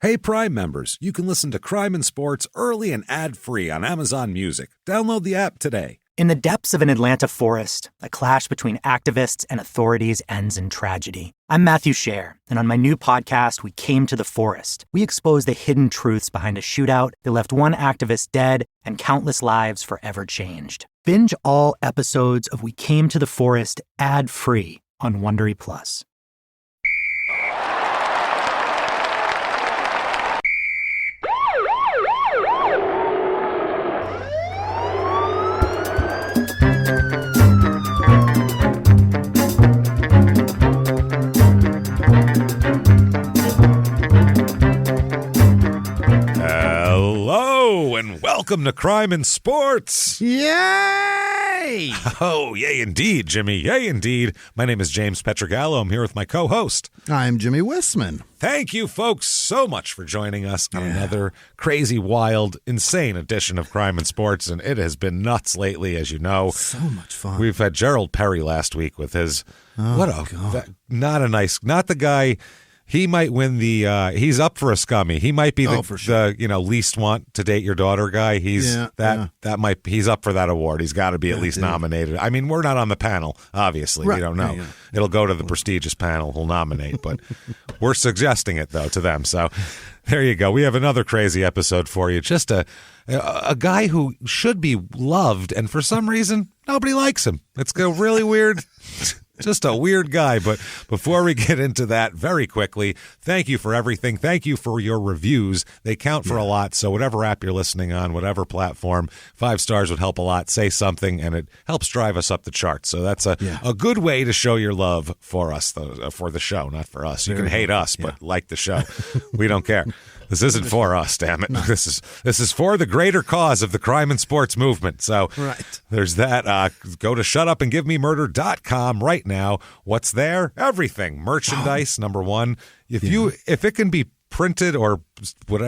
Hey, Prime members, you can listen to Crime and Sports early and ad-free on Amazon Music. Download the app today. In the depths of an Atlanta forest, a clash between activists and authorities ends in tragedy. I'm Matthew Scher, and on my new podcast, We Came to the Forest, we expose the hidden truths behind a shootout that left one activist dead and countless lives forever changed. Binge all episodes of We Came to the Forest ad-free on Wondery Plus. Hello, and welcome to Crime and Sports. Yay! Oh, yay indeed, Jimmy. Yay indeed. My name is James Petrogallo. I'm here with my co-host. I'm Jimmy Wissman. Thank you, folks, so much for joining us on another crazy, wild, insane edition of Crime and Sports, and it has been nuts lately, as you know. So much fun. We've had Gerald Perry last week with his, not the guy. He might win the, he's up for a scummy. He might be the least want to date your daughter guy. He's he's up for that award. He's got to be at least nominated. I mean, we're not on the panel, obviously. Right. We don't know. Yeah. It'll go to the prestigious panel who'll nominate, but we're suggesting it though to them. So there you go. We have another crazy episode for you. Just a guy who should be loved, and for some reason, nobody likes him. It's really weird. Just a weird guy. But before we get into that, very quickly, thank you for everything. Thank you for your reviews. They count for a lot. So whatever app you're listening on, whatever platform, 5 stars would help a lot. Say something, and it helps drive us up the charts. So that's a good way to show your love for us, for the show, not for us. You can hate us, but like the show. We don't care. This isn't for us, damn it. No. This is for the greater cause of the crime and sports movement. So there's that. Go to shutupandgivememurder.com right now. What's there? Everything. Merchandise, number one. If it can be printed or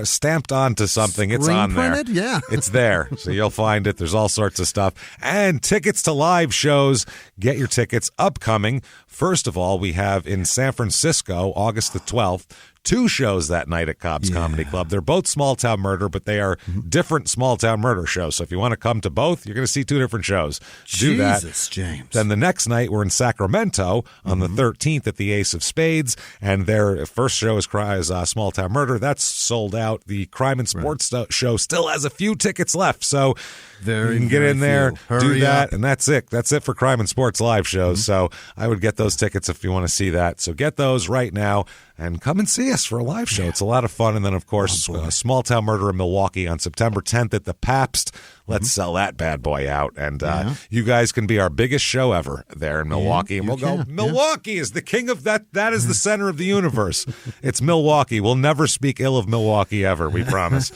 stamped onto something, it's on there. Yeah. It's there. So you'll find it. There's all sorts of stuff. And tickets to live shows. Get your tickets upcoming. First of all, we have in San Francisco, August the 12th, 2 shows that night at Cobb's Comedy Club. They're both small town murder, but they are different small town murder shows. So if you want to come to both, you're going to see 2 different shows. Do that. Jesus, James. Then the next night, we're in Sacramento on the 13th at the Ace of Spades, and their first show is Small Town Murder. That's sold out. The Crime and Sports show still has a few tickets left, so you can get in there, do that, and that's it. That's it for Crime and Sports live shows. So I would get those tickets if you want to see that. So get those right now and come and see us for a live show. It's a lot of fun. And then, of course, Small Town Murder in Milwaukee on September 10th at the Pabst. Let's sell that bad boy out. And you guys can be our biggest show ever there in Milwaukee. And we'll go, Milwaukee is the king of that. That is the center of the universe. It's Milwaukee. We'll never speak ill of Milwaukee ever, we promise.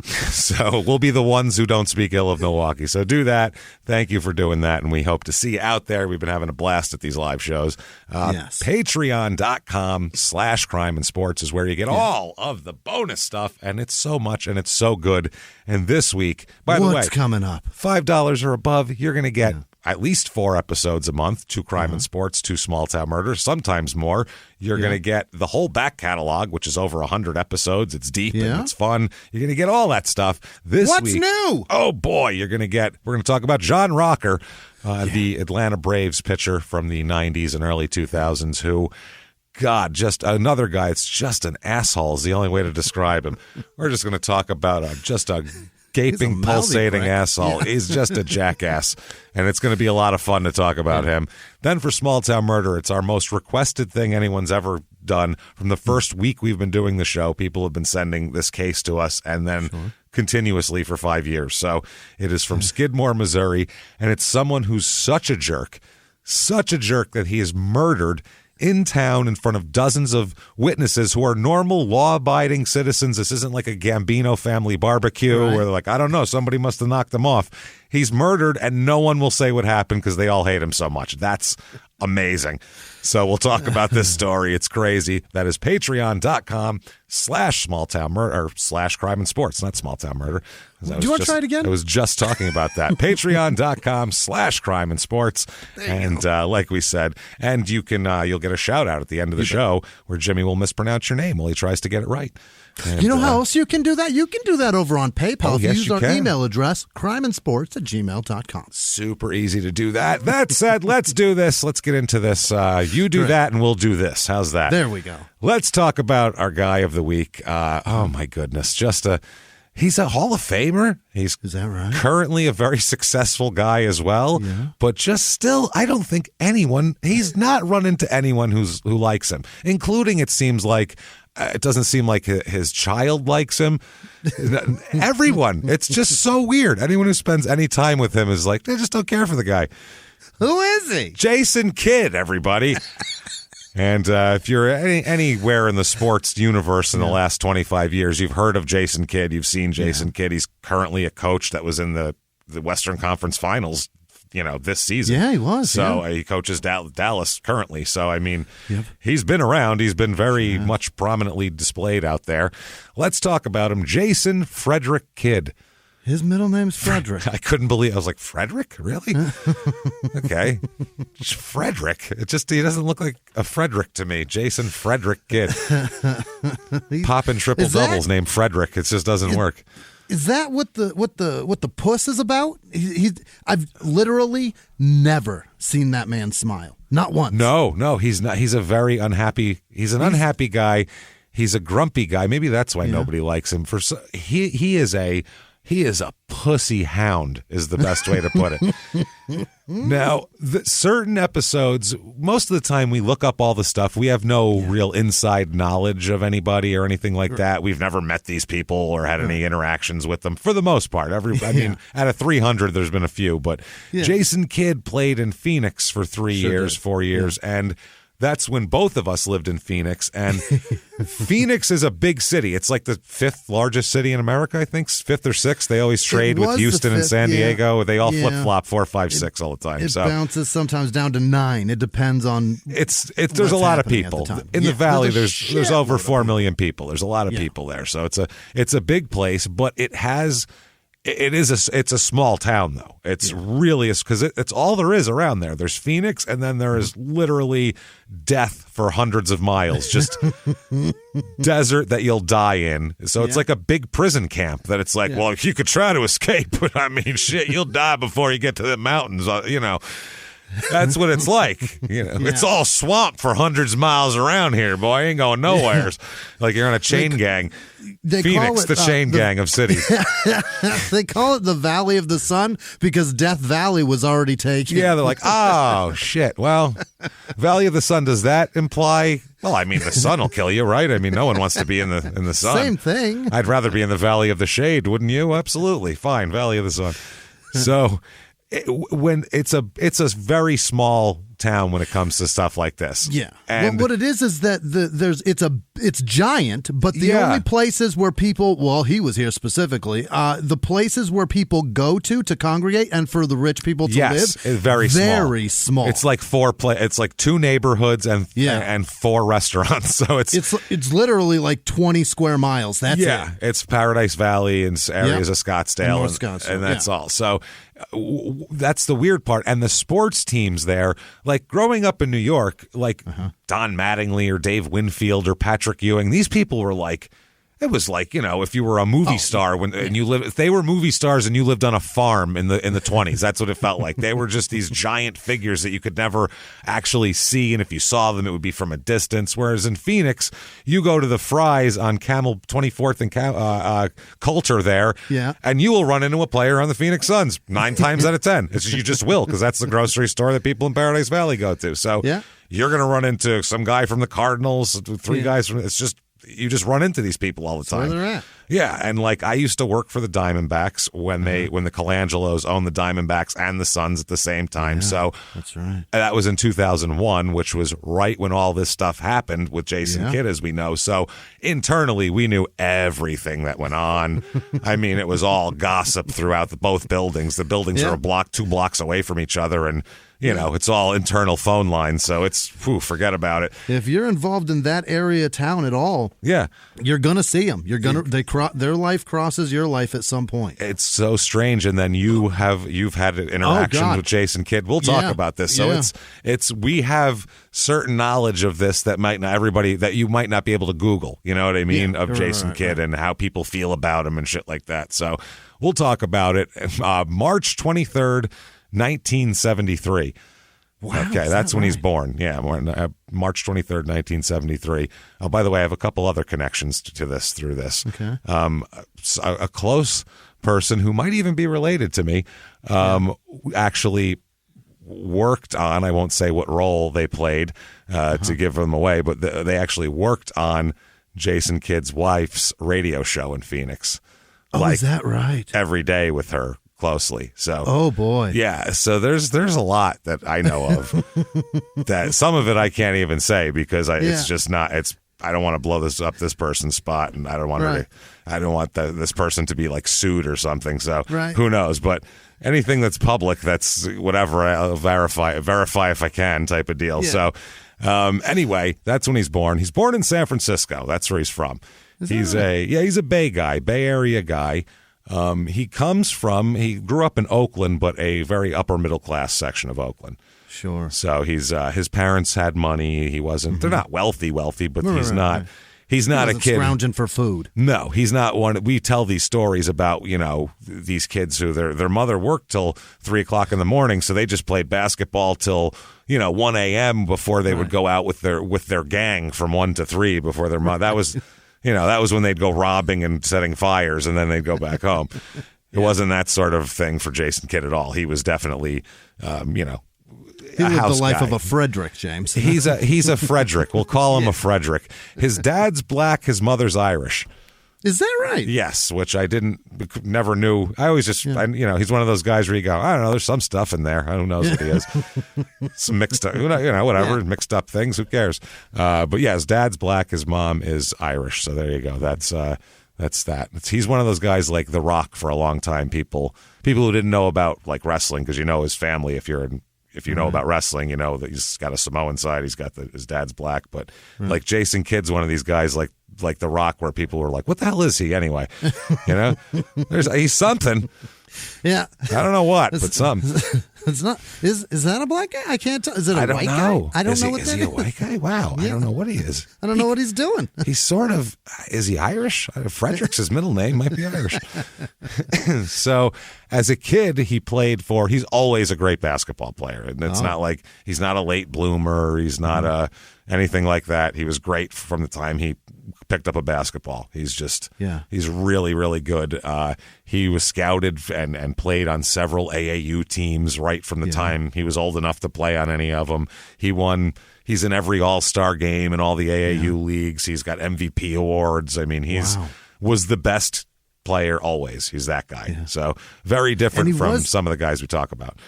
So we'll be the ones who don't speak ill of Milwaukee. So do that. Thank you for doing that. And we hope to see you out there. We've been having a blast at these live shows. Patreon.com/crime and sports is where you get all of the bonus stuff. And it's so much and it's so good. And this week, by the way, what's coming up? $5 or above, you're going to get at least 4 episodes a month, 2 Crime and Sports, 2 Small Town Murder, sometimes more. You're going to get the whole back catalog, which is over 100 episodes. It's deep and it's fun. You're going to get all that stuff this week. What's new? Oh, boy. We're going to talk about John Rocker, the Atlanta Braves pitcher from the 90s and early 2000s who, God, just another guy. It's just an asshole is the only way to describe him. We're just going to talk about just a gaping, pulsating asshole. Yeah. He's just a jackass, and it's going to be a lot of fun to talk about him. Then for Small Town Murder, it's our most requested thing anyone's ever done. From the first week we've been doing the show, people have been sending this case to us, and then continuously for 5 years. So it is from Skidmore, Missouri, and it's someone who's such a jerk that he is murdered in town in front of dozens of witnesses who are normal, law-abiding citizens. This isn't like a Gambino family barbecue where they're like, I don't know, somebody must have knocked them off. He's murdered, and no one will say what happened because they all hate him so much. That's amazing. So we'll talk about this story. It's crazy. That is patreon.com/smalltown murder or /crime and sports, not small town murder. Do you want to try it again? I was just talking about that. patreon.com/crime and sports. And like we said, and you can, you'll get a shout out at the end of the show where Jimmy will mispronounce your name while he tries to get it right. And, you know how else you can do that? You can do that over on PayPal. Yes, use you our can. email address, crimeandsports@gmail.com. Super easy to do that. That said, let's do this. Let's get into this. You do that and we'll do this. How's that? There we go. Let's talk about our guy of the week. Oh, my goodness. He's a Hall of Famer. Is that right? Currently a very successful guy as well. Yeah. But just still, I don't think he's not run into anyone who likes him, including it seems like, it doesn't seem like his child likes him. Everyone. It's just so weird. Anyone who spends any time with him is like, they just don't care for the guy. Who is he? Jason Kidd, everybody. And if you're anywhere in the sports universe in the last 25 years, you've heard of Jason Kidd. You've seen Jason Kidd. He's currently a coach that was in the Western Conference Finals, this season. Yeah, he was. So he coaches Dallas currently. So, I mean, he's been around. He's been very much prominently displayed out there. Let's talk about him. Jason Frederick Kidd. His middle name's Frederick. I couldn't believe. I was like, Frederick? Really? Okay. Frederick. He doesn't look like a Frederick to me. Jason Frederick Kidd. Popping triple doubles named Frederick. It just doesn't work. Is that what the puss is about? I've literally never seen that man smile. Not once. No, he's not. He's a very unhappy. He's an unhappy guy. He's a grumpy guy. Maybe that's why nobody likes him. He is a pussy hound is the best way to put it. Now, certain episodes, most of the time we look up all the stuff. We have no real inside knowledge of anybody or anything like that. We've never met these people or had any interactions with them for the most part. I mean, out of 300, there's been a few. But Jason Kidd played in Phoenix for 4 years, and that's when both of us lived in Phoenix, and Phoenix is a big city. It's like the 5th largest city in America, I think, 5th or 6th. They always trade with Houston and San Diego. They all flip-flop 4, 5, 6 all the time. It bounces sometimes down to 9. It depends on There's a lot of people. In the valley, there's over 4 million people. There's a lot of people there. So it's a big place, but it's a small town, though. It's really because it's all there is around there. There's Phoenix, and then there is literally death for hundreds of miles, just desert that you'll die in. So it's like a big prison camp that it's like, well, you could try to escape, but I mean, shit, you'll die before you get to the mountains, That's what it's like. It's all swamp for hundreds of miles around here, boy. Ain't going nowhere. Like you're on a chain gang. Phoenix, the chain gang of cities. They call it the Valley of the Sun because Death Valley was already taken. Yeah, they're like, oh, shit. Well, Valley of the Sun, does that imply? Well, I mean, the sun will kill you, right? I mean, no one wants to be in the sun. Same thing. I'd rather be in the Valley of the Shade, wouldn't you? Absolutely. Fine, Valley of the Sun. So when it's a very small town when it comes to stuff like this. Yeah. And what it is that it's giant, but the only places where people, he was here specifically, the places where people go to congregate and for the rich people to live, it's very small. It's like it's like 2 neighborhoods and 4 restaurants. So it's literally like 20 square miles. That's it. It's Paradise Valley and areas of Scottsdale and that's all. So that's the weird part. And the sports teams there, like growing up in New York, like Don Mattingly or Dave Winfield or Patrick Ewing, these people were like, it was like, if you were a movie star and you live, if they were movie stars and you lived on a farm in the 20s, that's what it felt like. They were just these giant figures that you could never actually see. And if you saw them, it would be from a distance. Whereas in Phoenix, you go to the Fry's on Camel 24th and Coulter there, and you will run into a player on the Phoenix Suns 9 times out of 10. You just will, because that's the grocery store that people in Paradise Valley go to. So you're going to run into some guy from the Cardinals, 3 guys from, you just run into these people all the time. That's where they're at. Yeah, and like I used to work for the Diamondbacks when the Colangelos owned the Diamondbacks and the Suns at the same time. So that's right. That was in 2001, which was right when all this stuff happened with Jason Kidd, as we know. So internally, we knew everything that went on. I mean, it was all gossip throughout both buildings. The buildings are 2 blocks away from each other, and you know, it's all internal phone lines, so it's forget about it. If you're involved in that area of town at all, you're gonna see them. You're gonna their life crosses your life at some point. It's so strange, and then you've had an interaction with Jason Kidd. We'll talk about this. So it's we have certain knowledge of this that might not everybody that you might not be able to Google. You know what I mean, of Jason Kidd and how people feel about him and shit like that. So we'll talk about it. March 23rd, 1973. Wow, okay, that's when he's born. Yeah, March 23rd, 1973. Oh, by the way, I have a couple other connections to this through this. Okay. A close person who might even be related to me actually worked on, I won't say what role they played to give them away, but they actually worked on Jason Kidd's wife's radio show in Phoenix. Oh, is that right? Every day with her closely. So, oh boy, yeah. So there's a lot that I know of. That some of it I can't even say because it's just not. I don't want to blow this person's spot, and I don't want this person to be like sued or something. So who knows? But anything that's public, that's whatever. I'll verify if I can, type of deal. Yeah. So anyway, that's when he's born. He's born in San Francisco. That's where he's from. He's a Bay Area guy. He grew up in Oakland, but a very upper middle class section of Oakland. Sure. So his parents had money. He wasn't. They're not wealthy, but he's not. He's not a kid scrounging for food. No, he's not one. We tell these stories about these kids who their mother worked till 3:00 in the morning, so they just played basketball till 1 a.m. before they would go out with their gang from 1 to 3 before their mother. That was. That was when they'd go robbing and setting fires, and then they'd go back home. It wasn't that sort of thing for Jason Kidd at all. He was definitely, he lived the life of a Frederick, James. He's a Frederick. We'll call him a Frederick. His dad's black. His mother's Irish. Is that right? Yes, which I never knew. I always just, he's one of those guys where you go, I don't know, there's some stuff in there. Who knows what he is? Some mixed up, whatever, mixed up things. Who cares? But yeah, his dad's black, his mom is Irish. So there you go. That's that. He's one of those guys like The Rock for a long time. People who didn't know about like wrestling because his family. If you know about wrestling, you know that he's got a Samoan side. He's got his dad's black, but like Jason Kidd's one of these guys like The Rock, where people were like, "What the hell is he anyway?" He's something. Yeah, I don't know what, but something. It's not. Is that a black guy? I can't tell. Is it a white guy? I don't know what that is. Is he a white guy? Wow, I don't know what he is. I don't know what he's doing. He's sort of. Is he Irish? Frederick's his middle name. Might be Irish. So, as a kid, he's always a great basketball player, and it's not like he's not a late bloomer. He's not anything like that. He was great from the time he picked up a basketball. He's really, really good. He was scouted and played on several AAU teams right from the time he was old enough to play on any of them. He's in every all-star game in all the AAU leagues. He's got MVP awards. I mean, was the best player always. He's that guy. Yeah. So very different from some of the guys we talk about.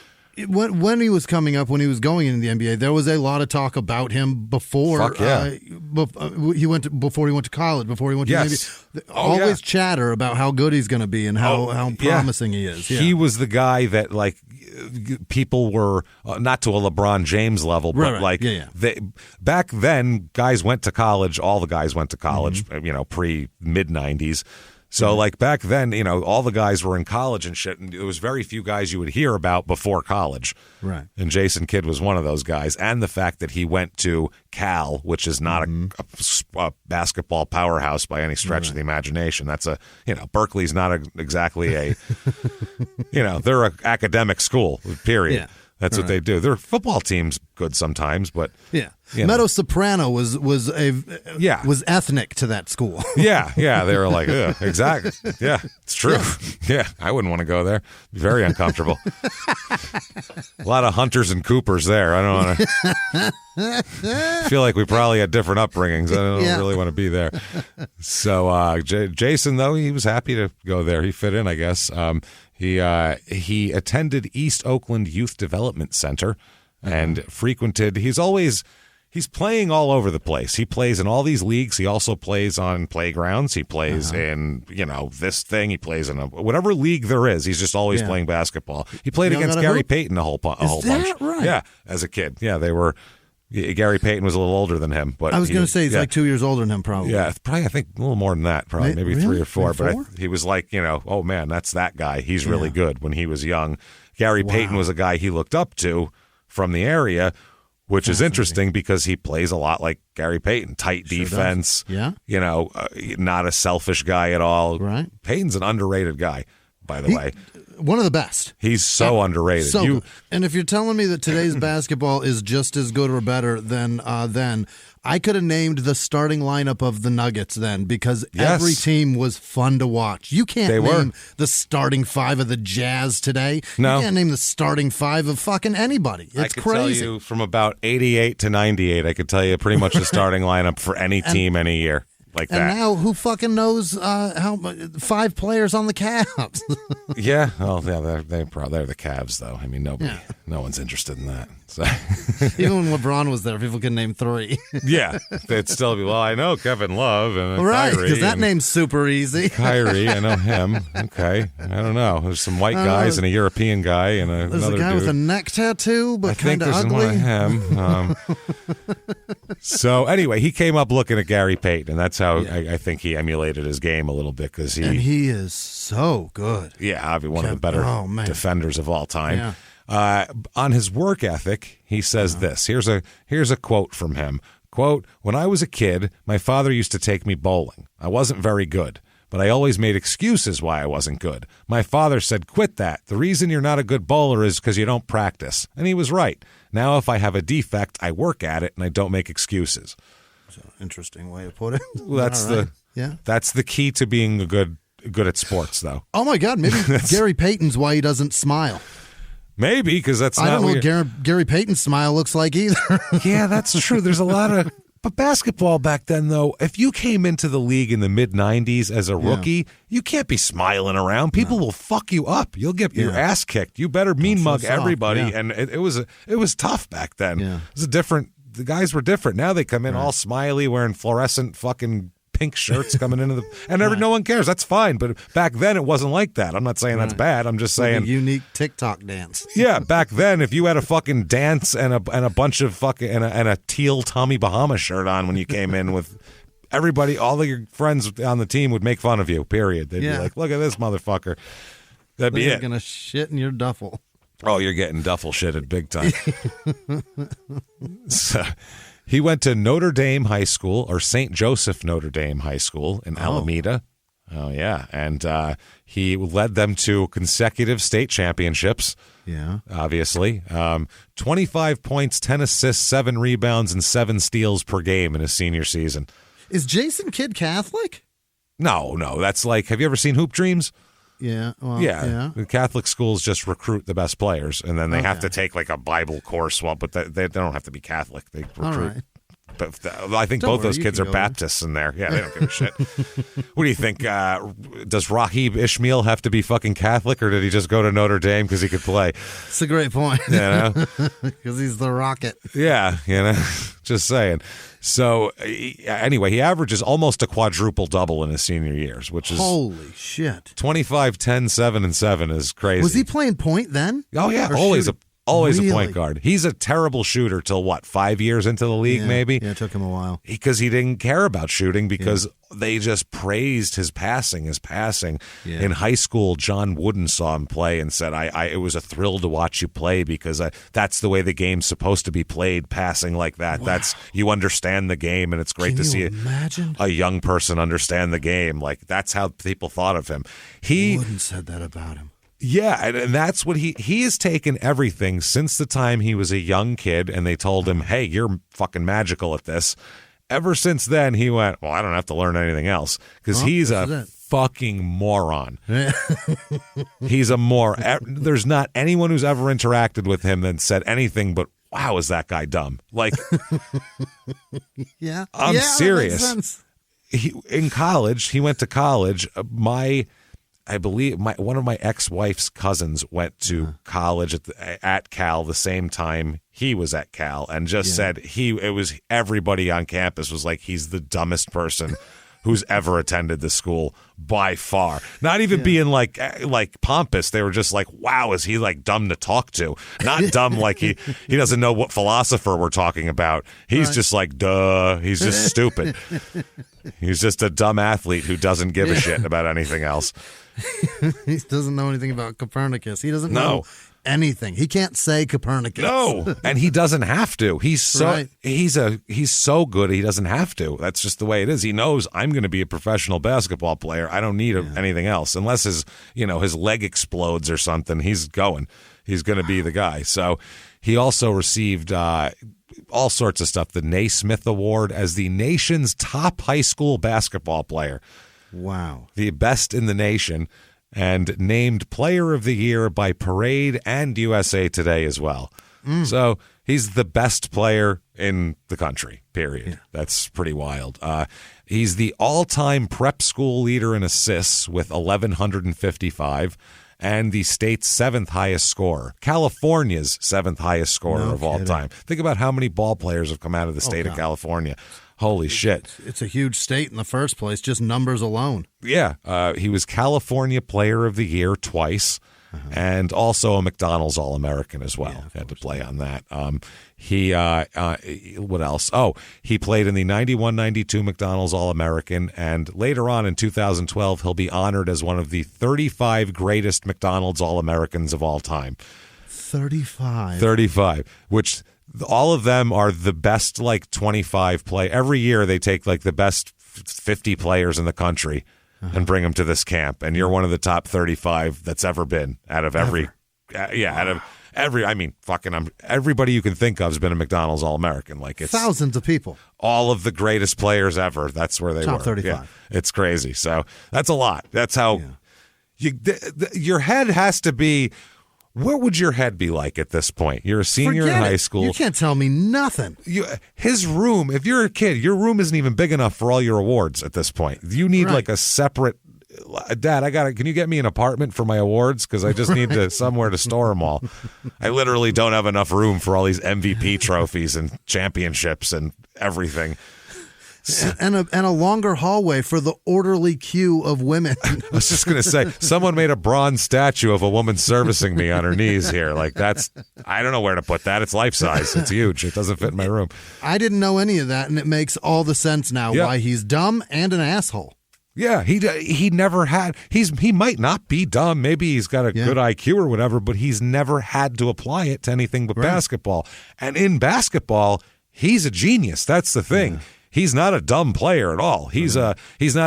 When he was coming up, when he was going into the NBA, there was a lot of talk about him before he went to college, before he went to the NBA. Always chatter about how good he's going to be and how promising he is. Yeah. He was the guy that like people were not to a LeBron James level, but back then guys went to college. All the guys went to college, pre mid 90s. So, like, back then, all the guys were in college and shit, and there was very few guys you would hear about before college. Right. And Jason Kidd was one of those guys. And the fact that he went to Cal, which is not a basketball powerhouse by any stretch of the imagination. That's Berkeley's not exactly a, they're an academic school, period. Yeah. That's what they do. Their football team's good sometimes, but Meadow Soprano was ethnic to that school. Yeah, they were like, exactly. Yeah, it's true. Yeah, I wouldn't want to go there. Very uncomfortable. A lot of Hunters and Coopers there. I don't want to. I feel like we probably had different upbringings. I don't really want to be there. So Jason, though, he was happy to go there. He fit in, I guess. He attended East Oakland Youth Development Center and frequented. He He's playing all over the place. He plays in all these leagues. He also plays on playgrounds. He plays in, this thing. He plays in whatever league there is. He's just always playing basketball. He played against Gary Payton a whole bunch. Is that right? Yeah, as a kid. Yeah, they were. Gary Payton was a little older than him, but I was going to say he's like 2 years older than him, probably. Yeah, probably. I think a little more than that. Probably maybe really? 3 or 4. Maybe But he was like, oh man, that's that guy. He's really good. When he was young, Gary Payton was a guy he looked up to from the area. Which is interesting because he plays a lot like Gary Payton. Tight defense. Yeah. Not a selfish guy at all. Right. Payton's an underrated guy, by the way. One of the best. He's so underrated. And if you're telling me that today's basketball is just as good or better than then, I could have named the starting lineup of the Nuggets then because every team was fun to watch. You can't name the starting 5 of the Jazz today. No. You can't name the starting 5 of fucking anybody. It's crazy. I could tell you from about 88 to 98, I could tell you pretty much the starting lineup for any team any year. Like and that. now, who fucking knows how 5 players on the Cavs? Yeah, well, yeah, they're the Cavs, though. I mean, no one's interested in that. So. Even when LeBron was there, people could name 3. Yeah, they'd still be. Well, I know Kevin Love and right, Kyrie, because that name's super easy. Kyrie, I know him. Okay, I don't know. There's some white guys and a European guy and there's another a guy dude with a neck tattoo, but kind of ugly. I think there's one of him. So anyway, he came up looking at Gary Payton, and that's how I think he emulated his game a little bit because he is so good. Yeah, I'll be one of the better defenders of all time. Yeah. On his work ethic, he says this. Here's a quote from him. Quote, "When I was a kid, my father used to take me bowling. I wasn't very good, but I always made excuses why I wasn't good. My father said, quit that. The reason you're not a good bowler is because you don't practice. And he was right. Now if I have a defect, I work at it and I don't make excuses." That's an interesting way of putting it. Well, that's the key to being good at sports, though. Oh, my God. Maybe Gary Payton's why he doesn't smile. Maybe, because that's not I don't know what Gary Payton's smile looks like either. Yeah, that's true. There's a lot of... But basketball back then, though, if you came into the league in the mid-'90s as a rookie, you can't be smiling around. People will fuck you up. You'll get your ass kicked. You better mean mug everybody. Yeah. And it was tough back then. Yeah. It was the guys were different. Now they come in all smiley, wearing fluorescent fucking pink shirts coming into no one cares. That's fine. But back then it wasn't like that. I'm not saying that's bad. I'm just saying a unique TikTok dance. Yeah, back then if you had a fucking dance and a bunch of fucking and a teal Tommy Bahama shirt on when you came in with everybody, all of your friends on the team would make fun of you. Period. They'd be like, "Look at this motherfucker." That'd be it. You're gonna shit in your duffel. Oh, you're getting duffel shitted big time. So, he went to Notre Dame High School, or St. Joseph Notre Dame High School in Alameda. Oh, yeah. And he led them to consecutive state championships. Yeah. Obviously. 25 points, 10 assists, 7 rebounds, and 7 steals per game in his senior season. Is Jason Kidd Catholic? No. That's like, have you ever seen Hoop Dreams? Yeah. Well, yeah. The Catholic schools just recruit the best players, and then they have to take like a Bible course. Well, but they don't have to be Catholic. They recruit. All right. But I think both those kids are Baptists in there. Yeah, they don't give a shit. What do you think? Does Rahib Ishmael have to be fucking Catholic, or did he just go to Notre Dame because he could play? It's a great point. You know? Because he's the Rocket. Yeah, just saying. So anyway, he averages almost a quadruple double in his senior years, which is holy shit. 25, 10, 7, and 7 is crazy. Was he playing point then? Oh yeah, always a point guard. He's a terrible shooter till 5 years into the league, maybe? Yeah, it took him a while. Because he didn't care about shooting because they just praised his passing. Yeah. In high school, John Wooden saw him play and said, it was a thrill to watch you play because that's the way the game's supposed to be played, passing like that. Wow. You understand the game, and it's great to see a young person understand the game. Like, that's how people thought of him. Wooden said that about him. Yeah, and that's what he has taken everything since the time he was a young kid and they told him, hey, you're fucking magical at this. Ever since then, he went, well, I don't have to learn anything else because he's a fucking moron. He's a moron. There's not anyone who's ever interacted with him that said anything but, wow, is that guy dumb? Like, I'm serious. That makes sense. He went to college. My I believe one of my ex-wife's cousins went to college at Cal the same time he was at Cal, and just said it was everybody on campus was like, he's the dumbest person who's ever attended the school by far. Not even being like pompous. They were just like, wow, is he like dumb to talk to? Not dumb like he doesn't know what philosopher we're talking about. He's just like, duh. He's just stupid. He's just a dumb athlete who doesn't give a shit about anything else. He doesn't know anything about Copernicus. He doesn't know anything. He can't say Copernicus. No, and he doesn't have to. He's so he's so good he doesn't have to. That's just the way it is. He knows, I'm going to be a professional basketball player. I don't need anything else unless his leg explodes or something. He's going. He's going to be the guy. So he also received all sorts of stuff. The Naismith Award as the nation's top high school basketball player. Wow, the best in the nation. And named Player of the Year by Parade and USA Today as well. So he's the best player in the country, period. Yeah. That's pretty wild. He's the all-time prep school leader in assists with 1,155 and the state's seventh highest scorer, California's seventh highest scorer of all time. Think about how many ball players have come out of the state of California. Holy shit. It's a huge state in the first place, just numbers alone. Yeah. He was California Player of the Year twice and also a McDonald's All-American as well. Had to play on that. What else? Oh, he played in the 91-92 McDonald's All-American, and later on in 2012, he'll be honored as one of the 35 greatest McDonald's All-Americans of all time. 35, which... all of them are the best, 25 play. Every year they take the best 50 players in the country and bring them to this camp. And you're one of the top 35 that's ever been out of every, everybody you can think of has been a McDonald's All-American. It's thousands of people. All of the greatest players ever. That's where they top were. 35. Yeah, it's crazy. So that's a lot. That's how your head has to be. What would your head be like at this point? You're a senior in high school. You can't tell me nothing. His room, if you're a kid, your room isn't even big enough for all your awards at this point. You need a separate, Dad, can you get me an apartment for my awards? Because I just need somewhere to store them all. I literally don't have enough room for all these MVP trophies and championships and everything. And a longer hallway for the orderly queue of women. I was just going to say, someone made a bronze statue of a woman servicing me on her knees here. I don't know where to put that. It's life size. It's huge. It doesn't fit in my room. I didn't know any of that, and it makes all the sense now why he's dumb and an asshole. Yeah, he never had. He might not be dumb. Maybe he's got a good IQ or whatever, but he's never had to apply it to anything but basketball. And in basketball, he's a genius. That's the thing. He's not a dumb player at all. He's not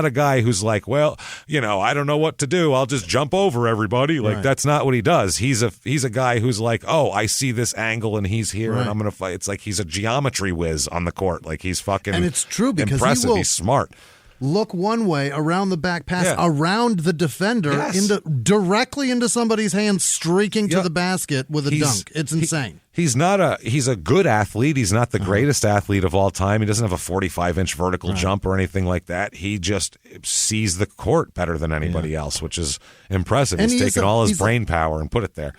a guy who's like, well, I don't know what to do. I'll just jump over everybody. That's not what he does. He's a guy who's like, oh, I see this angle and he's here and I'm going to fight. It's like he's a geometry whiz on the court. He's fucking and it's true because impressive. He's smart. Look one way around the back pass, around the defender, directly into somebody's hand, streaking to the basket with a dunk. It's insane. He's a good athlete. He's not the greatest athlete of all time. He doesn't have a 45-inch vertical jump or anything like that. He just sees the court better than anybody else, which is impressive. He's taken all his brain power and put it there.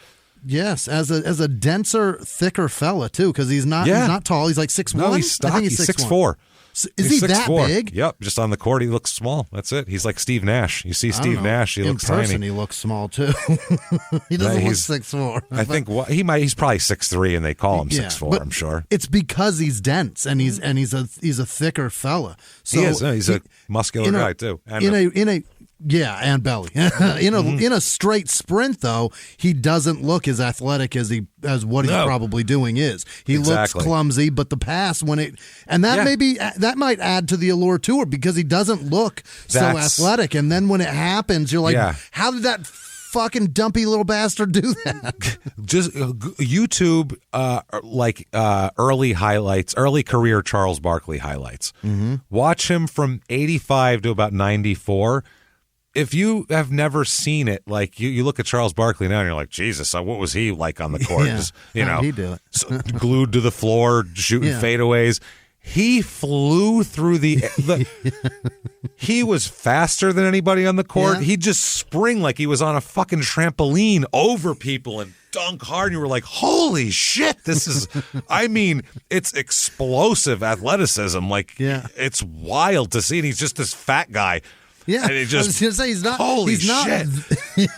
Yes, as a denser, thicker fella too, because he's not tall. He's like 6'1". No, he's stocky. He's 6'4". Is he that big? Yep, just on the court, he looks small. That's it. He's like Steve Nash. You see Steve Nash, he looks tiny. In person, he looks small too. He doesn't look 6'4". I think he's probably 6'3", and they call him 6'4". I'm sure it's because he's dense and he's a thicker fella. So he is. No, he's a muscular guy too. And belly. In a straight sprint, though, he doesn't look as athletic as what he's probably doing is. He looks clumsy, but the pass that might add to the allure too, because he doesn't look so athletic. And then when it happens, you're like, how did that fucking dumpy little bastard do that? Just YouTube, early highlights, early career Charles Barkley highlights. Watch him from 85 to about 94. If you have never seen it, you look at Charles Barkley now and you're like, Jesus, what was he like on the court? How'd he do it? Glued to the floor, shooting fadeaways. He flew through he was faster than anybody on the court. Yeah. He'd just spring like he was on a fucking trampoline over people and dunk hard. And you were like, holy shit, this is, I mean, it's explosive athleticism. Like, it's wild to see. And he's just this fat guy. Yeah, and it just, I was going to say, he's not. Holy shit.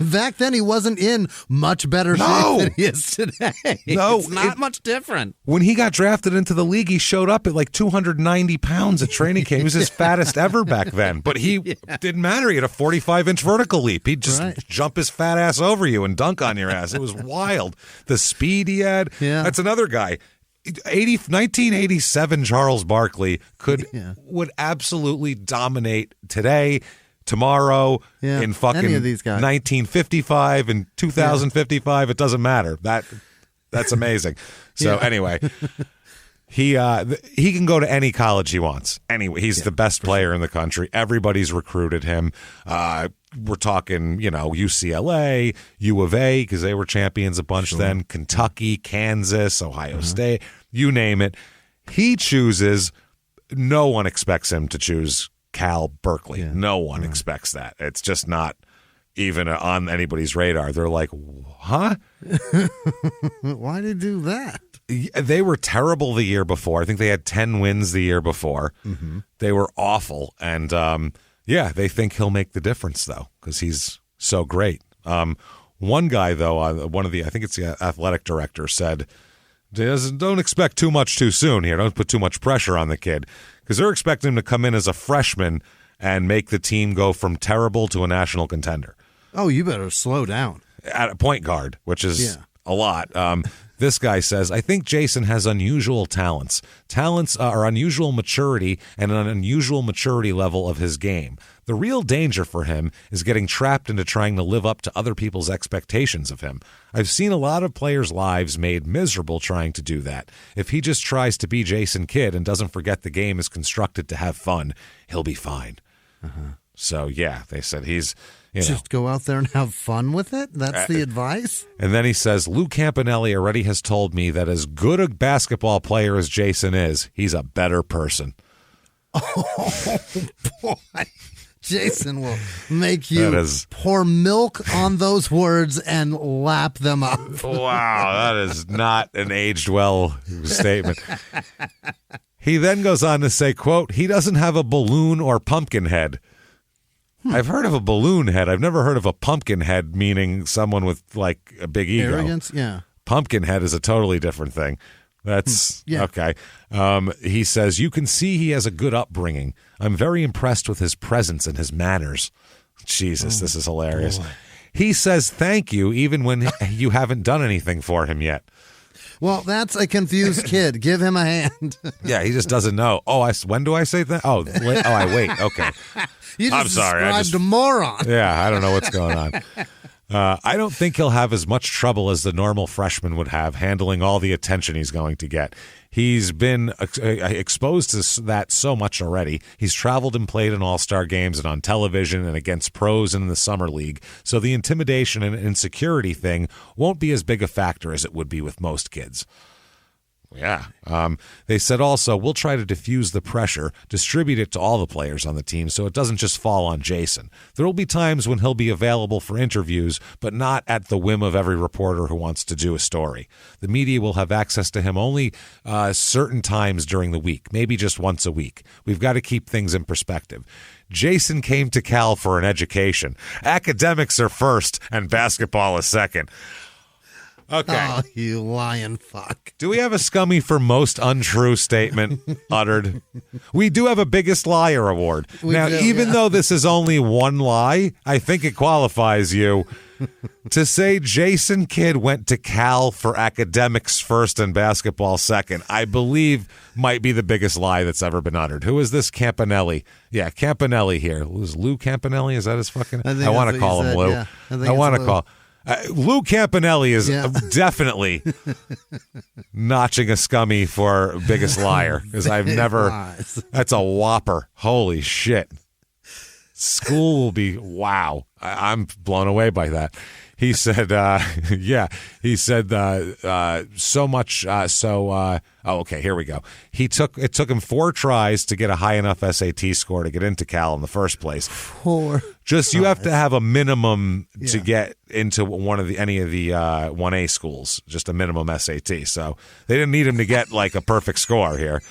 Back then, he wasn't in much better shape than he is today. No. It's not much different. When he got drafted into the league, he showed up at like 290 pounds at training camp. He was his fattest ever back then. But he didn't matter. He had a 45-inch vertical leap. He'd just jump his fat ass over you and dunk on your ass. It was wild. The speed he had. Yeah. That's another guy. 1987 Charles Barkley would absolutely dominate today, tomorrow, in fucking any of these guys. 1955 and 2055. It doesn't matter. That's amazing. So anyway, he can go to any college he wants. Anyway, he's the best player in the country. Everybody's recruited him. We're talking, UCLA, U of A, because they were champions a bunch then, Kentucky, Kansas, Ohio State, you name it. He chooses, no one expects him to choose Cal Berkeley. Yeah. No one expects that. It's just not even on anybody's radar. They're like, huh? Why did he do that? They were terrible the year before. I think they had 10 wins the year before. They were awful. And, they think he'll make the difference, though, because he's so great. One guy, though, I think it's the athletic director, said, don't expect too much too soon here. Don't put too much pressure on the kid, because they're expecting him to come in as a freshman and make the team go from terrible to a national contender. Oh, you better slow down. At a point guard, which is a lot. This guy says, I think Jason has unusual talents. Talents are unusual maturity and an unusual maturity level of his game. The real danger for him is getting trapped into trying to live up to other people's expectations of him. I've seen a lot of players' lives made miserable trying to do that. If he just tries to be Jason Kidd and doesn't forget the game is constructed to have fun, he'll be fine. So, they said he's... Just go out there and have fun with it? That's the advice? And then he says, Lou Campanelli already has told me that as good a basketball player as Jason is, he's a better person. Oh, boy. Jason will make you pour milk on those words and lap them up. Wow, that is not an aged well statement. He then goes on to say, quote, he doesn't have a balloon or pumpkin head. I've heard of a balloon head. I've never heard of a pumpkin head, meaning someone with like a big ego. Arrogance, yeah. Pumpkin head is a totally different thing. That's okay. He says, you can see he has a good upbringing. I'm very impressed with his presence and his manners. Jesus, this is hilarious. Boy. He says thank you even when you haven't done anything for him yet. Well, that's a confused kid. Give him a hand. Yeah, he just doesn't know. When do I say that? I wait. Okay. I'm sorry. Described a moron. Yeah, I don't know what's going on. I don't think he'll have as much trouble as the normal freshman would have handling all the attention he's going to get. He's been exposed to that so much already. He's traveled and played in all-star games and on television and against pros in the summer league. So the intimidation and insecurity thing won't be as big a factor as it would be with most kids. Yeah. They said also, we'll try to diffuse the pressure, distribute it to all the players on the team so it doesn't just fall on Jason. There will be times when he'll be available for interviews, but not at the whim of every reporter who wants to do a story. The media will have access to him only certain times during the week, maybe just once a week. We've got to keep things in perspective. Jason came to Cal for an education. Academics are first and basketball is second. Okay. Oh, you lying fuck. Do we have a scummy for most untrue statement uttered? We do have a biggest liar award. Even though this is only one lie, I think it qualifies you to say Jason Kidd went to Cal for academics first and basketball second. I believe might be the biggest lie that's ever been uttered. Who is this Campanelli? Yeah, Campanelli here. Is Lou Campanelli? Is that his fucking? I want to call him Lou. Yeah, I want to call. Lou Campanelli is definitely notching a scummy for biggest liar, because I've never. That's a whopper. Holy shit. School will be, wow. I'm blown away by that. He said, so much. Okay, here we go. It took him 4 tries to get a high enough SAT score to get into Cal in the first place. 4. You have to have a minimum to get into any of the 1A schools, just a minimum SAT. So they didn't need him to get like a perfect score here.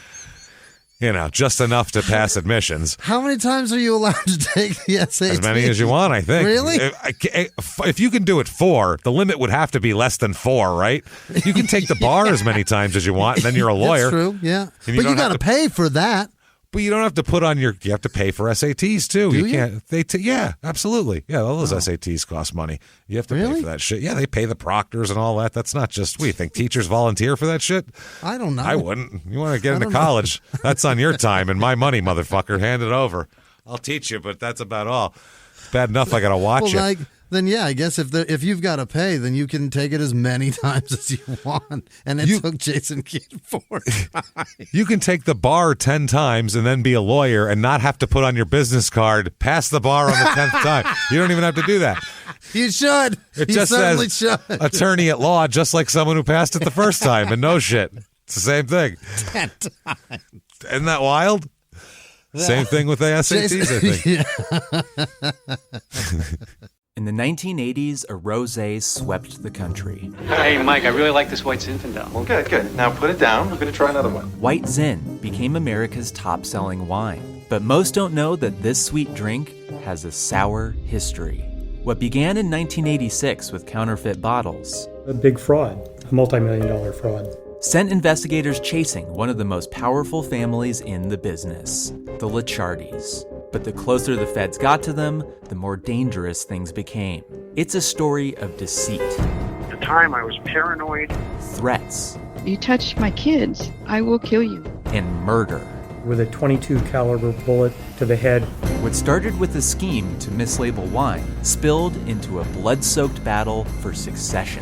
Just enough to pass admissions. How many times are you allowed to take the SAT? As many as you want, I think. Really? If you can do it 4, the limit would have to be less than 4, right? You can take the bar as many times as you want, and then you're a lawyer. That's true, yeah. But you got to pay for that. But you don't have to put on you have to pay for SATs too. Do you? Can't. Yeah, absolutely. Yeah, all those SATs cost money. You have to pay for that shit. Yeah, they pay the proctors and all that. That's not just. You think teachers volunteer for that shit? I don't know. I wouldn't. You want to get into college? That's on your time and my money, motherfucker. Hand it over. I'll teach you, but that's about all. It's bad enough I got to watch it. Then yeah, I guess if you've got to pay, then you can take it as many times as you want. And it took Jason Kidd 4 times. You can take the bar 10 times and then be a lawyer and not have to put on your business card, pass the bar on the 10th time. You don't even have to do that. You should. It just says attorney at law, just like someone who passed it the first time. And no shit. It's the same thing. 10 times. Isn't that wild? Same thing with the SATs, I think. In the 1980s, a rosé swept the country. Hey, Mike, I really like this White Zinfandel. Well, good. Now put it down. We're going to try another one. White Zin became America's top-selling wine. But most don't know that this sweet drink has a sour history. What began in 1986 with counterfeit bottles. A big fraud, a multi-million-dollar fraud. Sent investigators chasing one of the most powerful families in the business, the Licciardis. But the closer the feds got to them, the more dangerous things became. It's a story of deceit. At the time, I was paranoid. Threats. You touch my kids, I will kill you. And murder. With a .22 caliber bullet to the head. What started with a scheme to mislabel wine spilled into a blood-soaked battle for succession.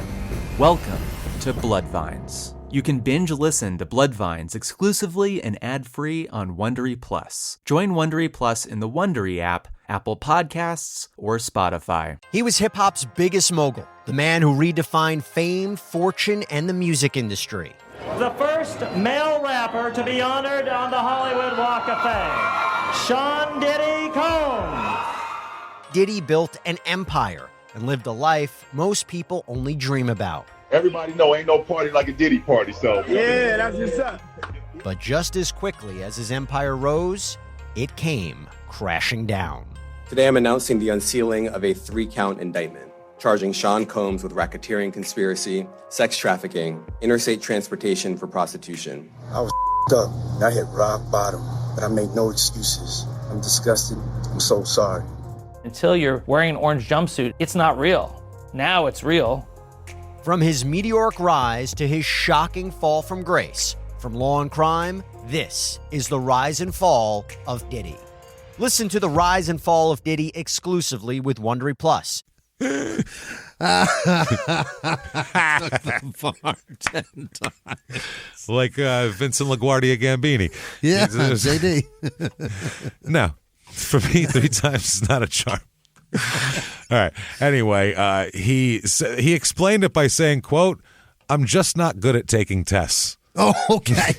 Welcome to Bloodvines. You can binge listen to Bloodvines exclusively and ad-free on Wondery Plus. Join Wondery Plus in the Wondery app, Apple Podcasts, or Spotify. He was hip-hop's biggest mogul, the man who redefined fame, fortune, and the music industry. The first male rapper to be honored on the Hollywood Walk of Fame, Sean Diddy Combs. Diddy built an empire and lived a life most people only dream about. Everybody know ain't no party like a Diddy party, so. Yeah, that's what's up. But just as quickly as his empire rose, it came crashing down. Today I'm announcing the unsealing of a 3-count indictment, charging Sean Combs with racketeering conspiracy, sex trafficking, interstate transportation for prostitution. I was up. I hit rock bottom, but I made no excuses. I'm disgusted. I'm so sorry. Until you're wearing an orange jumpsuit, it's not real. Now it's real. From his meteoric rise to his shocking fall from grace, from law and crime, this is the rise and fall of Diddy. Listen to the rise and fall of Diddy exclusively with Wondery Plus. Took the bar 10 times. Like Vincent LaGuardia Gambini. Yeah, JD. No, for me, 3 times is not a charm. All right. Anyway, he explained it by saying, quote, "I'm just not good at taking tests." Oh, okay.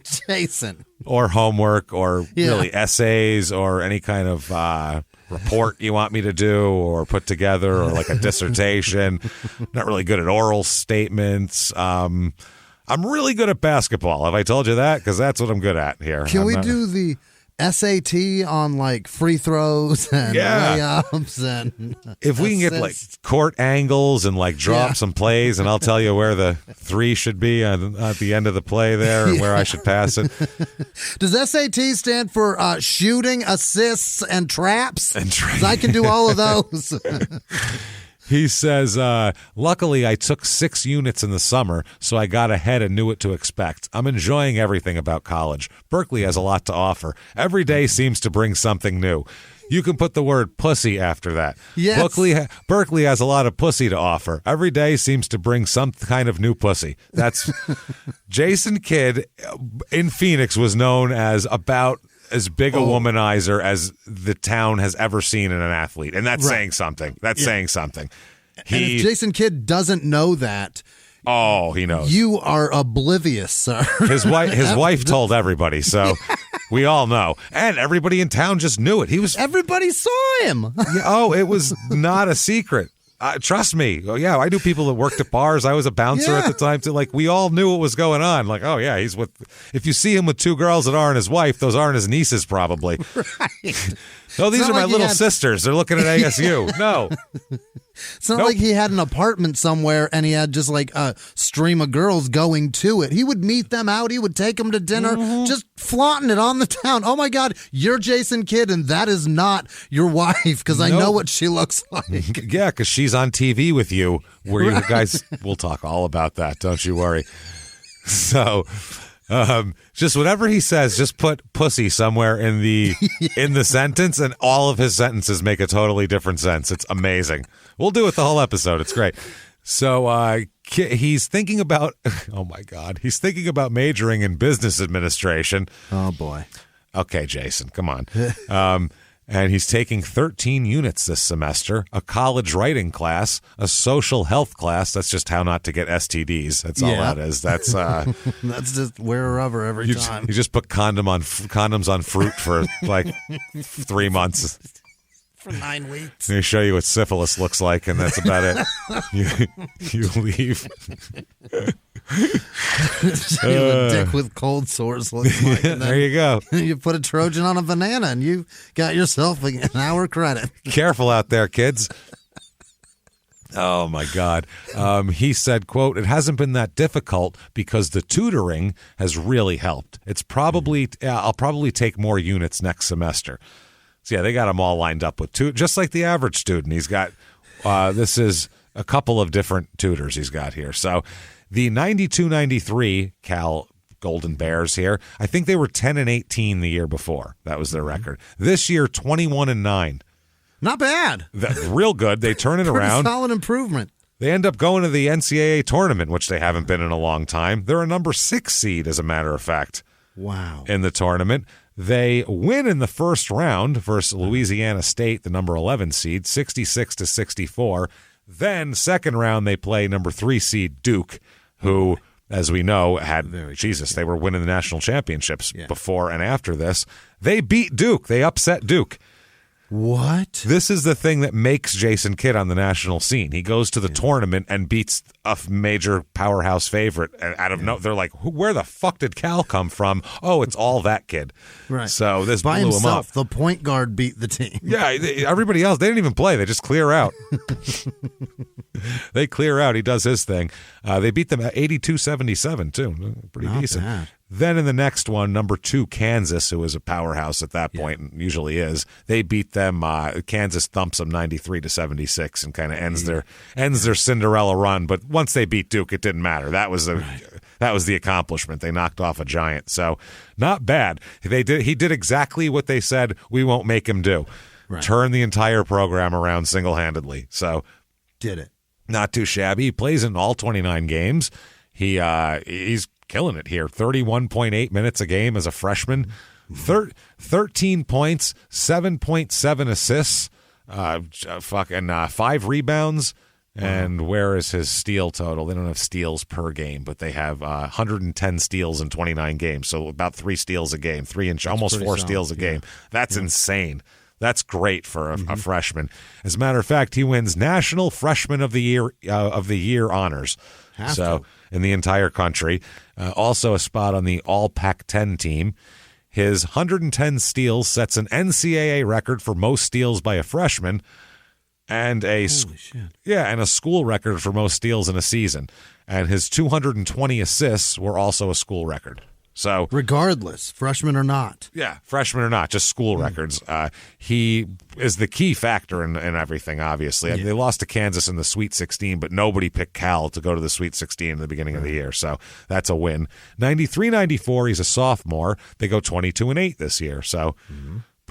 Jason. Or homework or really essays or any kind of report you want me to do or put together or like a dissertation. Not really good at oral statements. I'm really good at basketball. Have I told you that? Because that's what I'm good at here. Can we do the SAT on like free throws and layups and if we can get like court angles and like drop some plays and I'll tell you where the 3 should be at the end of the play there and where I should pass it. Does SAT stand for shooting, assists, and traps? And 'cause I can do all of those. He says, luckily I took 6 units in the summer, so I got ahead and knew what to expect. I'm enjoying everything about college. Berkeley has a lot to offer. Every day seems to bring something new. You can put the word pussy after that. Yes. Berkeley has a lot of pussy to offer. Every day seems to bring some kind of new pussy. That's Jason Kidd in Phoenix was known as about as big a womanizer as the town has ever seen in an athlete. And that's saying something. That's saying something. And if Jason Kidd doesn't know that, oh, he knows. You are oblivious, sir. His wife told everybody, so we all know. And everybody in town just knew it. Everybody saw him. It was not a secret. Trust me. Oh, yeah, I knew people that worked at bars. I was a bouncer at the time, too. Like, we all knew what was going on. Like, oh, yeah, he's with... If you see him with two girls that aren't his wife, those aren't his nieces, probably. Right. Oh, these are my little sisters. They're looking at ASU. No. It's not like he had an apartment somewhere and he had just like a stream of girls going to it. He would meet them out. He would take them to dinner, just flaunting it on the town. Oh, my God, you're Jason Kidd, and that is not your wife because I know what she looks like. Yeah, because she's on TV with you where you guys will talk all about that. Don't you worry. So... just whatever he says, just put pussy somewhere in the sentence, and all of his sentences make a totally different sense. It's amazing. We'll do it the whole episode. It's great. So he's thinking about, oh my God, he's thinking about majoring in business administration. Oh boy. Okay, Jason, come on. And he's taking 13 units this semester, a college writing class, a social health class. That's just how not to get STDs. That's all that is. That's that's just wear a rubber every time. You just put condoms on fruit for like 3 months. For 9 weeks. They show you what syphilis looks like, and that's about it. You leave. Show you what dick with cold sores looks like. There you go. You put a Trojan on a banana, and you got yourself an hour credit. Careful out there, kids. Oh, my God. He said, quote, "It hasn't been that difficult because the tutoring has really helped. It's probably I'll probably take more units next semester." So, yeah, they got him all lined up with just like the average student. He's got this is a couple of different tutors he's got here. So the 92-93 Cal Golden Bears here, I think they were 10-18 the year before. That was their record. This year, 21-9. Not bad. Real good. They turn it around. Solid improvement. They end up going to the NCAA tournament, which they haven't been in a long time. They're a number 6 seed, as a matter of fact. Wow. In the tournament. They win in the first round versus Louisiana State, the number 11 seed, 66-64. Then second round, they play number 3 seed Duke, who, as we know, they were winning the national championships before and after this. They beat Duke. They upset Duke. What? This is the thing that makes Jason Kidd on the national scene. He goes to the tournament and beats a major powerhouse favorite out of they're like, where the fuck did Cal come from? Oh, it's all that kid. Right. So this by blew himself, him up. The point guard beat the team. Yeah, everybody else, they didn't even play. They just clear out. They clear out. He does his thing. They beat them at 82-77, too. Pretty decent. Bad. Then in the next one, number 2, Kansas, who was a powerhouse at that point and usually is, they beat them. Kansas thumps them 93-76 and kind of ends their Cinderella run. But once they beat Duke, it didn't matter. That was the accomplishment. They knocked off a giant. So not bad. He did exactly what they said we won't make him do. Right. Turn the entire program around single-handedly. So did it. Not too shabby. He plays in all 29 games. He's killing it here. 31.8 minutes a game as a freshman. 13 points, 7.7 assists, 5 rebounds. And where is his steal total? They don't have steals per game, but they have 110 steals in 29 games. So about 3 steals a game, almost 4 steals a game. That's insane. That's great for a freshman. As a matter of fact, he wins National Freshman of the Year honors. In the entire country. Also a spot on the All Pac-10 team. His 110 steals sets an NCAA record for most steals by a freshman, and a school record for most steals in a season. And his 220 assists were also a school record. So regardless, freshman or not. Yeah, freshman or not, just school records. He is the key factor in everything, obviously. They lost to Kansas in the Sweet 16, but nobody picked Cal to go to the Sweet 16 in the beginning of the year, so that's a win. 93-94, he's a sophomore. They go 22-8 this year, so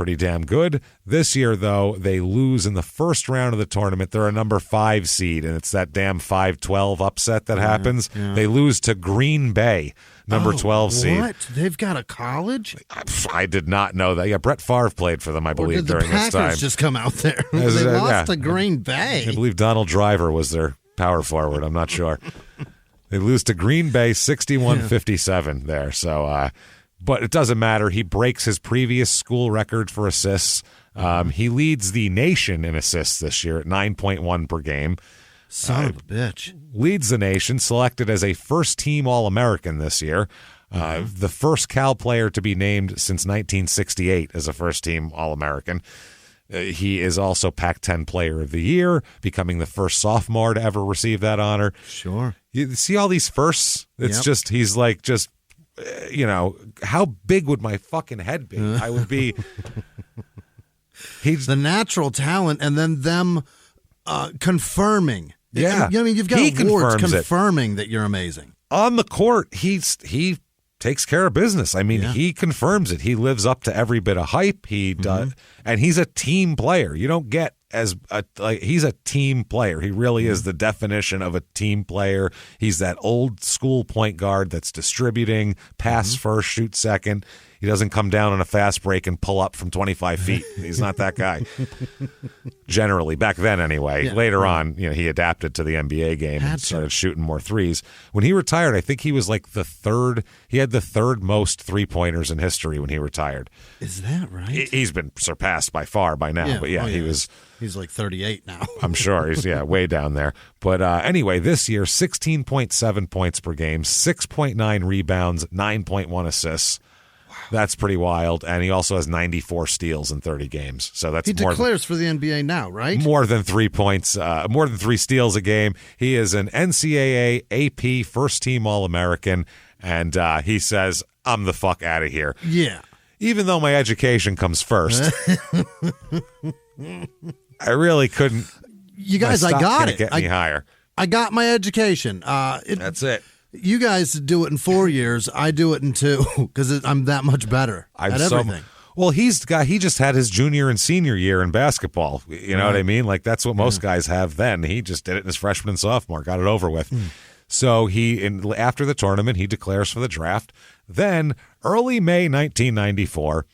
pretty damn good. This year, though, they lose in the first round of the tournament. They're a number 5 seed, and it's that damn 5-12 upset that happens. Yeah. They lose to Green Bay, number 12 seed. What? They've got a college? I did not know that. Yeah, Brett Favre played for them, I believe, during this time. Did the Packers just come out there? They lost to Green Bay. I believe Donald Driver was their power forward. I'm not sure. They lose to Green Bay 61-57 there. So, but it doesn't matter. He breaks his previous school record for assists. He leads the nation in assists this year at 9.1 per game. Son of a bitch. Leads the nation, selected as a first-team All-American this year. The first Cal player to be named since 1968 as a first-team All-American. He is also Pac-10 Player of the Year, becoming the first sophomore to ever receive that honor. Sure. You see all these firsts? It's just, he's like, just, you know, how big would my fucking head be? I would be. He's the natural talent, and then them confirming. Yeah. I mean, you've got awards confirming that you're amazing. On the court, he takes care of business. I mean, he confirms it. He lives up to every bit of hype. He does, and he's a team player. You don't get he's a team player. He really is the definition of a team player. He's that old school point guard that's distributing, pass first, shoot second. He doesn't come down on a fast break and pull up from 25 feet. He's not that guy. Generally, back then anyway. Yeah, later on, you know, he adapted to the NBA game and started shooting more threes. When he retired, I think he was like he had the third most three-pointers in history when he retired. Is that right? He's been surpassed by far by now. But he was... He's like 38 now. I'm sure he's way down there. But anyway, this year, 16.7 points per game, 6.9 rebounds, 9.1 assists. Wow. That's pretty wild. And he also has 94 steals in 30 games. So that's he declares for the NBA now, right? More than 3 points, more than 3 steals a game. He is an NCAA AP first team All-American. And he says, I'm the fuck out of here. Yeah. Even though my education comes first. I really couldn't. You guys, I got it. Get me higher. I got my education. That's it. You guys do it in 4 years. I do it in 2 because I'm that much better at everything. Well, he just had his junior and senior year in basketball. You know what I mean? Like that's what most guys have then. He just did it in his freshman and sophomore, got it over with. So after the tournament, he declares for the draft. Then early May 1994,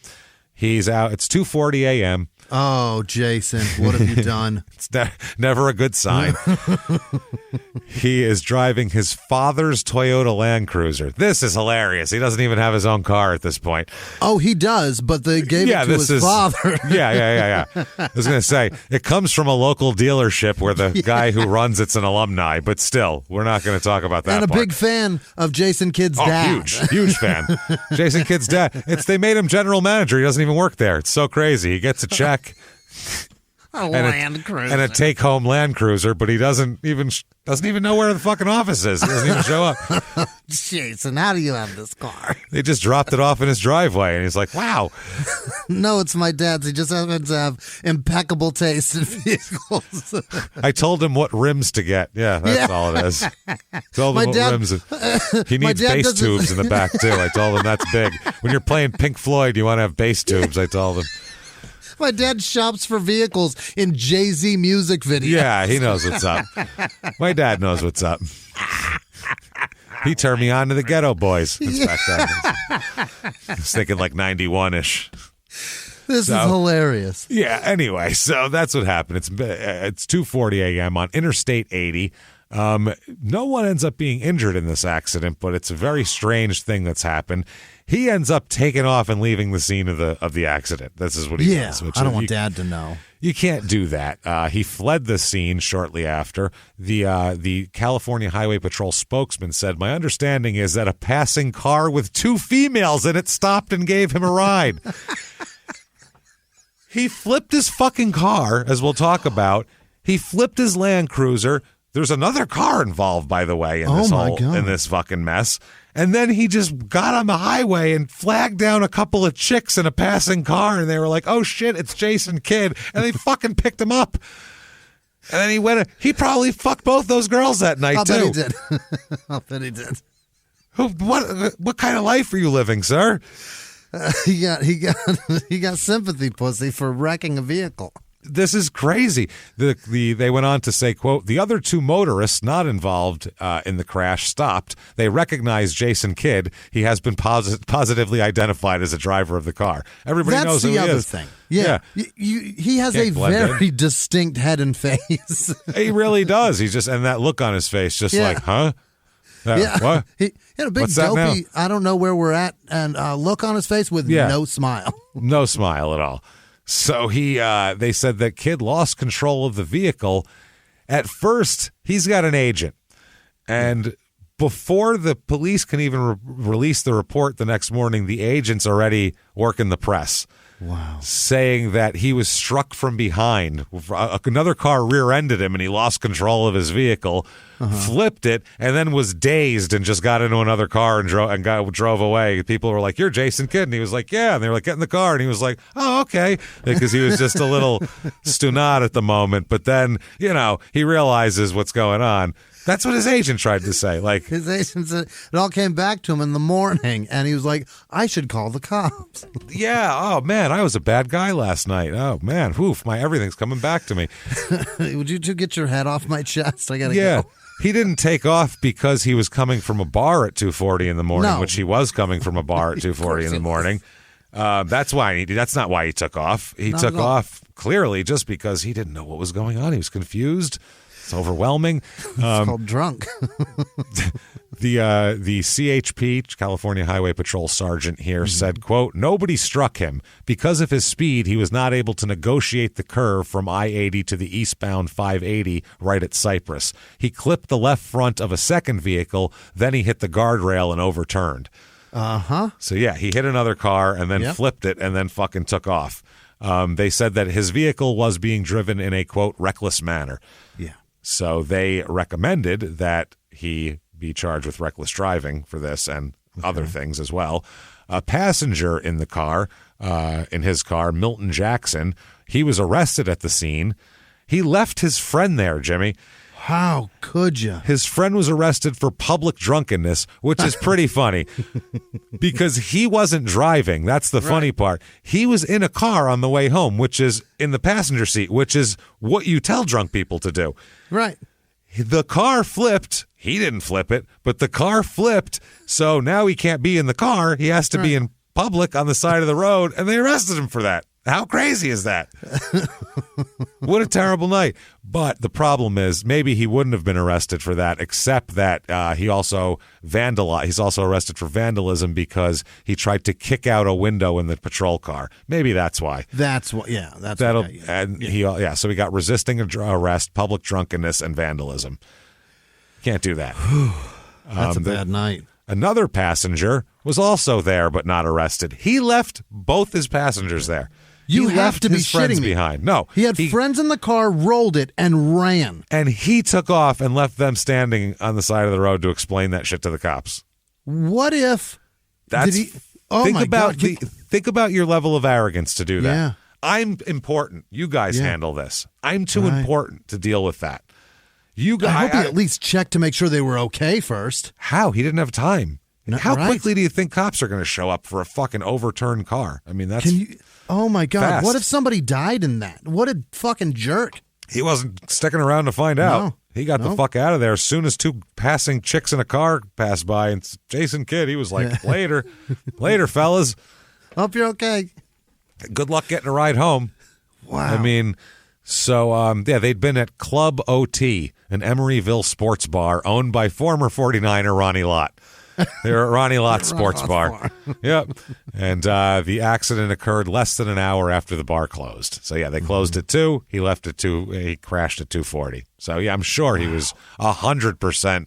he's out. It's 2:40 a.m. Oh, Jason, what have you done? It's never a good sign. He is driving his father's Toyota Land Cruiser. This is hilarious. He doesn't even have his own car at this point. Oh, he does, but they gave it to his father. Yeah. I was going to say, it comes from a local dealership where the guy who runs it's an alumni, but still, we're not going to talk about that And part. Big fan of Jason Kidd's dad. Huge fan. Jason Kidd's dad. They made him general manager. He doesn't even work there. It's so crazy. He gets a check. Land Cruiser. And a take-home Land Cruiser, but he doesn't even know where the fucking office is. He doesn't even show up. Jason, how do you have this car? They just dropped it off in his driveway, and he's like, wow. No, it's my dad's. He just happens to have impeccable taste in vehicles. I told him what rims to get. Yeah, that's all it is. Told him what rims. He needs bass tubes in the back, too. I told him that's big. When you're playing Pink Floyd, you want to have bass tubes, I told him. My dad shops for vehicles in Jay-Z music videos. Yeah, he knows what's up. My dad knows what's up. He turned me on to the Ghetto Boys. Back then. I was thinking like 91-ish. This is hilarious. Yeah, anyway, so that's what happened. It's 2:40 a.m. on Interstate 80. No one ends up being injured in this accident, but it's a very strange thing that's happened. He ends up taking off and leaving the scene of the accident. This is what he does. I don't want Dad to know. You can't do that. He fled the scene shortly after. The California Highway Patrol spokesman said, "My understanding is that a passing car with 2 females in it stopped and gave him a ride." He flipped his fucking car, as we'll talk about. He flipped his Land Cruiser. There's another car involved, by the way, in this fucking mess. And then he just got on the highway and flagged down a couple of chicks in a passing car, and they were like, "Oh shit, it's Jason Kidd," and they fucking picked him up. And then he went. He probably fucked both those girls that night too. Bet he did. I'll bet he did. What kind of life are you living, sir? He got sympathy pussy for wrecking a vehicle. This is crazy. They went on to say, quote, the other two motorists not involved in the crash stopped. They recognized Jason Kidd. He has been positively identified as a driver of the car. Everybody knows who he is. That's the other thing. Yeah. He has a very distinct head and face. He really does. He's just, and that look on his face, just like, huh? What? He had a big dopey, I don't know where we're at, and look on his face with no smile. No smile at all. So they said that Kidd lost control of the vehicle. At first, he's got an agent. And before the police can even release the report the next morning, the agent's already working the press. Wow. Saying that he was struck from behind. Another car rear-ended him and he lost control of his vehicle, flipped it, and then was dazed and just got into another car and drove away. People were like, you're Jason Kidd. And he was like, yeah. And they were like, get in the car. And he was like, oh, okay. Because he was just a little stunad at the moment. But then, he realizes what's going on. That's what his agent tried to say. Like his agent said it all came back to him in the morning, and he was like, I should call the cops. Yeah. Oh, man, I was a bad guy last night. Oh, man. Woof. Everything's coming back to me. Would you two get your head off my chest? I got to go. He didn't take off because he was coming from a bar at 2:40 in the morning, which he was coming from a bar at 2:40 in the morning. That's not why he took off. He took off clearly just because he didn't know what was going on. He was confused. It's overwhelming. It's called drunk. The CHP, California Highway Patrol Sergeant here, said, quote, nobody struck him. Because of his speed, he was not able to negotiate the curve from I-80 to the eastbound 580 right at Cypress. He clipped the left front of a second vehicle, then he hit the guardrail and overturned. So, yeah, he hit another car and then flipped it and then fucking took off. They said that his vehicle was being driven in a, quote, reckless manner. Yeah. So they recommended that he be charged with reckless driving for this and other things as well. A passenger in the car, in his car, Milton Jackson, he was arrested at the scene. He left his friend there, Jimmy. How could you? His friend was arrested for public drunkenness, which is pretty funny because he wasn't driving. That's the funny part. He was in a car on the way home, which is in the passenger seat, which is what you tell drunk people to do. Right. The car flipped. He didn't flip it, but the car flipped. So now he can't be in the car. He has to be in public on the side of the road, and they arrested him for that. How crazy is that? What a terrible night. But the problem is maybe he wouldn't have been arrested for that, except that he's also arrested for vandalism because he tried to kick out a window in the patrol car. Maybe that's why. That's what. Yeah, that's that'll. What So he got resisting arrest, public drunkenness, and vandalism. Can't do that. That's a bad night. Another passenger was also there but not arrested. He left both his passengers there. You have to be shitting me. Behind. No. He had friends in the car, rolled it, and ran. And he took off and left them standing on the side of the road to explain that shit to the cops. What if... Think about your level of arrogance to do that. Yeah. I'm important. You guys handle this. I'm too important to deal with that. You guys, I hope he at least checked to make sure they were okay first. How? He didn't have time. How quickly do you think cops are going to show up for a fucking overturned car? I mean, that's... Oh, my God. fast. What if somebody died in that? What a fucking jerk. He wasn't sticking around to find out. No. He got the fuck out of there as soon as two passing chicks in a car passed by. And Jason Kidd, he was like, later, fellas. Hope you're okay. Good luck getting a ride home. Wow. I mean, so, they'd been at Club OT, an Emeryville sports bar owned by former 49er Ronnie Lott. They were at Ronnie Lott's sports bar. Yep. And the accident occurred less than an hour after the bar closed. So, they closed at 2. He left at 2. He crashed at 2:40. So, I'm sure he was 100%.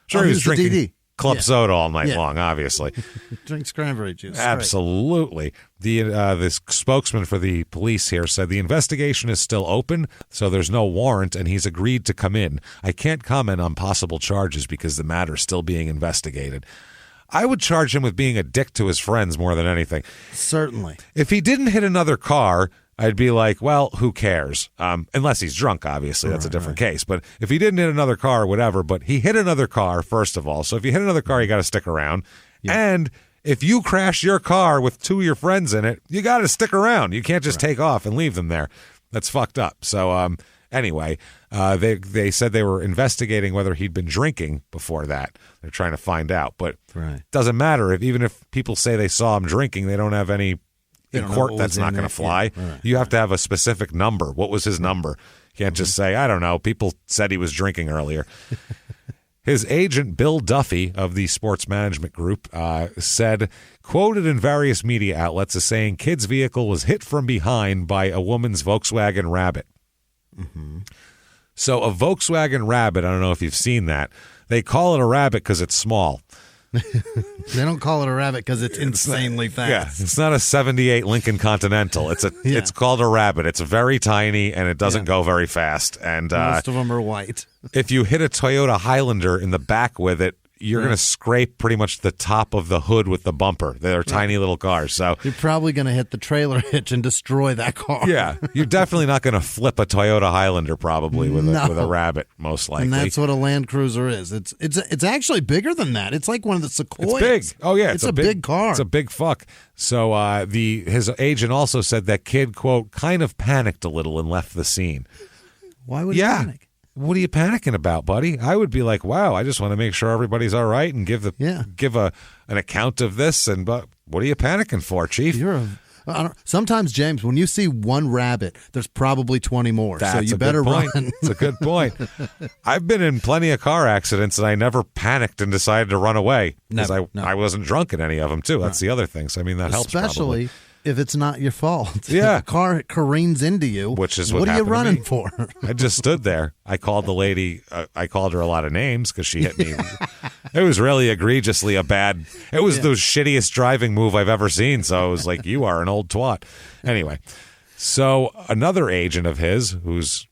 Sure, he was drinking club soda all night long, obviously. Drink cranberry juice. Absolutely. The spokesman for the police here said the investigation is still open, so there's no warrant, and he's agreed to come in. I can't comment on possible charges because the matter is still being investigated. I would charge him with being a dick to his friends more than anything. Certainly. If he didn't hit another car, I'd be like, well, who cares? Unless he's drunk, obviously. That's a different case. But if he didn't hit another car, whatever. But he hit another car, first of all. So if you hit another car, you got to stick around. Yeah. And if you crash your car with 2 of your friends in it, you got to stick around. You can't just take off and leave them there. That's fucked up. So anyway, they said they were investigating whether he'd been drinking before that. They're trying to find out, but it doesn't matter. Even if people say they saw him drinking, they don't have any in court. That's not going to fly. Yeah. You have to have a specific number. What was his number? You can't just say, I don't know. People said he was drinking earlier. His agent, Bill Duffy of the Sports Management Group, said, quoted in various media outlets as saying Kidd's vehicle was hit from behind by a woman's Volkswagen Rabbit. Mm-hmm. So a Volkswagen Rabbit, I don't know if you've seen that. They call it a Rabbit because it's small. They don't call it a Rabbit because it's insanely fast. Yeah, it's not a 78 Lincoln Continental. It's called a Rabbit. It's very tiny and it doesn't go very fast. And most of them are white. If you hit a Toyota Highlander in the back with it, you're going to scrape pretty much the top of the hood with the bumper. They're tiny little cars. So you're probably going to hit the trailer hitch and destroy that car. Yeah, you're definitely not going to flip a Toyota Highlander probably with a Rabbit, most likely. And that's what a Land Cruiser is. It's actually bigger than that. It's like one of the Sequoias. It's big. Oh yeah, it's a big car. It's a big fuck. So his agent also said that Kidd, quote, kind of panicked a little and left the scene. Why would he panic? What are you panicking about, buddy? I would be like, wow, I just want to make sure everybody's all right and give an account of this. And but what are you panicking for, Chief? Sometimes, James, when you see one rabbit, there's probably 20 more. So you better run. It's a good point. I've been in plenty of car accidents and I never panicked and decided to run away because I wasn't drunk in any of them too. That's the other thing. So I mean that helps. Especially if it's not your fault. Yeah. If a car careens into you, which is what are you running for? I just stood there. I called the lady. I called her a lot of names because she hit me. It was really egregiously it was the shittiest driving move I've ever seen. So I was like, you are an old twat. Anyway, so another agent of his, who's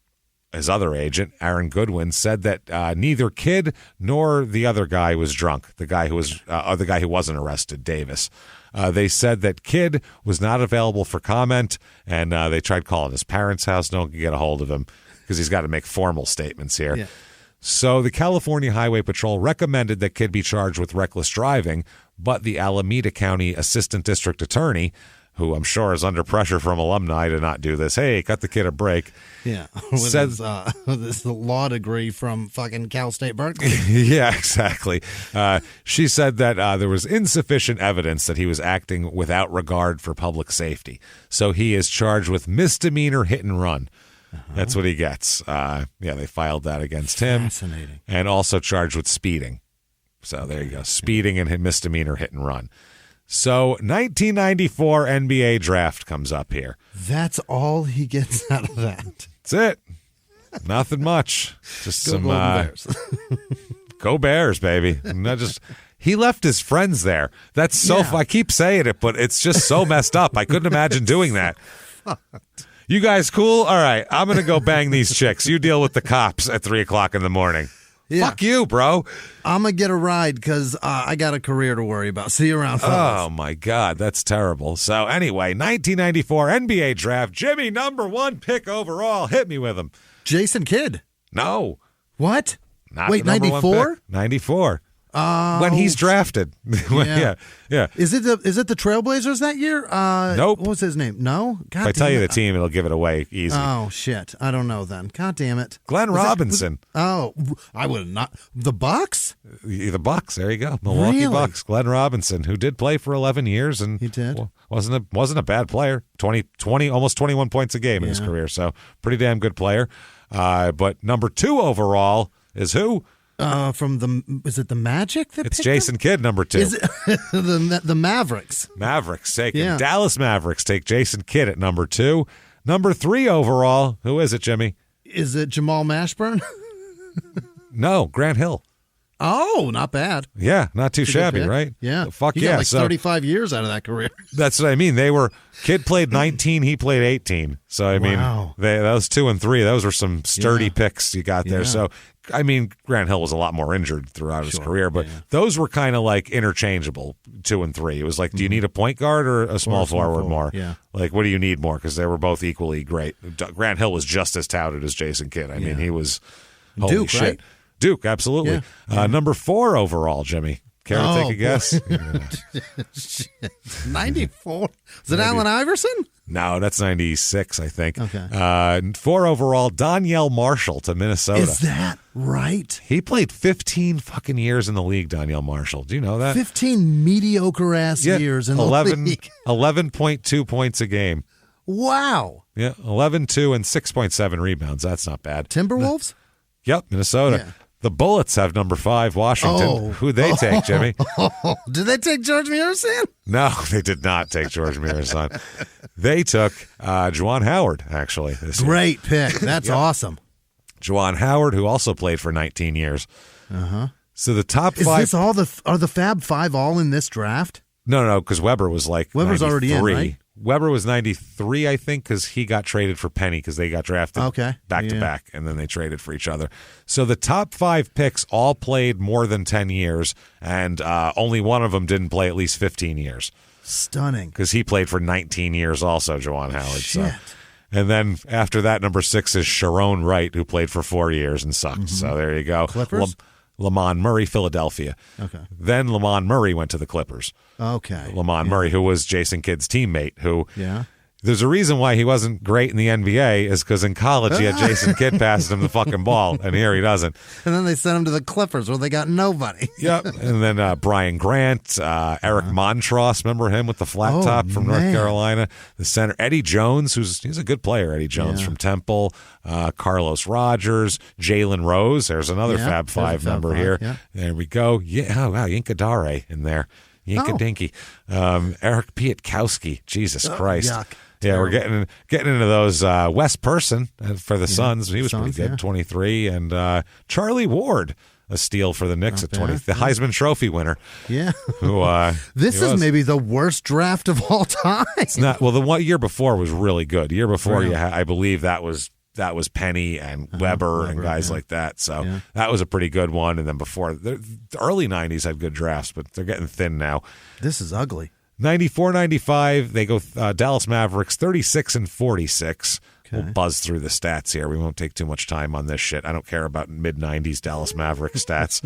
his other agent, Aaron Goodwin, said that neither Kidd nor the other guy was drunk. The guy who wasn't arrested, Davis. They said that Kidd was not available for comment, and they tried calling his parents' house. No one could get a hold of him because he's got to make formal statements here. Yeah. So the California Highway Patrol recommended that Kidd be charged with reckless driving, but the Alameda County Assistant District Attorney, who I'm sure is under pressure from alumni to not do this, hey, cut the kid a break. Yeah, with his law degree from fucking Cal State Berkeley. Yeah, exactly. She said that there was insufficient evidence that he was acting without regard for public safety. So he is charged with misdemeanor hit and run. That's what he gets. They filed that against him. Fascinating. And also charged with speeding. So there you go. Speeding and misdemeanor hit and run. So 1994 NBA draft comes up here. That's all he gets out of that. That's it. Nothing much. Just Go some Bears. Go Bears, baby. He left his friends there. That's so I keep saying it, but it's just so messed up. I couldn't imagine doing that. You guys cool? All right, I'm going to go bang these chicks. You deal with the cops at 3:00 in the morning. Yeah. Fuck you, bro. I'm going to get a ride because I got a career to worry about. See you around, fellas. Oh, my God. That's terrible. So, anyway, 1994 NBA draft. Jimmy, #1 pick overall. Hit me with him. Jason Kidd. No. What? Not Wait, the number 94? 94. When he's drafted. Yeah. Is it the Trailblazers that year? Nope. What was his name? No? God if I tell you the team, it'll give it away easy. Oh, shit. I don't know then. God damn it. Glenn Robinson. I would have not. The Bucks? The Bucks. There you go. Milwaukee Bucks. Glenn Robinson, who did play for 11 years. And he did. Wasn't a bad player. 20, almost 21 points a game in his career. So pretty damn good player. But #2 overall is who? Is it the Magic that it's Jason Kidd, #2. Is it the Mavericks? Mavericks taking Dallas Mavericks take Jason Kidd at #2. #3 overall, who is it, Jimmy? Is it Jamal Mashburn? No, Grant Hill. Oh, not bad. Yeah, not too shabby, right? Yeah. Fuck he got 35 years out of that career. That's what I mean. Kidd played 19, he played 18. So, I mean, those 2 and 3, those were some sturdy picks you got there. So, I mean, Grant Hill was a lot more injured throughout his career, but those were kind of like interchangeable, 2 and 3. It was like, do you need a point guard or a small forward more? Yeah. Like, what do you need more? Because they were both equally great. Grant Hill was just as touted as Jason Kidd. I mean, he was holy Duke, shit. Right? Duke, absolutely. Yeah. #4 overall, Jimmy. Care to take a guess? 94. Is it Allen Iverson? No, that's 96, I think. Okay. 4 overall, Donyell Marshall to Minnesota. Is that right? He played 15 fucking years in the league, Donyell Marshall. Do you know that? 15 mediocre-ass years in the league. 11.2 points a game. Wow. Yeah, 11-2 and 6.7 rebounds. That's not bad. Timberwolves? Yep, Minnesota. Yeah. The Bullets have number 5, Washington. Oh. Who'd they take, Jimmy? Did they take George Mirasan? No, they did not take George Mirasan. They took Juwan Howard, actually. This year. Great pick. That's awesome. Juwan Howard, who also played for 19 years. Uh-huh. So the top 5... Is this are the Fab Five all in this draft? No, because Weber was like Weber's 93. already in, right? Weber was 93, I think, because he got traded for Penny because they got drafted back to back, and then they traded for each other. So the top 5 picks all played more than 10 years, and only one of them didn't play at least 15 years. Stunning. Because he played for 19 years also, Juwan Howard. Shit. So. And then after that, number 6 is Sharon Wright, who played for 4 years and sucked. Mm-hmm. So there you go. Clippers? Lamont Murray, Philadelphia. Okay. Then Lamont Murray went to the Clippers. Okay. Lamont Murray, who was Jason Kidd's teammate, who there's a reason why he wasn't great in the NBA is because in college he had Jason Kidd passing him the fucking ball, and here he doesn't. And then they sent him to the Clippers where they got nobody. Yep. And then Brian Grant, Eric Montross, remember him with the flat top from North Carolina? The center, Eddie Jones, he's a good player, Eddie Jones from Temple. Carlos Rogers, Jalen Rose. There's another Fab Five member here. Yeah. There we go. Yeah. Oh, wow. Yinka Dare in there. Yinka Dinky. Eric Pietkowski. Jesus Christ. Yuck. Yeah, we're getting into those. Wes Person for the Suns. He was pretty good, 23. And Charlie Ward, a steal for the Knicks at 20. The Heisman Trophy winner. Yeah. Who, this is maybe the worst draft of all time. It's not. Well, the one year before was really good. The year before, I believe that was Penny and Weber and guys like that. So that was a pretty good one. And then before, the early 90s had good drafts, but they're getting thin now. This is ugly. 94-95, they go Dallas Mavericks 36-46. Okay. We'll buzz through the stats here. We won't take too much time on this shit. I don't care about mid-90s Dallas Mavericks stats.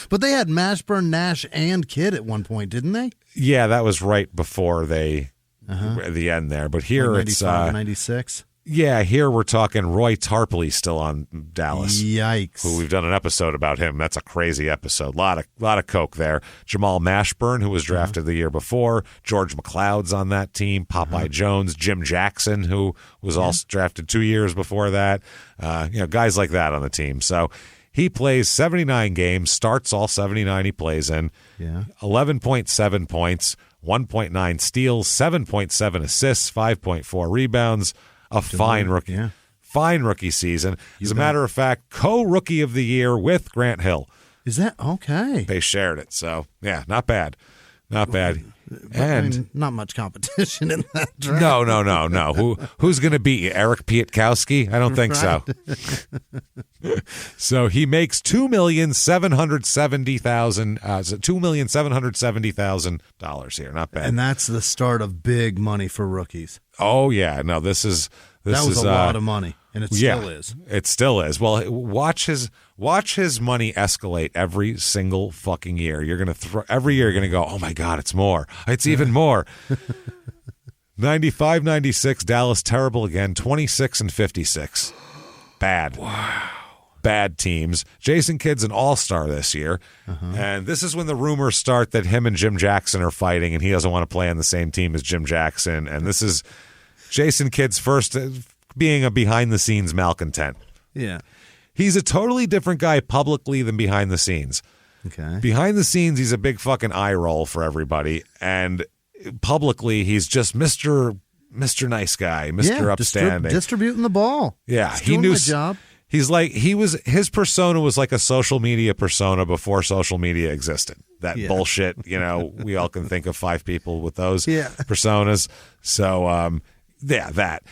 But they had Mashburn, Nash, and Kidd at one point, didn't they? Yeah, that was right before the end there. But here like it's 96. Yeah, here we're talking Roy Tarpley still on Dallas. Yikes. Who we've done an episode about him. That's a crazy episode. Lot of coke there. Jamal Mashburn, who was drafted the year before. George McLeod's on that team. Popeye Jones. Jim Jackson, who was also drafted 2 years before that. Guys like that on the team. So he plays 79 games, starts all 79 he plays in. Yeah. 11.7 points, 1.9 steals, 7.7 assists, 5.4 rebounds. A fine rookie. Yeah. Fine rookie season. As a matter of fact, co-rookie of the year with Grant Hill. Is that okay? They shared it. So, yeah, not bad. Not bad. And not much competition in that draft. No. Who's going to beat you? Eric Pietkowski? I don't think so. So he makes $2,770,000 here. Not bad. And that's the start of big money for rookies. Oh yeah, no. That was a lot of money, and it still is. It still is. Well, watch his money escalate every single fucking year. You're gonna every year. You're gonna go, oh my god, it's more. It's even more. 95-96, Dallas terrible again. 26-56, bad. Wow. Bad teams. Jason Kidd's an all-star this year, and this is when the rumors start that him and Jim Jackson are fighting, and he doesn't want to play on the same team as Jim Jackson. And this is Jason Kidd's first being a behind-the-scenes malcontent. Yeah, he's a totally different guy publicly than behind the scenes. Okay, behind the scenes, he's a big fucking eye roll for everybody, and publicly, he's just Mr. Nice Guy, Mr. Upstanding, distributing the ball. Yeah, he knew his job. He's like his persona was like a social media persona before social media existed. That bullshit, we all can think of 5 people with those personas. So that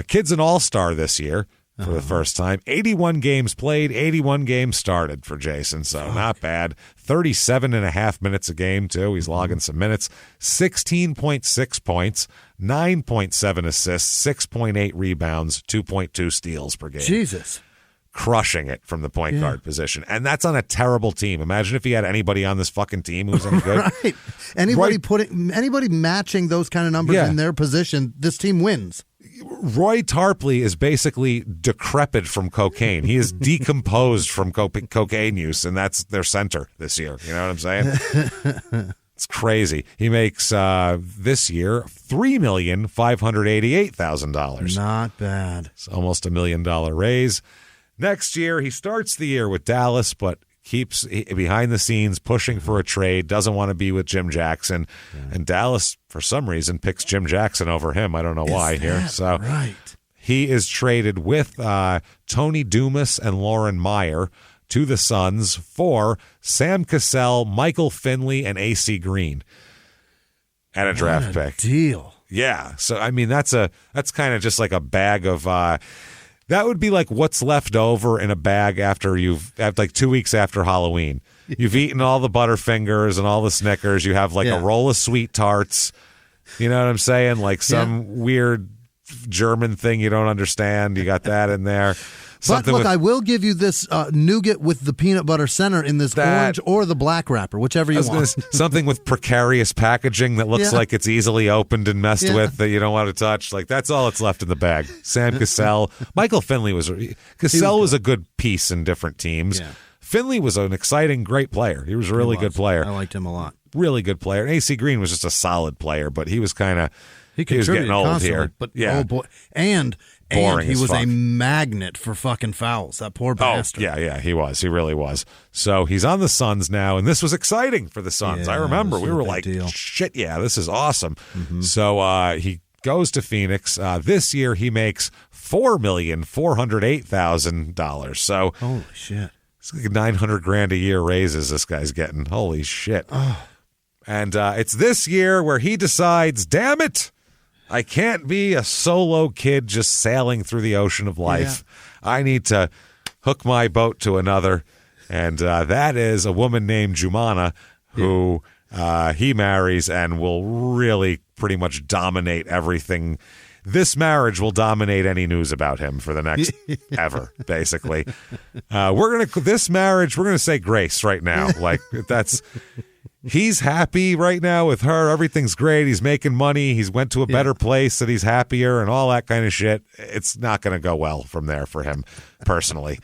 Kidd's an all-star this year for the first time. 81 games played, 81 games started for Jason. So not bad. 37.5 minutes a game too. He's logging some minutes. 16.6 points, 9.7 assists, 6.8 rebounds, 2.2 steals per game. Jesus. crushing it from the point guard position. And that's on a terrible team. Imagine if he had anybody on this fucking team who was any good. Right. Anybody matching those kind of numbers in their position, this team wins. Roy Tarpley is basically decrepit from cocaine. He is decomposed from cocaine use, and that's their center this year. You know what I'm saying? It's crazy. He makes this year $3,588,000. Not bad. It's almost $1 million raise. Next year, he starts the year with Dallas, but keeps behind the scenes pushing for a trade, doesn't want to be with Jim Jackson. And Dallas, for some reason, picks Jim Jackson over him. I don't know why here. So right. He is traded with Tony Dumas and Lauren Meyer to the Suns for Sam Cassell, Michael Finley, and AC Green and a draft pick. Deal. Yeah. So, I mean, that's kind of just like a bag of that would be like what's left over in a bag after like 2 weeks after Halloween. You've eaten all the Butterfingers and all the Snickers. You have like a roll of Sweet Tarts. You know what I'm saying? Like some weird German thing you don't understand. You got that in there. But look, I will give you this nougat with the peanut butter center in this orange or the black wrapper, whichever you want. Something with precarious packaging that looks like it's easily opened and messed with that you don't want to touch. Like, that's all that's left in the bag. Sam Cassell. Michael Finley was a good piece in different teams. Yeah. Finley was an exciting, great player. He was a really good player. I liked him a lot. Really good player. And AC Green was just a solid player, but he was kind of he was getting old here. But oh boy, and he was a magnet for fucking fouls. That poor bastard. Yeah, he was. He really was. So he's on the Suns now, and this was exciting for the Suns. I remember we were like, shit, yeah, this is awesome. Mm-hmm. So he goes to Phoenix. This year he makes $4,408,000. So holy shit. It's like $900,000 a year raises this guy's getting. Holy shit. Oh. And it's this year where he decides, damn it, I can't be a solo kid just sailing through the ocean of life. Yeah. I need to hook my boat to another. And that is a woman named Jumana who he marries and will really pretty much dominate everything. This marriage will dominate any news about him for the next ever, basically. We're gonna say grace right now. Like he's happy right now with her. Everything's great. He's making money. He's went to a better place that he's happier and all that kind of shit. It's not going to go well from there for him personally.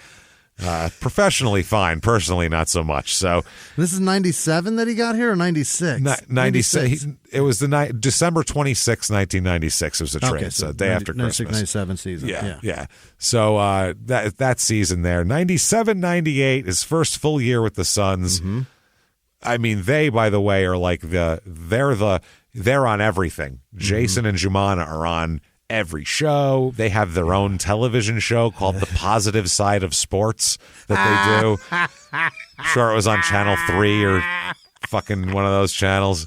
Professionally, fine. Personally, not so much. So this is 97 that he got here, or 96? 96. It was December 26, 1996 was the trade. So day after Christmas. 97 season. Yeah. So that season there, 97-98, his first full year with the Suns. Mm-hmm. I mean, they, by the way, are like they're on everything. Jason and Jumana are on every show. They have their own television show called The Positive Side of Sports that they do. I'm sure it was on Channel 3 or fucking one of those channels.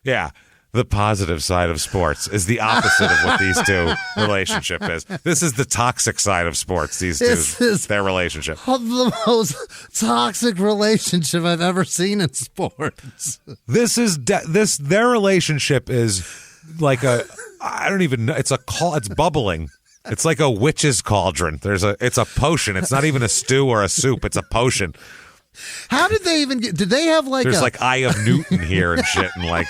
Yeah. The Positive Side of Sports is the opposite of what these two relationship is. This is the toxic side of sports. These two, their relationship. The most toxic relationship I've ever seen in sports. Their relationship is like I don't even know. It's bubbling. It's like a witch's cauldron. It's a potion. It's not even a stew or a soup. It's a potion. How did they even get? Did they have like? There's like Eye of Newton here and shit, and like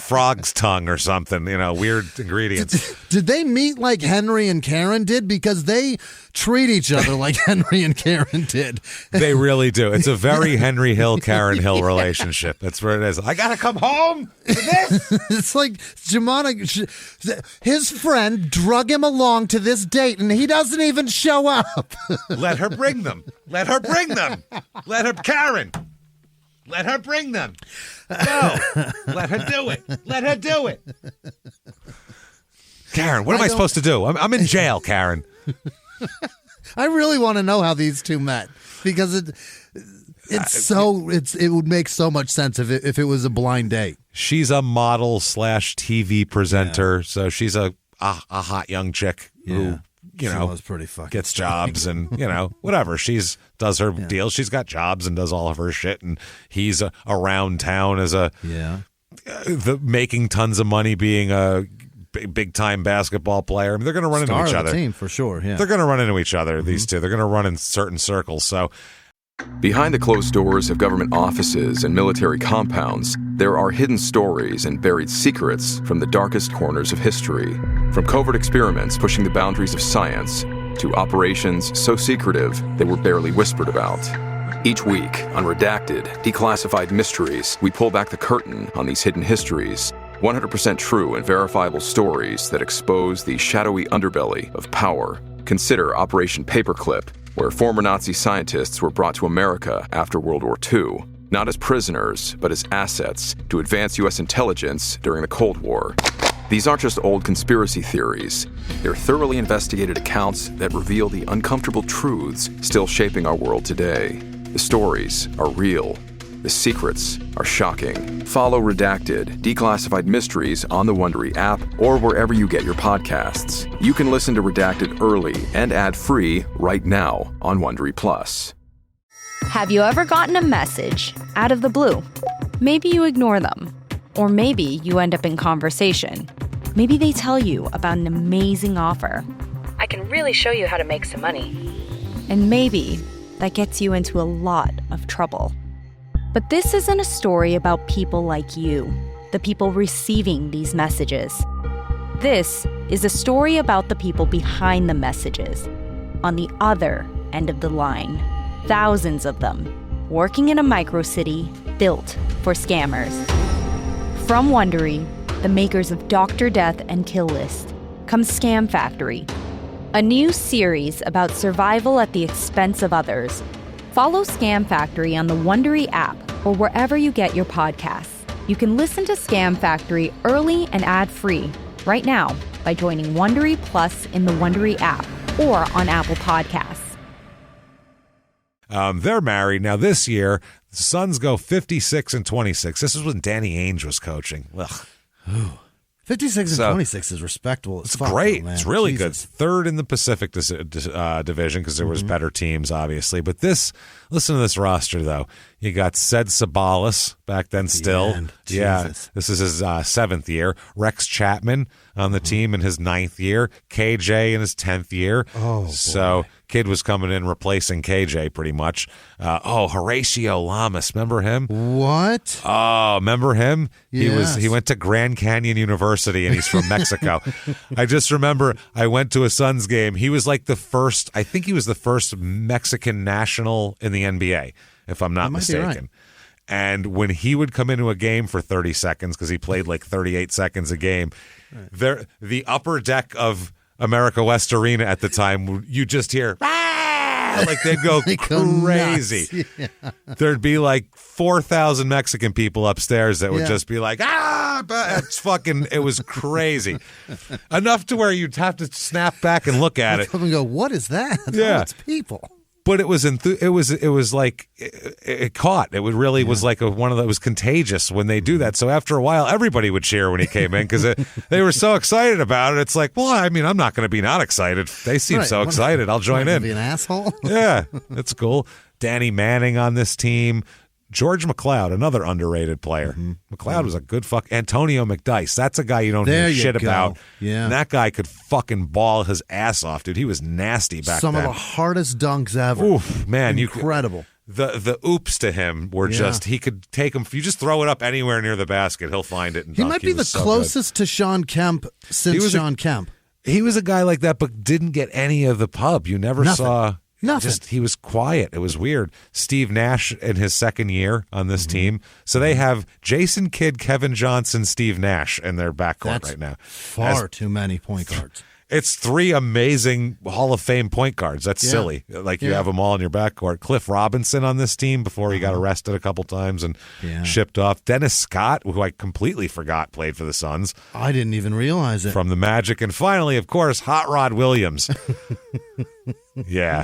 frog's tongue or something. You know, weird ingredients. Did they meet like Henry and Karen did? Because they treat each other like Henry and Karen did. They really do. It's a very Henry Hill, Karen Hill relationship. That's where it is. I gotta come home for this. It's like Jumana, his friend drug him along to this date, and he doesn't even show up. Let her bring them. Let her bring them. Let her, Karen. Let her bring them. No. Let her do it. Let her do it. Karen, what am I supposed to do? I'm in jail, Karen. I really want to know how these two met because it would make so much sense if it was a blind date. She's a model / TV presenter, so she's a hot young chick who was pretty fucking gets jobs and whatever. She's does her deal. She's got jobs and does all of her shit, and he's around town as making tons of money being a big time basketball player. I mean, they're going to run into each other. Team for sure. Yeah, they're going to run into each other. These two, they're going to run in certain circles. So, behind the closed doors of government offices and military compounds, there are hidden stories and buried secrets from the darkest corners of history. From covert experiments pushing the boundaries of science to operations so secretive they were barely whispered about. Each week, on Redacted, Declassified Mysteries, we pull back the curtain on these hidden histories. 100% true and verifiable stories that expose the shadowy underbelly of power. Consider Operation Paperclip, where former Nazi scientists were brought to America after World War II, not as prisoners, but as assets to advance U.S. intelligence during the Cold War. These aren't just old conspiracy theories. They're thoroughly investigated accounts that reveal the uncomfortable truths still shaping our world today. The stories are real. The secrets are shocking. Follow Redacted, Declassified Mysteries on the Wondery app or wherever you get your podcasts. You can listen to Redacted early and ad-free right now on Wondery Plus. Have you ever gotten a message out of the blue? Maybe you ignore them. Or maybe you end up in conversation. Maybe they tell you about an amazing offer. I can really show you how to make some money. And maybe that gets you into a lot of trouble. But this isn't a story about people like you, the people receiving these messages. This is a story about the people behind the messages, on the other end of the line. Thousands of them, working in a microcity built for scammers. From Wondery, the makers of Dr. Death and Kill List, comes Scam Factory, a new series about survival at the expense of others. Follow Scam Factory on the Wondery app or wherever you get your podcasts. You can listen to Scam Factory early and ad-free right now by joining Wondery Plus in the Wondery app or on Apple Podcasts. They're married. Now this year, the Suns go 56-26. This is when Danny Ainge was coaching. Ugh. 56-26 is respectable. It's great. Though, it's really Jesus. good. Third in the Pacific division because there was better teams, obviously. But listen to this roster, though. You got Ced Sabalas back then still. Yeah, this is his 7th year. Rex Chapman on the team in his 9th year. KJ in his 10th year. Oh, so kid was coming in replacing KJ pretty much. Horatio Lamas, remember him? What? Oh, remember him? Yes. He went to Grand Canyon University and he's from Mexico. I just remember I went to a Suns game. He was like the first Mexican national in the NBA, if I'm not mistaken. Right. And when he would come into a game for 30 seconds, because he played like 38 seconds a game, the upper deck of America West Arena at the time, you just hear, like they'd go crazy. Yeah. There'd be like 4,000 Mexican people upstairs that would just be like, it was crazy. Enough to where you'd have to snap back and look at it. Come and go, what is that? Yeah. Oh, it's people. But it was like it caught. It really was like one of the, it was contagious when they do that. So after a while, everybody would cheer when he came in because they were so excited about it. It's like, well, I mean, I'm not going to be not excited. They seem so excited. I'll join in. Be an asshole. Yeah, that's cool. Danny Manning on this team. George McLeod, another underrated player. McLeod was a good Antonio McDyess. That's a guy you don't hear shit about. Yeah. And that guy could fucking ball his ass off, dude. He was nasty back Some then. of the hardest dunks ever. Oof, man. Incredible. The oops to him were just, he could take them. If you just throw it up anywhere near the basket, he'll find it and He dunk. might be the closest to Sean Kemp since Sean Kemp. He was a guy like that, but didn't get any of the pub. You never saw... Nothing. He was quiet. It was weird. Steve Nash in his 2nd year on this team. So they have Jason Kidd, Kevin Johnson, Steve Nash in their backcourt right now. Far too many point guards. It's 3 amazing Hall of Fame point guards. That's silly. Like you have them all in your backcourt. Cliff Robinson on this team before he got arrested a couple times and shipped off. Dennis Scott, who I completely forgot played for the Suns. I didn't even realize it. From the Magic. And finally, of course, Hot Rod Williams. Yeah.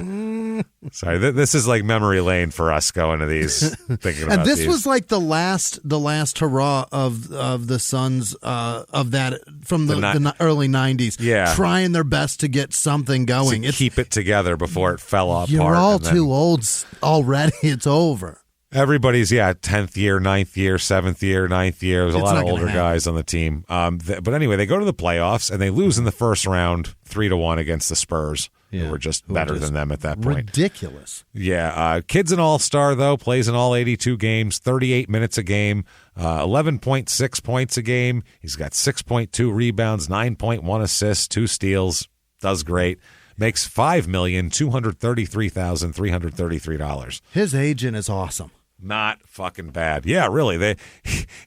Sorry, this is like memory lane for us going to these, thinking about and this these. was like the last hurrah of the Suns of that from the early 90s. Yeah. Trying their best to get something going. To keep it together before it fell apart. You're all too old already. It's over. Everybody's 10th year, 9th year, 7th year, 9th year. There's a lot of older guys on the team. But anyway, they go to the playoffs and they lose in the first round 3-1 against the Spurs. Who were just better than them at that point. Ridiculous. Yeah. Kid's an all-star, though, plays in all 82 games, 38 minutes a game, 11.6 points a game. He's got 6.2 rebounds, 9.1 assists, 2 steals, does great. Makes $5,233,333. His agent is awesome. Not fucking bad. Yeah, really.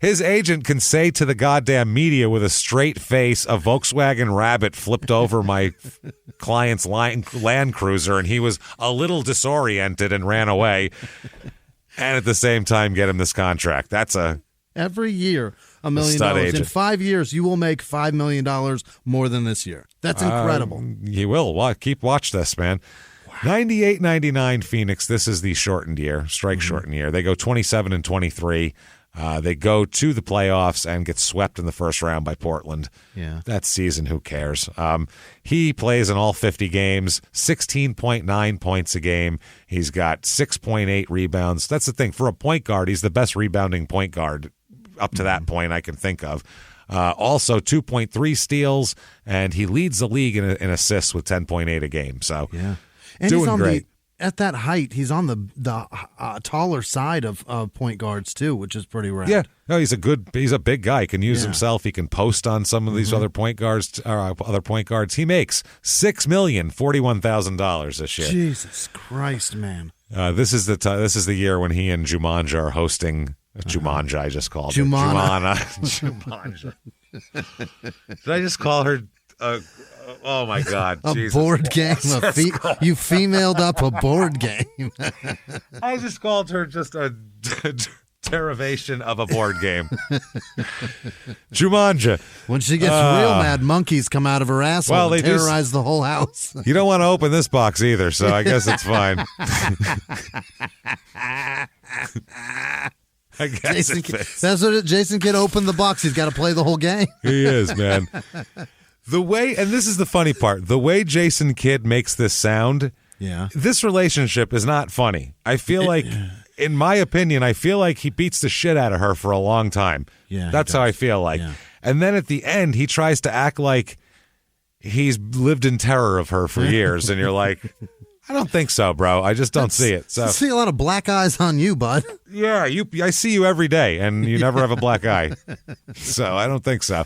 His agent can say to the goddamn media with a straight face, a Volkswagen Rabbit flipped over my client's Land Cruiser, and he was a little disoriented and ran away, and at the same time get him this contract. That's every year, $1 million. In 5 years, you will make $5 million more than this year. That's incredible. He will. Watch this, man. 98-99 Phoenix. This is the shortened year, shortened year. They go 27-23. They go to the playoffs and get swept in the first round by Portland. Yeah. That season, who cares? He plays in all 50 games, 16.9 points a game. He's got 6.8 rebounds. That's the thing. For a point guard, he's the best rebounding point guard up to that point I can think of. Also 2.3 steals, and he leads the league in assists with 10.8 a game. So yeah. And doing he's on great. At that height, he's on the taller side of point guards too, which is pretty rad. Yeah, no, he's a big guy. He can use himself. He can post on some of these other point guards. He makes $6,041,000 this year. Jesus Christ, man! This is the year when he and Jumanji are hosting. Jumanji, I just called her. Jumanji. Did I just call her? Oh my God! A Jesus. board game. You femaled up a board game. I just called her just a derivation of a board game. Jumanji. When she gets real mad, monkeys come out of her asshole and terrorize the whole house. You don't want to open this box either, so I guess it's fine. I guess Jason Kidd opened the box. He's got to play the whole game. He is, man. And this is the funny part, the way Jason Kidd makes this sound, this relationship is not funny. I feel like, in my opinion, he beats the shit out of her for a long time. Yeah, that's how I feel like. Yeah. And then at the end, he tries to act like he's lived in terror of her for years, and you're like, I don't think so, bro. I just don't see it. So I see a lot of black eyes on you, bud. Yeah, I see you every day, and you never have a black eye. So I don't think so.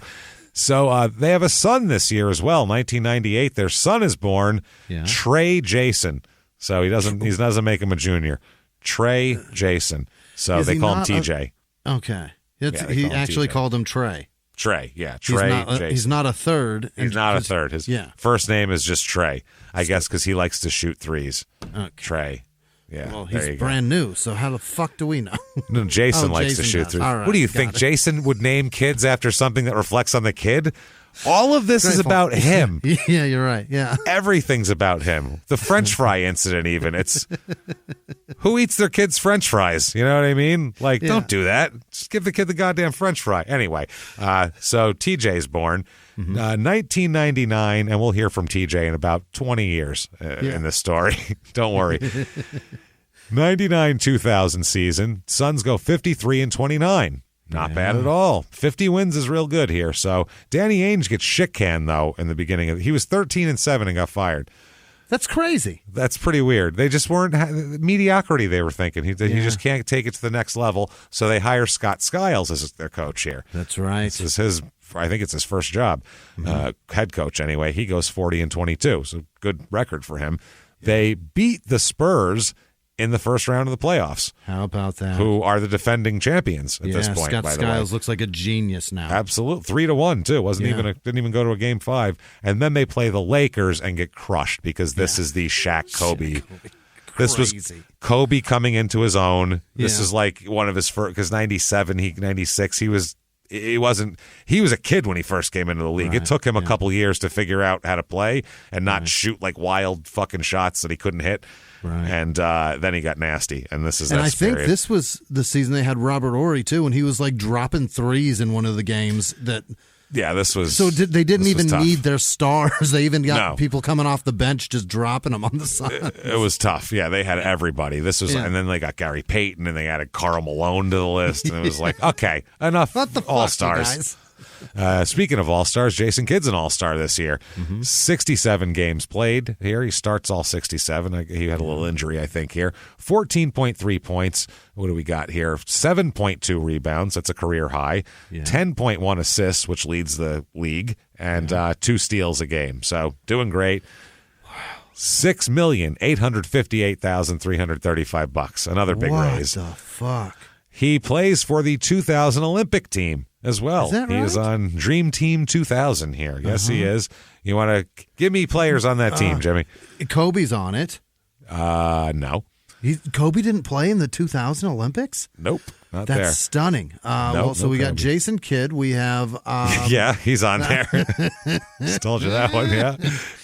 So they have a son this year as well. 1998, their son is born, Trey Jason. So he doesn't make him a junior. Trey Jason. So they call him TJ. Okay. He actually called him Trey. Trey, yeah. Trey Jason. He's not a third. He's not a third. His first name is just Trey. I guess because he likes to shoot threes. Okay. Trey. Yeah. Well, he's brand new, so how the fuck do we know? No, Jason likes to shoot threes. Right, what do you think? Jason would name kids after something that reflects on the kid? All of this is about him. Yeah, you're right. Yeah. Everything's about him. The French fry incident, even. It's who eats their kids' French fries? You know what I mean? Like, don't do that. Just give the kid the goddamn French fry. Anyway, so TJ's born. 1999, and we'll hear from TJ in about 20 years in this story. Don't worry. 99-2000 season. Suns go 53-29. Not bad at all. 50 wins is real good here. So Danny Ainge gets shit canned, though, in the beginning. He was 13-7 and got fired. That's crazy. That's pretty weird. They just weren't mediocrity, they were thinking. He just can't take it to the next level. So they hire Scott Skiles as their coach here. That's right. This is I think it's his first job. Head coach, anyway. He goes 40-22. So good record for him. They beat the Spurs in the first round of the playoffs. How about that? Who are the defending champions at this point, Scott by the way. Skiles looks like a genius now. Absolutely. 3-1, too. Didn't even go to a game 5. And then they play the Lakers and get crushed because this is the Shaq Kobe. This was Kobe coming into his own. This is like one of his first, because 96, he was a kid when he first came into the league. Right. It took him a couple years to figure out how to play and not shoot like wild fucking shots that he couldn't hit. Right. And then he got nasty. And this is I think this was the season they had Robert Horry too, and he was like dropping threes in one of the games that Yeah, this was... So they didn't even tough. need their stars. They even got people coming off the bench just dropping them on the side. It was tough. Yeah, they had everybody. This was, and then they got Gary Payton, and they added Karl Malone to the list, and it was like, okay, enough all-stars. Speaking of all-stars, Jason Kidd's an all-star this year. 67 games played here. He starts all 67. He had a little injury, I think, here. 14.3 points. What do we got here? 7.2 rebounds. That's a career high. 10.1 assists, which leads the league, and 2 steals a game. So doing great. $6,858,335. Another big raise. What the fuck? He plays for the 2000 Olympic team as well. Is that He right? is on Dream Team 2000 here. Yes, he is. You want to give me players on that team, Jimmy? Kobe's on it. No. Kobe didn't play in the 2000 Olympics? Nope, not That's there. stunning. We got Jason Kidd. We have... yeah, he's on there. Just told you that one, yeah.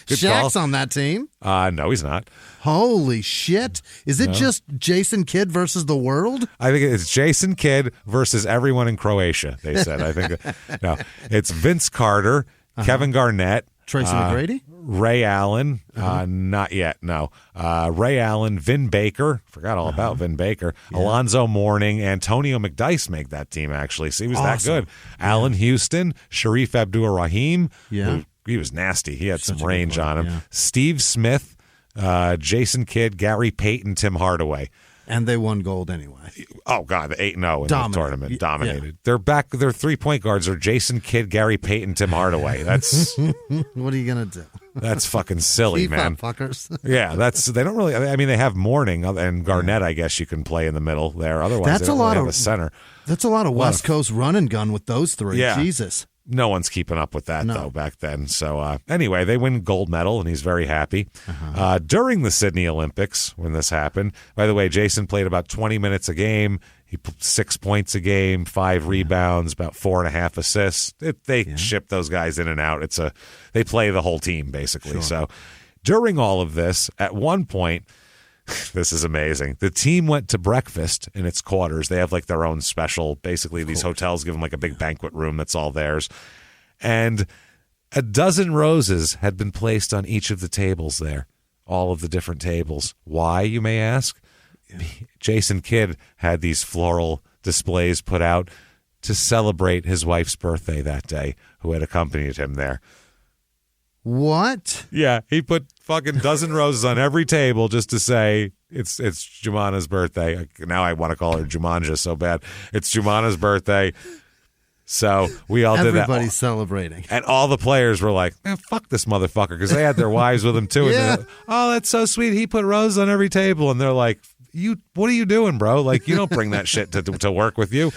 Good Shaq's call. on that team? No, he's not. Holy shit. Is it just Jason Kidd versus the world? I think it's Jason Kidd versus everyone in Croatia, they said. I think no, it's Vince Carter, Kevin Garnett, Tracy McGrady, Ray Allen, not yet, no. Ray Allen, Vin Baker, forgot all about Vin Baker, Alonzo Mourning, Antonio McDyess make that team, actually. So he was that good. Allen Houston, Sharif Abdur-Rahim, he was nasty. He had some range on him. Yeah. Steve Smith, Jason Kidd, Gary Payton, Tim Hardaway. And they won gold anyway. Oh, God, the 8-0 in the tournament. Dominated. Yeah. They're back. Their 3-point guards are Jason Kidd, Gary Payton, Tim Hardaway. That's what are you going to do? That's fucking silly, man. Fuckers. Yeah, they don't really. I mean, they have Mourning and Garnett. I guess you can play in the middle there. Otherwise, That's they don't really have a center. That's a lot of West Coast run and gun with those three. Yeah. Jesus. No one's keeping up with that, though, back then. So, anyway, they win gold medal, and he's very happy. During the Sydney Olympics, when this happened, by the way, Jason played about 20 minutes a game. He put 6 points a game, 5 rebounds, about 4.5 assists. They ship those guys in and out. They play the whole team, basically. Sure. So, during all of this, at one point, this is amazing. The team went to breakfast in its quarters. They have like their own special, basically these hotels give them like a big banquet room that's all theirs. And a dozen roses had been placed on each of the tables there, all of the different tables. Why, you may ask? Jason Kidd had these floral displays put out to celebrate his wife's birthday that day, who had accompanied him there. What? Yeah, he put fucking dozen roses on every table just to say it's Jumana's birthday. Now I want to call her Jumanja so bad. It's Jumana's birthday. So we all did that. Everybody's celebrating. And all the players were like, man, fuck this motherfucker, because they had their wives with them too. And they're like, oh, that's so sweet. He put roses on every table. And they're like, what are you doing, bro? Like, you don't bring that shit to work with you.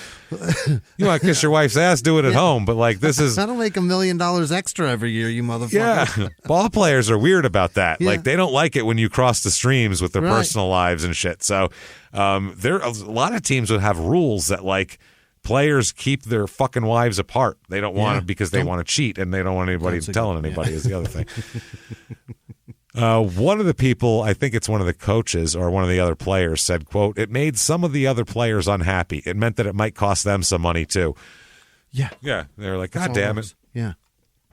You want to kiss your wife's ass, do it at home. But like, this is... That'll make $1 million extra every year, you motherfucker. Yeah. Ball players are weird about that. Yeah. Like, they don't like it when you cross the streams with their personal lives and shit. So there a lot of teams would have rules that, like, players keep their fucking wives apart. They don't want to because they want to cheat, and they don't want anybody telling anybody is the other thing. One of the people, I think it's one of the coaches or one of the other players, said, quote, it made some of the other players unhappy. It meant that it might cost them some money too. Yeah. Yeah. They're like, God damn it. Yeah.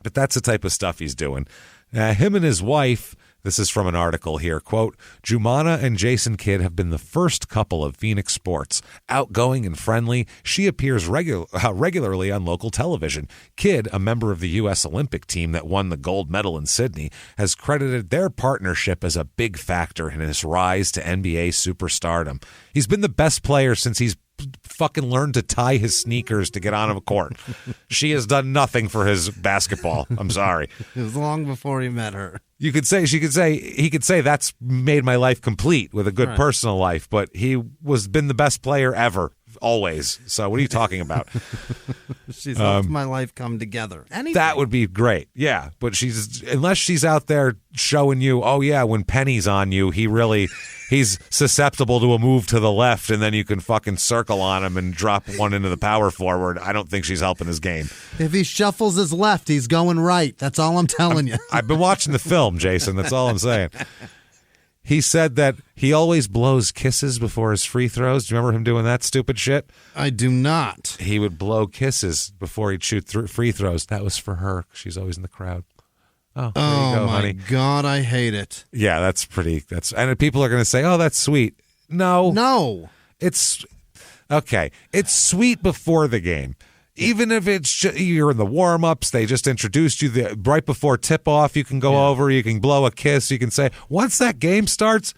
But that's the type of stuff he's doing. Him and his wife, this is from an article here, quote, Jumana and Jason Kidd have been the first couple of Phoenix sports. Outgoing and friendly, she appears regularly on local television. Kidd, a member of the U.S. Olympic team that won the gold medal in Sydney, has credited their partnership as a big factor in his rise to NBA superstardom. He's been the best player since he's fucking learned to tie his sneakers to get on a court. She has done nothing for his basketball. I'm sorry. It was long before he met her. He could say that's made my life complete with a good personal life, but he been the best player ever, always. So what are you talking about? She's helped my life come together. Anything. That would be great. Yeah, but unless she's out there showing you, oh yeah, when Penny's on you, he's susceptible to a move to the left, and then you can fucking circle on him and drop one into the power forward. I don't think she's helping his game. If he shuffles his left, he's going right. That's all I'm telling you. I've been watching the film, Jason. That's all I'm saying. He said that he always blows kisses before his free throws. Do you remember him doing that stupid shit? I do not. He would blow kisses before he'd shoot free throws. That was for her. She's always in the crowd. Oh, there you go, my honey. God, I hate it. Yeah, and people are going to say, oh, that's sweet. No. It's, okay, it's sweet before the game. Even if you're in the warm-ups, they just introduced you right before tip-off, you can go over, you can blow a kiss, you can say, once that game starts,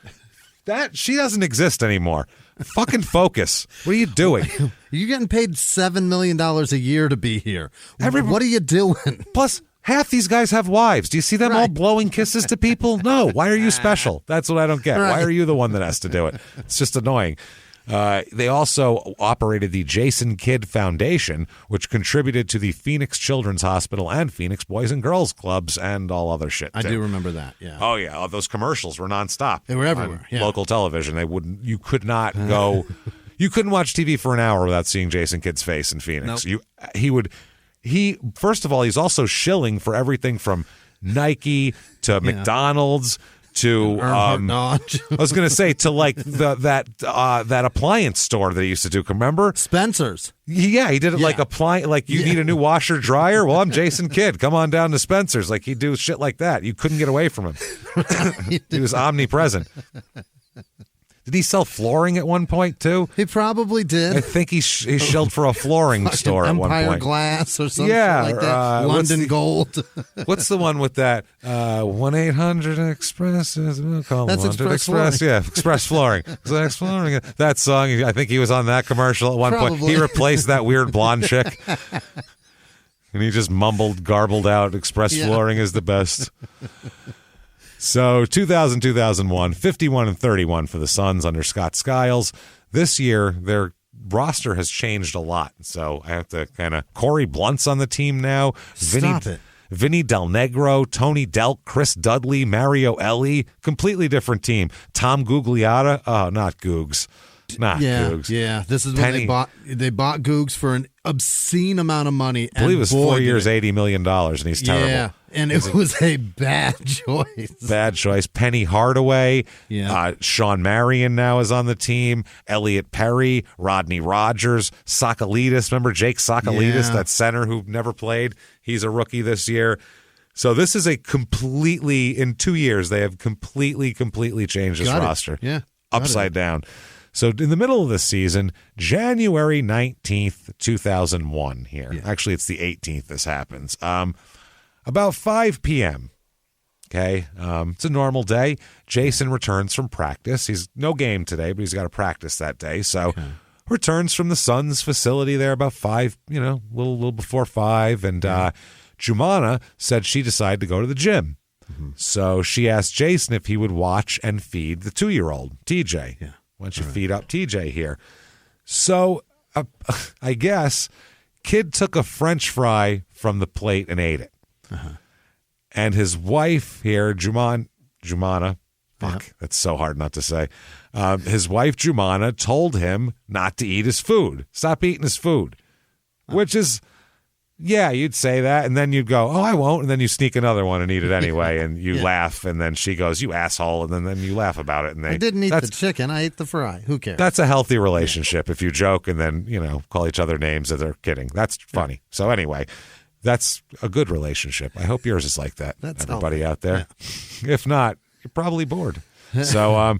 she doesn't exist anymore. Fucking focus. What are you doing? You're getting paid $7 million a year to be here. What are you doing? Plus, half these guys have wives. Do you see them all blowing kisses to people? No. Why are you special? That's what I don't get. Why are you the one that has to do it? It's just annoying. They also operated the Jason Kidd Foundation, which contributed to the Phoenix Children's Hospital and Phoenix Boys and Girls Clubs and all other shit. I do remember that, yeah. Oh, yeah. Those commercials were nonstop. They were everywhere, on local television. You could not go... You couldn't watch TV for an hour without seeing Jason Kidd's face in Phoenix. Nope. First of all, he's also shilling for everything from Nike to McDonald's to I was going to say to like that appliance store that he used to do. Remember Spencer's? Yeah, he did it like you need a new washer dryer. Well, I'm Jason Kidd. Come on down to Spencer's. Like he'd do shit like that. You couldn't get away from him. He was omnipresent. Did he sell flooring at one point, too? He probably did. I think he shelled for a flooring store at one point. Empire Glass or something like that. London Gold. What's the one with that? 1-800-EXPRESS. We'll call That's Express Flooring. Yeah, Express Flooring. Express Flooring. That song, I think he was on that commercial at one point. He replaced that weird blonde chick. And he just garbled out, Express Flooring is the best. So 2000-2001, 51-31 for the Suns under Scott Skiles. This year, their roster has changed a lot. So I have to Corey Blunt's on the team now. Stop it. Vinny Del Negro, Tony Delk, Chris Dudley, Mario Ellie. Completely different team. Tom Gugliotta. Oh, not Googs. Not Googs. Yeah, this is when they bought Googs for an obscene amount of money. I believe it was 4 years, $80 million, and he's terrible. Yeah, and it was a bad choice. Bad choice. Penny Hardaway. Yeah. Sean Marion now is on the team. Elliot Perry, Rodney Rogers, Sokolidis. Remember Jake Sokolidis, that center who never played? He's a rookie this year. So this is in 2 years, they have completely changed this roster. Yeah. Upside down. So in the middle of the season, January 19th, 2001 here. Yeah. Actually, it's the 18th this happens. About 5 p.m., okay? It's a normal day. Jason returns from practice. He's no game today, but he's got to practice that day. So returns from the Suns facility there about 5, a little before 5. And Jumana said she decided to go to the gym. Mm-hmm. So she asked Jason if he would watch and feed the 2-year-old, TJ. Yeah. Why don't you feed up TJ here? So I guess kid took a French fry from the plate and ate it. Uh-huh. And his wife here, Jumana, that's so hard not to say. His wife, Jumana, told him not to eat his food. Stop eating his food. Which is... Yeah, you'd say that, and then you'd go, oh, I won't, and then you sneak another one and eat it anyway, and you laugh, and then she goes, you asshole, and then you laugh about it. And I didn't eat the chicken, I ate the fry. Who cares? That's a healthy relationship if you joke and then, call each other names as they're kidding. That's funny. So anyway, that's a good relationship. I hope yours is like that, everybody out there. Yeah. If not, you're probably bored. So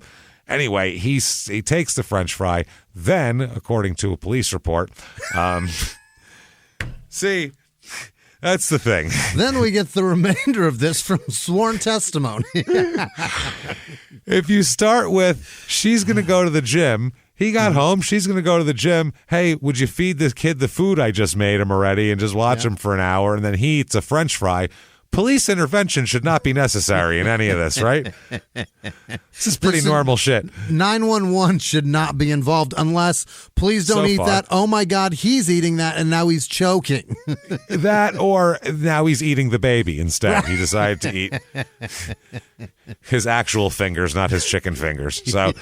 anyway, he takes the French fry. Then, according to a police report... See, that's the thing. Then we get the remainder of this from sworn testimony. If you start with, she's going to go to the gym. He got home. She's going to go to the gym. Hey, would you feed this kid the food I just made him already and just watch him for an hour? And then he eats a French fry. Police intervention should not be necessary in any of this, right? This is pretty normal shit. 911 should not be involved unless, please don't eat that. Oh my God, he's eating that and now he's choking. That or now he's eating the baby instead. He decided to eat his actual fingers, not his chicken fingers. So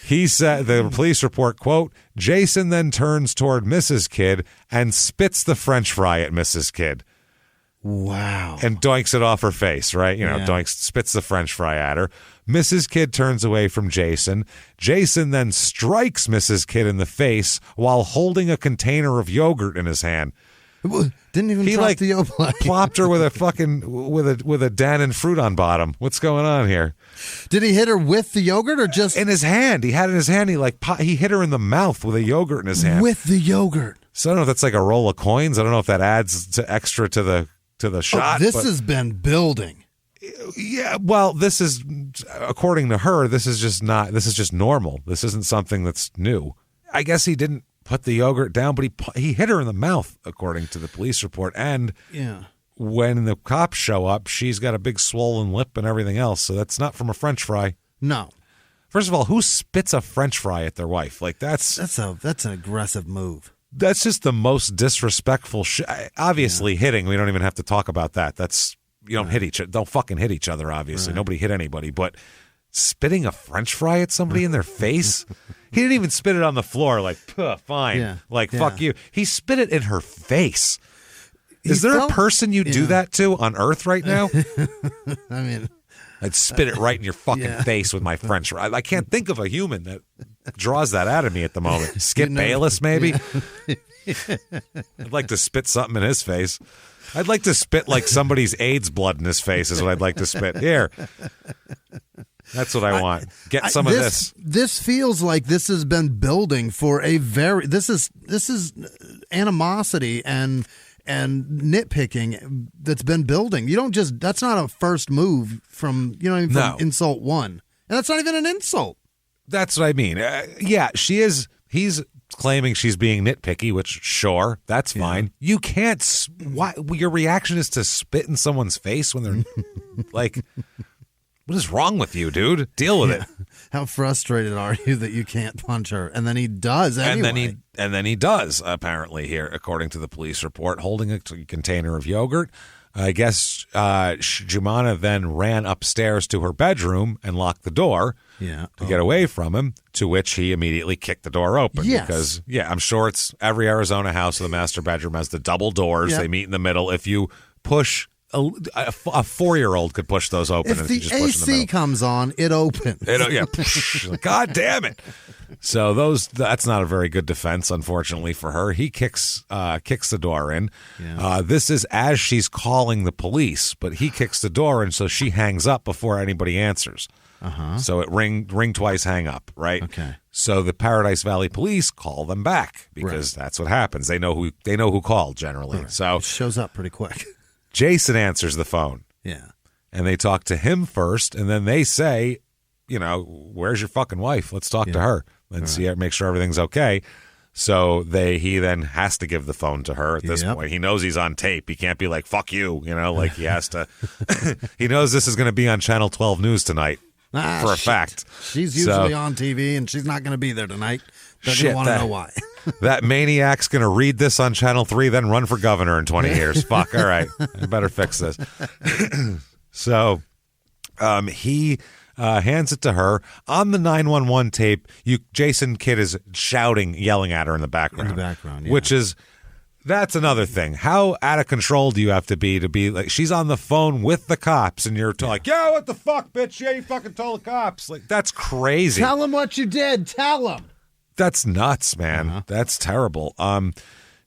he said, the police report, quote, Jason then turns toward Mrs. Kidd and spits the French fry at Mrs. Kidd. Wow. And doinks it off her face, right? Doinks, spits the French fry at her. Mrs. Kidd turns away from Jason. Jason then strikes Mrs. Kidd in the face while holding a container of yogurt in his hand. Didn't even drop the yogurt. Plopped her with a fucking with a Dannon fruit on bottom. What's going on here? Did he hit her with the yogurt or just in his hand? He had it in his hand. He hit her in the mouth with a yogurt in his hand. With the yogurt. So I don't know if that's like a roll of coins. I don't know if that adds to extra to the shot. This has been building. Yeah, well, this is, according to her, this is just normal. This isn't something that's new. I guess he didn't put the yogurt down, but he hit her in the mouth, according to the police report. And when the cops show up, she's got a big swollen lip and everything else. So that's not from a French fry. No. First of all, who spits a French fry at their wife? Like that's an aggressive move. That's just the most disrespectful shit. Obviously, hitting, we don't even have to talk about that. That's, you don't hit each other. Don't fucking hit each other, obviously. Right. Nobody hit anybody. But spitting a French fry at somebody in their face? He didn't even spit it on the floor like, fine. Fuck you. He spit it in her face. Is there a person you do that to on Earth right now? I mean, I'd spit it right in your fucking face with my French fry. I can't think of a human that draws that out of me at the moment. Skip Bayless, maybe? I'd like to spit something in his face. I'd like to spit like somebody's AIDS blood in his face is what I'd like to spit. Here. That's what I want. Get some of this. This feels like this has been building for this is animosity and nitpicking that's been building. You don't just, that's not a first move from insult one. And that's not even an insult. That's what I mean. He's claiming she's being nitpicky, which sure, that's fine. You can't, your reaction is to spit in someone's face when they're like, what is wrong with you, dude? Deal with it. How frustrated are you that you can't punch her? And then he does anyway. And then he does, apparently, here, according to the police report, holding a container of yogurt. I guess Jumana then ran upstairs to her bedroom and locked the door to get away from him, to which he immediately kicked the door open. Yes. Because, I'm sure it's every Arizona house with a master bedroom has the double doors. Yep. They meet in the middle. If you push... A 4-year-old could push those open. If the AC comes on, it opens. God damn it. So that's not a very good defense, unfortunately, for her. He kicks the door in. Yeah. This is as she's calling the police, but he kicks the door in, so she hangs up before anybody answers. Uh-huh. So it ring twice, hang up, right? Okay. So the Paradise Valley police call them back because that's what happens. They know who called generally. Right. So it shows up pretty quick. Jason answers the phone. Yeah. And they talk to him first, and then they say, where's your fucking wife? Let's talk to her and make sure everything's okay. So he then has to give the phone to her at this point. He knows he's on tape. He can't be like, fuck you, like he has to. He knows this is going to be on Channel 12 News tonight for a fact. She's usually on TV, and she's not going to be there tonight. They're going to want to know why. That maniac's going to read this on Channel 3, then run for governor in 20 years. Fuck. All right. I better fix this. So he hands it to her. On the 911 tape, Jason Kidd is yelling at her in the background. In the background, yeah. Which is, that's another thing. How out of control do you have to be like, she's on the phone with the cops, and you're like, what the fuck, bitch? Yeah, you fucking told the cops. Like, that's crazy. Tell them what you did. Tell them. That's nuts, man. Uh-huh. That's terrible.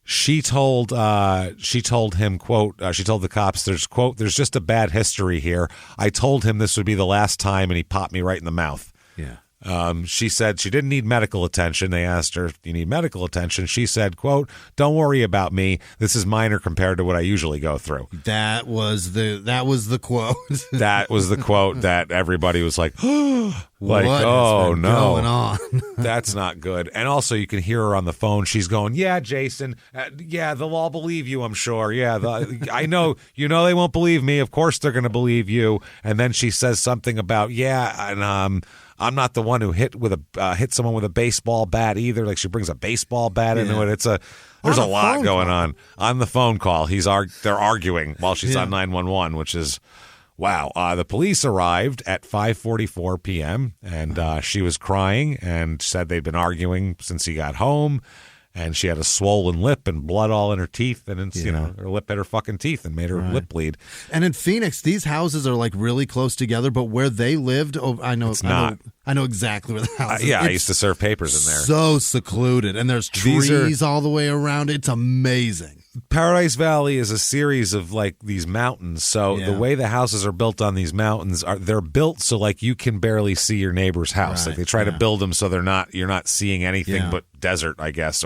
She told him, quote, she told the cops, there's just a bad history here. I told him this would be the last time, and he popped me right in the mouth. Yeah. She said she didn't need medical attention. They asked her, do you need medical attention? She said, quote, don't worry about me. This is minor compared to what I usually go through. That was the quote. That was the quote that everybody was like, oh no, going on? That's not good. And also you can hear her on the phone. She's going, yeah, Jason, they'll all believe you, I'm sure. Yeah, I know, they won't believe me. Of course they're going to believe you. And then she says something about, I'm not the one who hit someone with a baseball bat either. Like she brings a baseball bat into it. There's a lot going on the phone call. They're arguing while she's on 911, which is wow. The police arrived at 5:44 p.m. and she was crying and said they'd been arguing since he got home. And she had a swollen lip and blood all in her teeth, and it's, her lip hit her fucking teeth and made her lip bleed. And in Phoenix, these houses are like really close together, but where they lived, I know exactly where the house is. I used to serve papers in there. So secluded, and there's trees all the way around. It's amazing. Paradise Valley is a series of like these mountains. So the way the houses are built on these mountains they're built so like you can barely see your neighbor's house. Like they try to build them so you're not seeing anything but desert, I guess,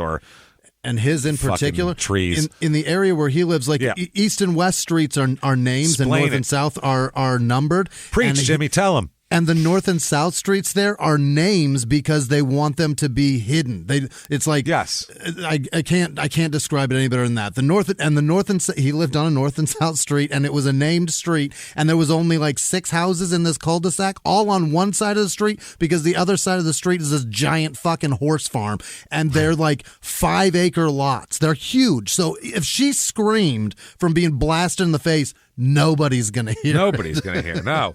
and his in particular trees in the area where he lives, like East and West streets are names, and North and South are numbered. Preach, Jimmy, tell him. And the North and South streets there are names because they want them to be hidden. It's like, yes, I can't describe it any better than that. He lived on a North and South street, and it was a named street, and there was only like 6 houses in this cul-de-sac, all on one side of the street, because the other side of the street is this giant fucking horse farm, and they're like 5-acre lots. They're huge. So if she screamed from being blasted in the face, nobody's going to hear. Nobody's going to hear. No.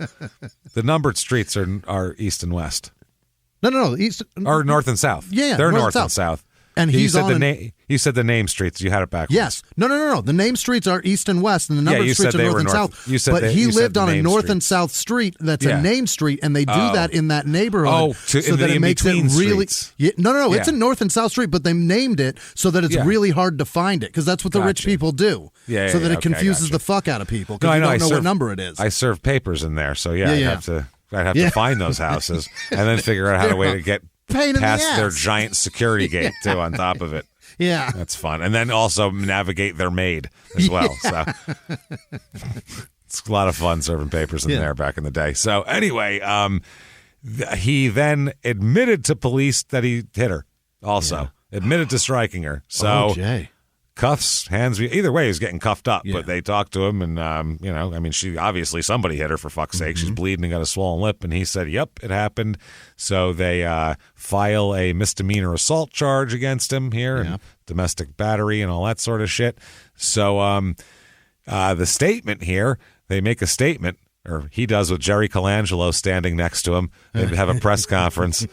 The numbered streets are East and West. No. East or North and South. Yeah, they're North and South. And you said the name streets. You had it backwards. Yes. No. The name streets are East and West, and the numbered streets are North and South. But he lived on a North and South street that's a name street, and they do that in that neighborhood so that it makes it really. No. It's a North and South street, but they named it so that it's really hard to find it, because that's what the rich people do. So that it confuses the fuck out of people because you don't know what number it is. I serve papers in there, so I'd have to find those houses and then figure out how to get past their giant security gate too on top of it. Yeah. That's fun. And then also navigate their maid as well. So it's a lot of fun serving papers in there back in the day. So anyway, he then admitted to police that he hit her also. Admitted to striking her. So cuffs, hands, either way, he's getting cuffed up, but they talked to him and, she obviously somebody hit her, for fuck's sake. She's bleeding and got a swollen lip. And he said, yep, it happened. So they file a misdemeanor assault charge against him here and domestic battery and all that sort of shit. So the statement here, they make a statement, or he does, with Jerry Colangelo standing next to him. They have a press conference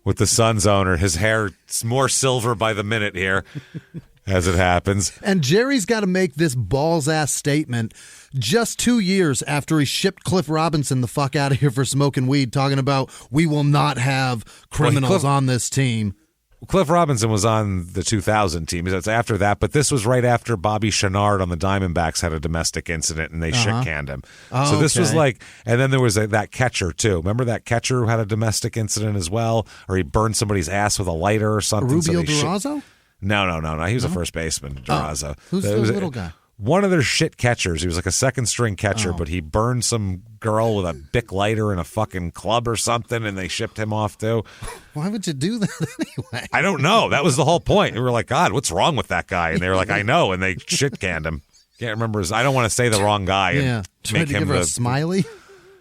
with the Suns owner. His hair is more silver by the minute here. As it happens. And Jerry's got to make this balls-ass statement just 2 years after he shipped Cliff Robinson the fuck out of here for smoking weed, talking about we will not have criminals on this team. Cliff Robinson was on the 2000 team. That's after that, but this was right after Bobby Chenard on the Diamondbacks had a domestic incident and they shit-canned him. So this was like, and then there was that catcher too. Remember that catcher who had a domestic incident as well? Or he burned somebody's ass with a lighter or something. Rubio Durazo? No. He was a first baseman, Durazo. Who's the little guy? One of their shit catchers. He was like a second-string catcher, but he burned some girl with a Bic lighter in a fucking club or something, and they shipped him off too. Why would you do that anyway? I don't know. That was the whole point. We were like, God, what's wrong with that guy? And they were like, I know, and they shit-canned him. Can't remember his. I don't want to say the wrong guy. And tried to give her a smiley?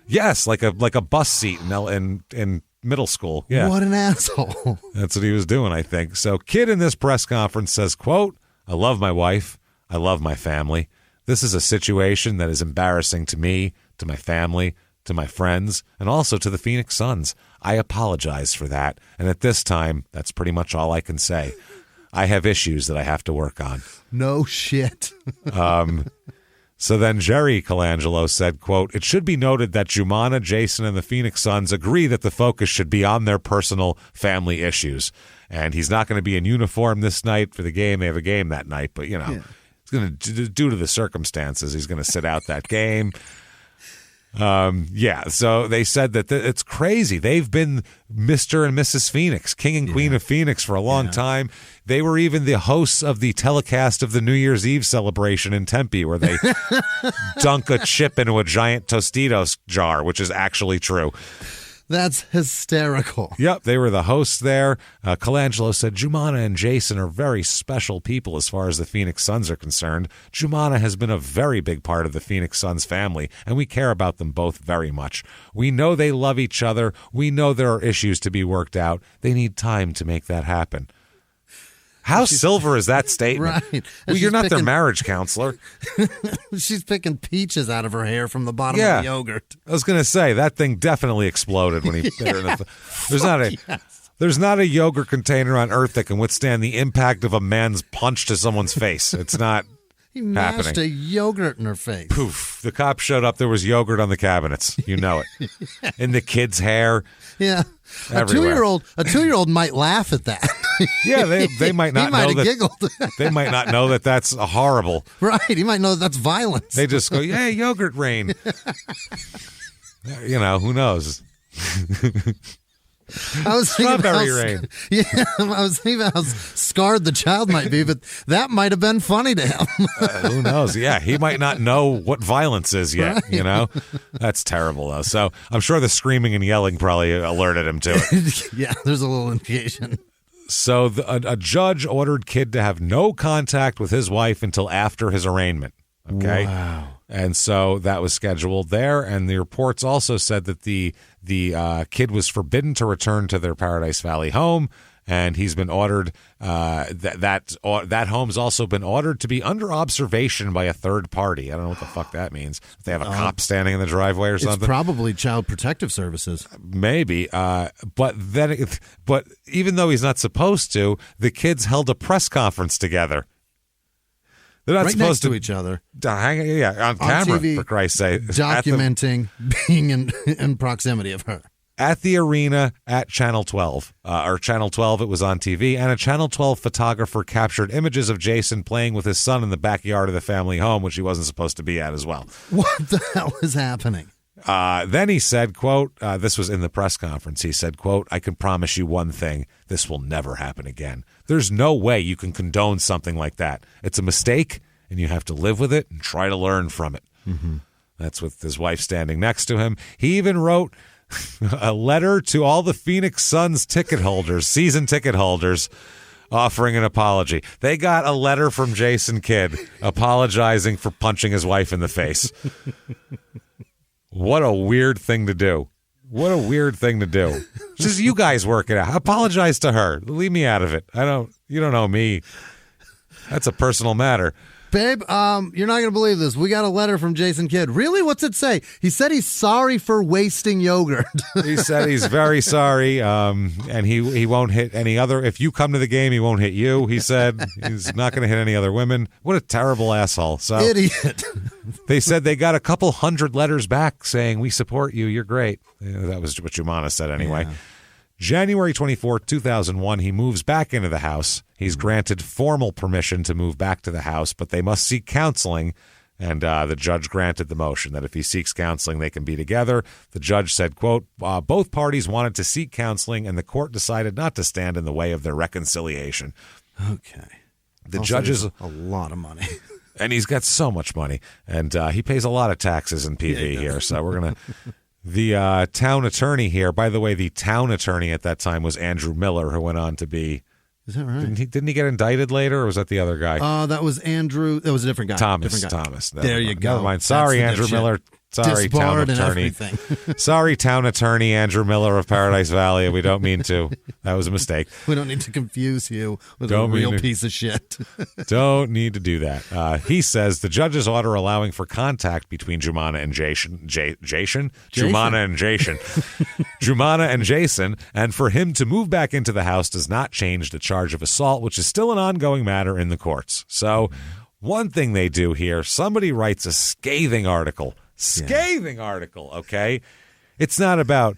Yes, like a bus seat in middle school. Yeah. What an asshole. That's what he was doing, I think. So Kid in this press conference says, quote, I love my wife. I love my family. This is a situation that is embarrassing to me, to my family, to my friends, and also to the Phoenix Suns. I apologize for that. And at this time, that's pretty much all I can say. I have issues that I have to work on. No shit. So then Jerry Colangelo said, quote, it should be noted that Jumana, Jason, and the Phoenix Suns agree that the focus should be on their personal family issues. And he's not going to be in uniform this night for the game. They have a game that night, but, he's going to, due to the circumstances, he's going to sit out that game. So they said that it's crazy. They've been Mr. and Mrs. Phoenix, King and Queen of Phoenix for a long time. They were even the hosts of the telecast of the New Year's Eve celebration in Tempe, where they dunk a chip into a giant Tostitos jar, which is actually true. That's hysterical. Yep, they were the hosts there. Colangelo said Jumana and Jason are very special people as far as the Phoenix Suns are concerned. Jumana has been a very big part of the Phoenix Suns family, and we care about them both very much. We know they love each other. We know there are issues to be worked out. They need time to make that happen. How silver is that statement? Right. Well, you're not their marriage counselor. She's picking peaches out of her hair from the bottom of the yogurt. I was going to say, that thing definitely exploded when he hit her in the... There's not a... There's not a yogurt container on Earth that can withstand the impact of a man's punch to someone's face. It's not He mashed happening. a yogurt in her face. Poof. The cops showed up. There was yogurt on the cabinets. You know it. In the kid's hair. Yeah. Everywhere. A 2-year-old might laugh at that. Yeah, they might not he might know have that. giggled. They might not know that that's horrible. Right. He might know that's violence. They just go, yeah, yogurt rain. Who knows? I was thinking Strawberry rain. Yeah, I was thinking how scarred the child might be, but that might have been funny to him. Who knows? Yeah, he might not know what violence is yet, Right. That's terrible, though. So I'm sure the screaming and yelling probably alerted him to it. Yeah, there's a little indication. So a judge ordered Kid to have no contact with his wife until after his arraignment. Okay. Wow. And so that was scheduled there. And the reports also said that the kid was forbidden to return to their Paradise Valley home. And he's been ordered, that home's also been ordered to be under observation by a third party. I don't know what the fuck that means. If they have a cop standing in the driveway or something. It's probably Child Protective Services. Maybe. But even though he's not supposed to, the kids held a press conference together. They're not right supposed next to each other. On camera, TV, for Christ's sake. Documenting being in proximity of her. At the arena at Channel 12, or Channel 12, it was on TV, and a Channel 12 photographer captured images of Jason playing with his son in the backyard of the family home, which he wasn't supposed to be at as well. What the hell is happening? Then he said, quote, this was in the press conference, he said, quote, I can promise you one thing, this will never happen again. There's no way you can condone something like that. It's a mistake, and you have to live with it and try to learn from it. Mm-hmm. That's with his wife standing next to him. He even wrote a letter to all the Phoenix Suns ticket holders, season ticket holders, offering an apology. They got a letter from Jason Kidd apologizing for punching his wife in the face. What a weird thing to do. What a weird thing to do. Just you guys work it out. Apologize to her. Leave me out of it. You don't know me. That's a personal matter. Babe, you're not going to believe this. We got a letter from Jason Kidd. Really? What's it say? He said he's sorry for wasting yogurt. He said he's very sorry, and he won't hit any other. If you come to the game, he won't hit you. He said he's not going to hit any other women. What a terrible asshole. So idiot. They said they got a couple hundred letters back saying, we support you. You're great. That was what Jumana said anyway. Yeah. January 24, 2001, he moves back into the house. He's granted formal permission to move back to the house, but they must seek counseling, and the judge granted the motion that if he seeks counseling, they can be together. The judge said, quote, both parties wanted to seek counseling, and the court decided not to stand in the way of their reconciliation. Okay. The also, judge is a lot of money. And he's got so much money, and he pays a lot of taxes in PV here, so we're going to... The town attorney here, by the way, the town attorney at that time was Andrew Miller, who went on to be... Is that right? Didn't he get indicted later, or was that the other guy? That was Andrew. That was a different guy. Thomas. There you go. Never mind. Sorry, Andrew Miller. Sorry, town attorney. Sorry, town attorney Andrew Miller of Paradise Valley. We don't mean to. That was a mistake. We don't need to confuse you with a real piece of shit. Don't need to do that. He says the judge's order allowing for contact between Jumana and Jason, Jumana and Jason, and for him to move back into the house does not change the charge of assault, which is still an ongoing matter in the courts. So one thing they do here, somebody writes a scathing article. Okay? It's not about,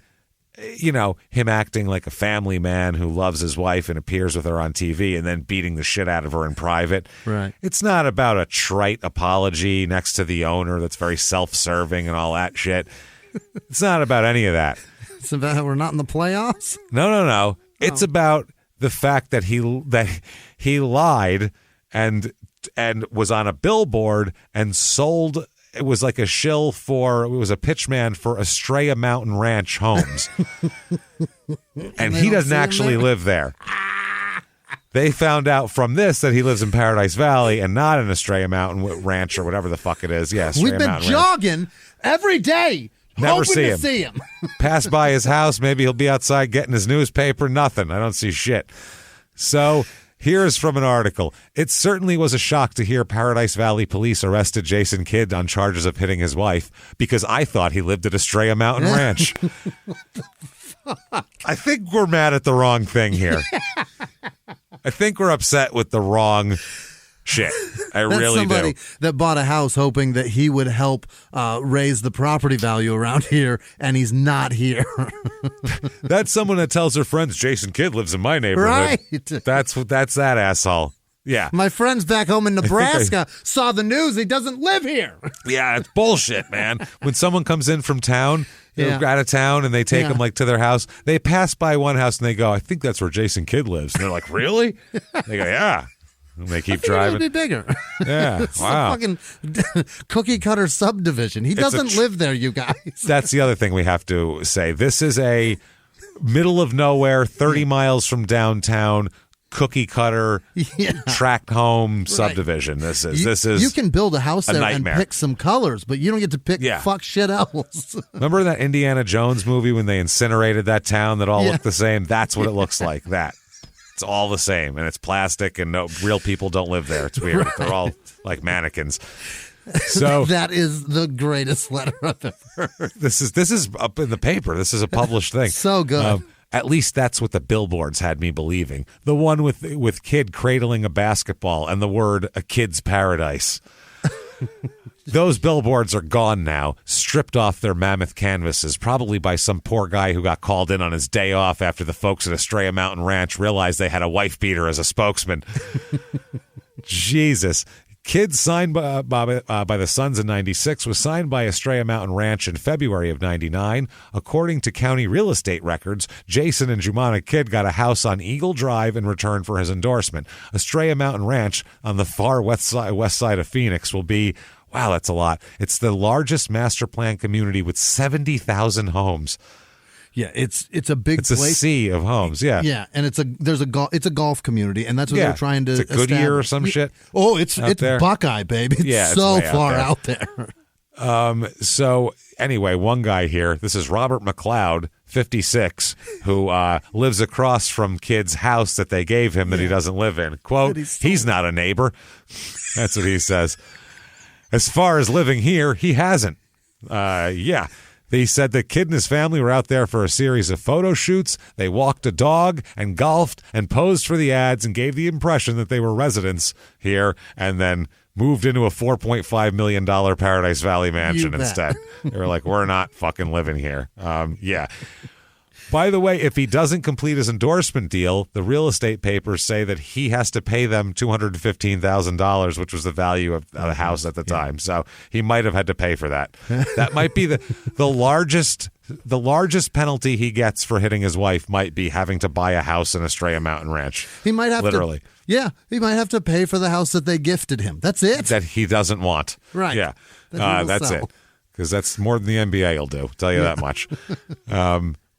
him acting like a family man who loves his wife and appears with her on TV and then beating the shit out of her in private. Right. It's not about a trite apology next to the owner that's very self-serving and all that shit. It's not about any of that. It's about how we're not in the playoffs? No. It's about the fact that he lied and was on a billboard and sold. It was like it was a pitchman for Estrella Mountain Ranch homes. And he doesn't actually live there. They found out from this that he lives in Paradise Valley and not in Estrella Mountain Ranch or whatever the fuck it is. Yeah, Estrella We've been Mountain jogging Ranch. every day. Never see him. Pass by his house. Maybe he'll be outside getting his newspaper. Nothing. I don't see shit. So... Here's from an article. It certainly was a shock to hear Paradise Valley police arrested Jason Kidd on charges of hitting his wife because I thought he lived at Estrella Mountain Ranch. I think we're mad at the wrong thing here. I think we're upset with the wrong shit. That's really somebody do. that bought a house hoping that he would help raise the property value around here, and he's not here. That's someone that tells her friends, Jason Kidd lives in my neighborhood. Right. That's that asshole. Yeah. My friends back home in Nebraska saw the news. He doesn't live here. Yeah, it's bullshit, man. When someone comes in from town, out of town, and they take them to their house, they pass by one house and they go, I think that's where Jason Kidd lives. And they're like, really? They go, yeah. And they keep driving. It would be bigger. Yeah, It's wow. a fucking cookie cutter subdivision. He doesn't live there, you guys. That's the other thing we have to say. This is a middle of nowhere, 30 miles from downtown, cookie cutter, tract home subdivision. This is you can build a house there and pick some colors, but you don't get to pick fuck shit else. Remember that Indiana Jones movie when they incinerated that town that all looked the same? That's what it looks like. It's all the same, and it's plastic, and no real people don't live there. It's weird. They're all like mannequins. So that is the greatest letter I've ever heard. This is up in the paper. This is a published thing. So good. At least that's what the billboards had me believing. The one with kid cradling a basketball and the word "a kid's paradise." Those billboards are gone now, stripped off their mammoth canvases, probably by some poor guy who got called in on his day off after the folks at Estrella Mountain Ranch realized they had a wife beater as a spokesman. Jesus. Kids signed by the Sons in 96 was signed by Estrella Mountain Ranch in February of 99. According to county real estate records, Jason and Jumana Kidd got a house on Eagle Drive in return for his endorsement. Estrella Mountain Ranch on the far west side of Phoenix will be, wow, that's a lot. It's the largest master plan community with 70,000 homes. Yeah, it's a big place. It's a sea of homes. Yeah, yeah, and it's a golf community, and that's what they're trying to. It's a Goodyear or some shit. Oh, it's there. Buckeye, baby. It's so far out there. So anyway, one guy here. This is Robert McLeod, 56, who lives across from Kidd's house that they gave him that he doesn't live in. Quote: He's not a neighbor. That's what he says. As far as living here, he hasn't. Yeah. He said that Kidd and his family were out there for a series of photo shoots. They walked a dog and golfed and posed for the ads and gave the impression that they were residents here, and then moved into a $4.5 million Paradise Valley mansion instead. They were like, we're not fucking living here. Yeah. By the way, if he doesn't complete his endorsement deal, the real estate papers say that he has to pay them $215,000, which was the value of the house at the time. So he might have had to pay for that. That might be the largest penalty he gets for hitting his wife might be having to buy a house in Estrella Mountain Ranch. He might have literally. He might have to pay for the house that they gifted him. That's it. That he doesn't want. Right. Yeah. That's it. Because that's more than the NBA will do. I'll tell you that much.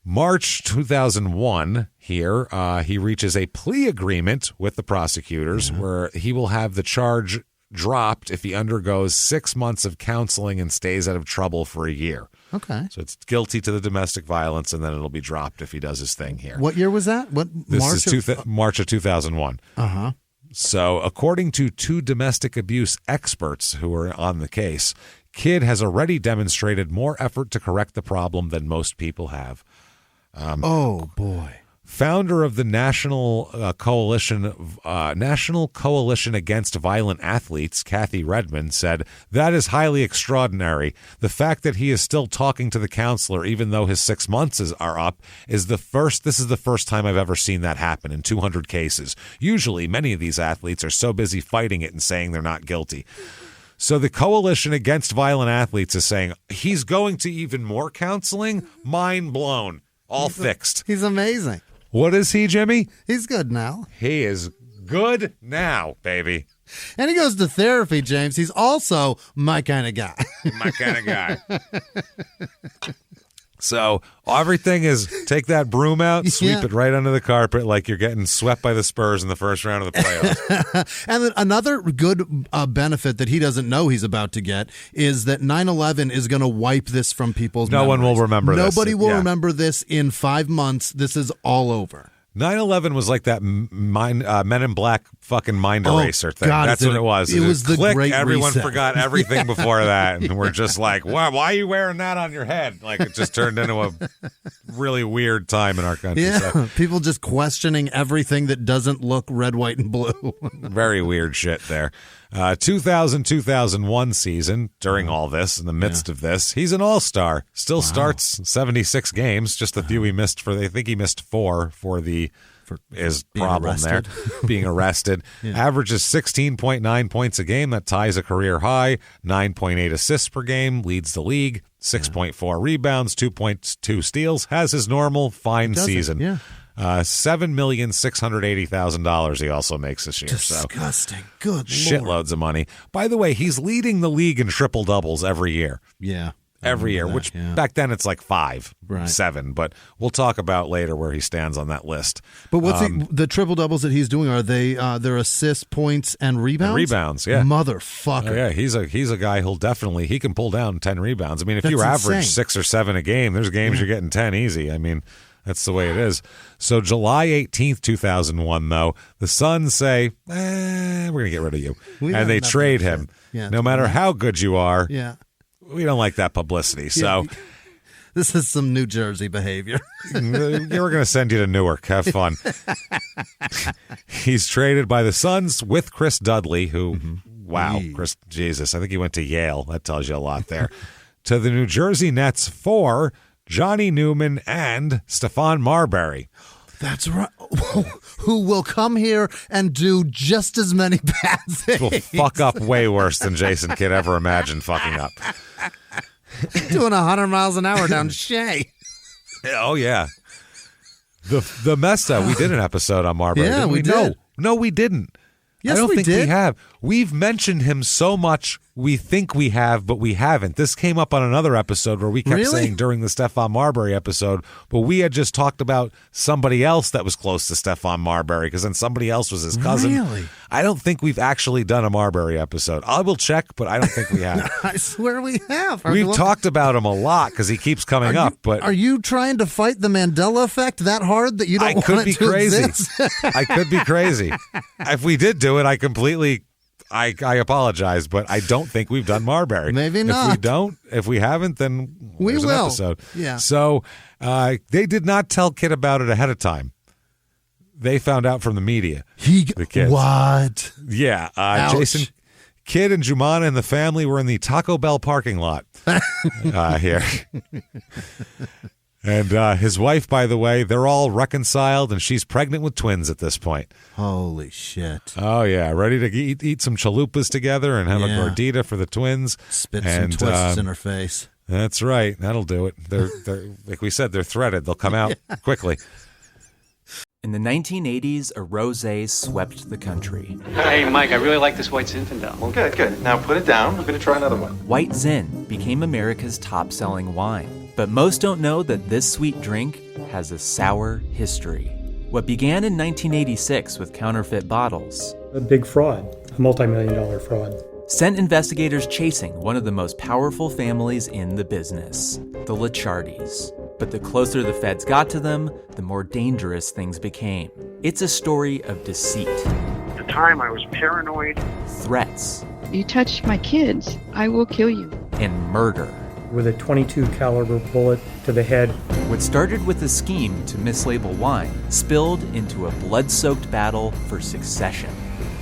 March 2001 here, he reaches a plea agreement with the prosecutors where he will have the charge dropped if he undergoes 6 months of counseling and stays out of trouble for a year. Okay. So it's guilty to the domestic violence, and then it'll be dropped if he does his thing here. What year was that? This is March of 2001. Uh-huh. So according to two domestic abuse experts who are on the case, Kidd has already demonstrated more effort to correct the problem than most people have. Oh boy! Founder of the National Coalition Against Violent Athletes, Kathy Redmond, said, "That is highly extraordinary. The fact that he is still talking to the counselor, even though his 6 months are up, is the first. This is the first time I've ever seen that happen in 200 cases. Usually, many of these athletes are so busy fighting it and saying they're not guilty." So the Coalition Against Violent Athletes is saying he's going to even more counseling. Mind blown. All fixed. He's amazing. What is he, Jimmy? He's good now. He is good now, baby. And he goes to therapy, James. He's also my kind of guy. My kind of guy. So everything is take that broom out, sweep it right under the carpet like you're getting swept by the Spurs in the first round of the playoffs. And then another good benefit that he doesn't know he's about to get is that 9/11 is going to wipe this from people's memories. No one will remember this. Nobody will remember this in 5 months. This is all over. 9/11 was like that Men in Black fucking mind eraser thing. God, that's what it was. It was the click, Great everyone Reset. forgot everything before that, and we're just like, why are you wearing that on your head? Like, it just turned into a really weird time in our country. Yeah, So, people just questioning everything that doesn't look red, white, and blue. very weird shit there. 2000-2001 season, during all this, in the midst of this, he's an all-star. Still starts 76 games, just a few he missed I think he missed 4 for his problem arrested. there, being arrested. Averages 16.9 points a game. That ties a career high. 9.8 assists per game, leads the league. 6.4 rebounds, 2.2 steals. Has his normal fine season. Yeah. $7,680,000 he also makes this year. Disgusting. Good Lord. Shitloads of money. By the way, he's leading the league in triple doubles every year. Yeah. Every year, which back then it's like 5, 7, but we'll talk about later where he stands on that list. But what's the triple doubles that he's doing? Are they their assists, points, and rebounds? Rebounds, yeah. Motherfucker. Oh, yeah, he's a guy who'll he can pull down 10 rebounds. I mean, if That's you average insane. 6 or 7 a game, there's games you're getting 10 easy. I mean, that's the way it is. So July 18th, 2001, though, the Suns say, we're going to get rid of you. And they trade him. Yeah, no matter how good you are, we don't like that publicity. So this is some New Jersey behavior. We're going to send you to Newark. Have fun. He's traded by the Suns with Chris Dudley, who, Chris, Jesus, I think he went to Yale. That tells you a lot there. To the New Jersey Nets for Johnny Newman and Stephon Marbury. That's right. Who will come here and do just as many bad things. Will fuck up way worse than Jason Kidd ever imagined fucking up. Doing 100 miles an hour down Shea. Oh, yeah. The mess that we did an episode on Marbury. Yeah, didn't we did. No, we didn't. Yes, I don't we think did. we have. We've mentioned him so much we think we have, but we haven't. This came up on another episode where we kept saying during the Stephon Marbury episode, but we had just talked about somebody else that was close to Stephon Marbury because then somebody else was his cousin. Really? I don't think we've actually done a Marbury episode. I will check, but I don't think we have. I swear we have. We've talked about him a lot because he keeps coming up. But are you trying to fight the Mandela effect that hard that you don't want it to exist? I could be crazy. If we did do it, I apologize, but I don't think we've done Marbury. Maybe not. If we haven't, then we there's will. an episode. Yeah. So they did not tell Kid about it ahead of time. They found out from the media. The kids. What? Yeah. Jason Kidd and Jumana and the family were in the Taco Bell parking lot here. And his wife, by the way, they're all reconciled, and she's pregnant with twins at this point. Holy shit. Oh, yeah. Ready to eat some chalupas together and have a gordita for the twins. Spit some twists in her face. That's right. That'll do it. They're like we said, they're threaded. They'll come out quickly. In the 1980s, a rosé swept the country. Hey, Mike, I really like this White Zinfandel. Well, good. Now put it down. We're going to try another one. White Zin became America's top-selling wine. But most don't know that this sweet drink has a sour history. What began in 1986 with counterfeit bottles. A big fraud, a multi-million-dollar fraud. Sent investigators chasing one of the most powerful families in the business, the Licciardis. But the closer the feds got to them, the more dangerous things became. It's a story of deceit. At the time, I was paranoid. Threats. You touch my kids, I will kill you. And murder. With a .22 caliber bullet to the head. What started with a scheme to mislabel wine spilled into a blood-soaked battle for succession.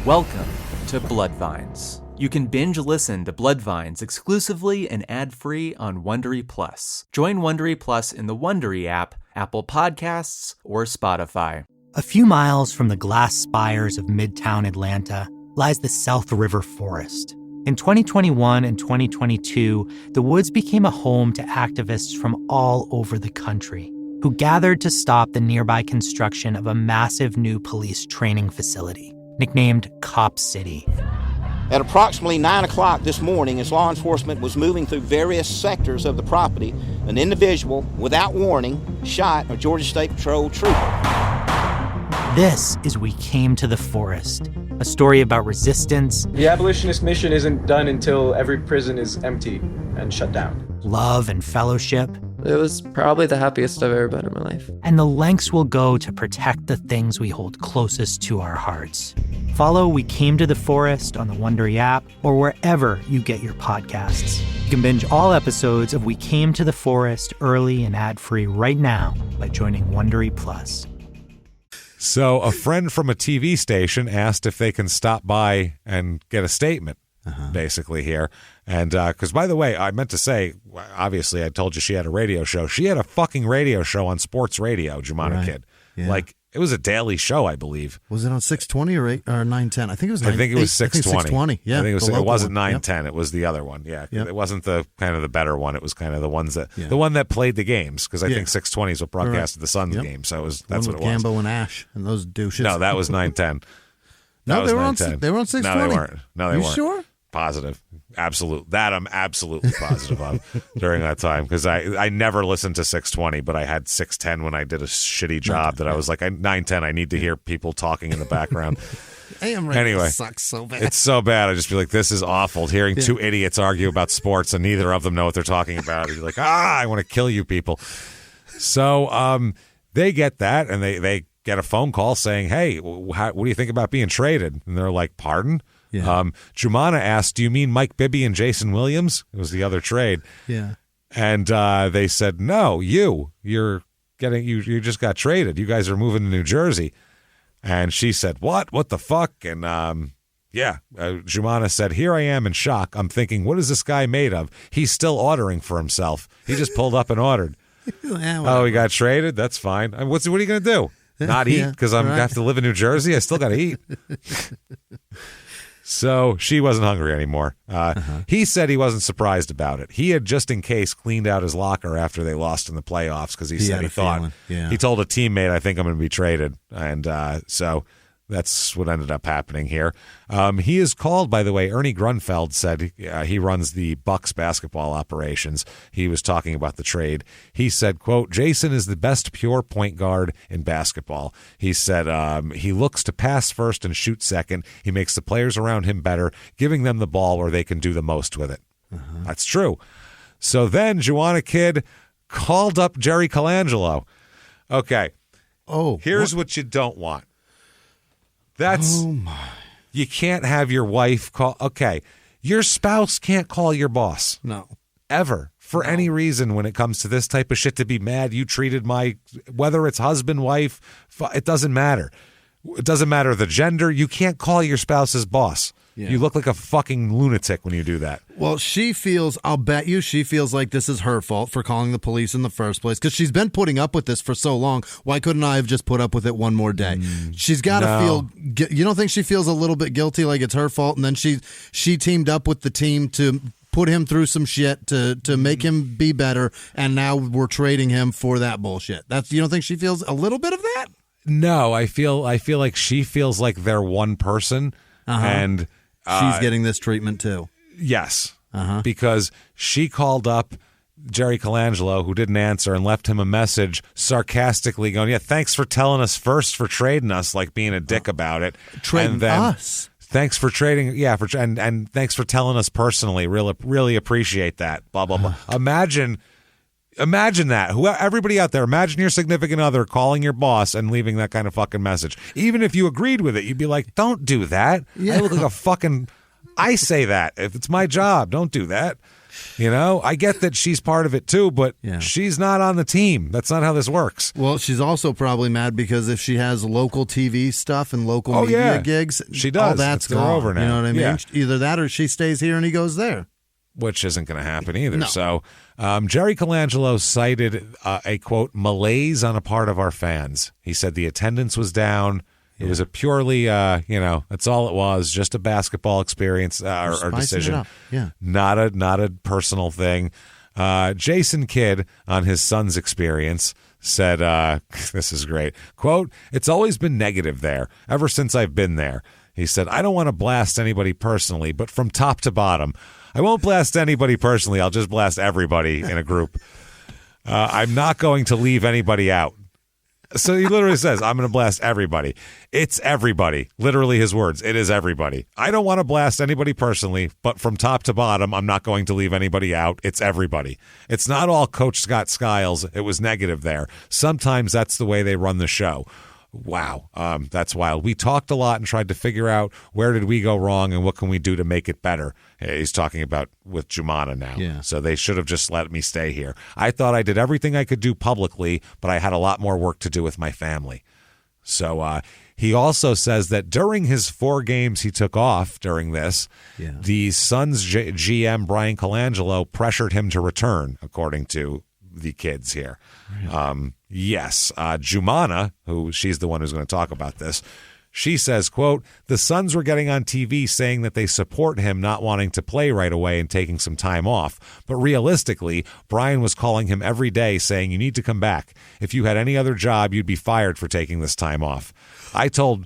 Welcome to Bloodvines. You can binge listen to Bloodvines exclusively and ad-free on Wondery Plus. Join Wondery Plus in the Wondery app, Apple Podcasts, or Spotify. A few miles from the glass spires of Midtown Atlanta lies the South River Forest. In 2021 and 2022, the woods became a home to activists from all over the country who gathered to stop the nearby construction of a massive new police training facility, nicknamed Cop City. At approximately 9 o'clock this morning, as law enforcement was moving through various sectors of the property, an individual, without warning, shot a Georgia State Patrol trooper. This is We Came to the Forest, a story about resistance. The abolitionist mission isn't done until every prison is empty and shut down. Love and fellowship. It was probably the happiest I've ever been in my life. And the lengths we'll go to protect the things we hold closest to our hearts. Follow We Came to the Forest on the Wondery app or wherever you get your podcasts. You can binge all episodes of We Came to the Forest early and ad-free right now by joining Wondery Plus. So a friend from a TV station asked if they can stop by and get a statement, basically here. And because, by the way, I meant to say, obviously, I told you she had a radio show. She had a fucking radio show on sports radio, Jumana Kid. Yeah. Like, it was a daily show, I believe. Was it on 620 or 910? I think it was 910. I think it was 620. 620, yeah. I think it wasn't 910. Yep. It was the other one, yeah. Yep. It wasn't the kind of the better one. It was kind of the ones that the one that played the games, because I think 620 is what broadcasted the Suns game. So that's what it was. Gambo and Ash and those douches. No, that was 910. No, they were on 620. No, they weren't. No, they weren't. You sure? Positive. Absolute. That I'm absolutely positive of during that time, because I never listened to 620, but I had 610 when I did a shitty job that I was like, 910, I need to hear people talking in the background. AM radio sucks so bad. It's so bad. I just feel like, this is awful. Hearing two idiots argue about sports and neither of them know what they're talking about. You're like, I want to kill you people. So they get that, and they get a phone call saying, hey, what do you think about being traded? And they're like, pardon? Yeah. Jumana asked, do you mean Mike Bibby and Jason Williams? It was the other trade. Yeah. And they said, no, you just got traded. You guys are moving to New Jersey. And she said, what? What the fuck? And Jumana said, here I am in shock. I'm thinking, what is this guy made of? He's still ordering for himself. He just pulled up and ordered. He got traded? That's fine. What are you going to do? Not eat? Because I have to live in New Jersey? I still got to eat. So she wasn't hungry anymore. He said he wasn't surprised about it. He had just in case cleaned out his locker after they lost in the playoffs, because he said he thought he told a teammate, I think I'm going to be traded. And so that's what ended up happening here. He is called, by the way, Ernie Grunfeld said he runs the Bucks basketball operations. He was talking about the trade. He said, quote, Jason is the best pure point guard in basketball. He said he looks to pass first and shoot second. He makes the players around him better, giving them the ball where they can do the most with it. That's true. So then Joanna Kidd called up Jerry Colangelo. Okay. Here's what you don't want. You can't have your wife call. Okay, your spouse can't call your boss. No. Ever. For any reason when it comes to this type of shit, to be mad you treated whether it's husband, wife, it doesn't matter. It doesn't matter the gender. You can't call your spouse's boss. Yeah. You look like a fucking lunatic when you do that. Well, I'll bet you she feels like this is her fault for calling the police in the first place, because she's been putting up with this for so long. Why couldn't I have just put up with it one more day? She's got to feel, you don't think she feels a little bit guilty, like it's her fault? And then she teamed up with the team to put him through some shit to make him be better, and now we're trading him for that bullshit. You don't think she feels a little bit of that? No, I feel like she feels like they're one person, and she's getting this treatment too. Yes, because she called up Jerry Colangelo, who didn't answer, and left him a message sarcastically going, yeah, thanks for telling us first for trading us, like being a dick about it. Trading us? Thanks for trading, and thanks for telling us personally. Really appreciate that, blah, blah, blah. Imagine that. Everybody out there, imagine your significant other calling your boss and leaving that kind of fucking message. Even if you agreed with it, you'd be like, don't do that. Yeah. I look like a fucking... I say that. If it's my job, don't do that. You know, I get that she's part of it too, but she's not on the team. That's not how this works. Well, she's also probably mad because if she has local TV stuff and local media gigs, she does. All that's gone. Over now. You know what I mean? Yeah. Either that or she stays here and he goes there. Which isn't going to happen either. No. So Jerry Colangelo cited a, quote, malaise on a part of our fans. He said the attendance was down. It was a purely, that's all it was, just a basketball experience or decision. Yeah. Not a personal thing. Jason Kidd, on his son's experience, said, this is great, quote, it's always been negative there, ever since I've been there. He said, I don't want to blast anybody personally, but from top to bottom, I won't blast anybody personally. I'll just blast everybody in a group. I'm not going to leave anybody out. So he literally says, I'm going to blast everybody. It's everybody. Literally his words. It is everybody. I don't want to blast anybody personally, but from top to bottom, I'm not going to leave anybody out. It's everybody. It's not all Coach Scott Skiles. It was negative there. Sometimes that's the way they run the show. Wow. That's wild. We talked a lot and tried to figure out where did we go wrong and what can we do to make it better. He's talking about with Jumana now. Yeah. So they should have just let me stay here. I thought I did everything I could do publicly, but I had a lot more work to do with my family. So he also says that during his 4 games he took off during this, the Suns GM Brian Colangelo pressured him to return, according to the kids here. Really? Yes. Jumana, who she's the one who's going to talk about this, she says, quote, the Suns were getting on TV saying that they support him not wanting to play right away and taking some time off. But realistically, Brian was calling him every day saying, you need to come back. If you had any other job, you'd be fired for taking this time off. I told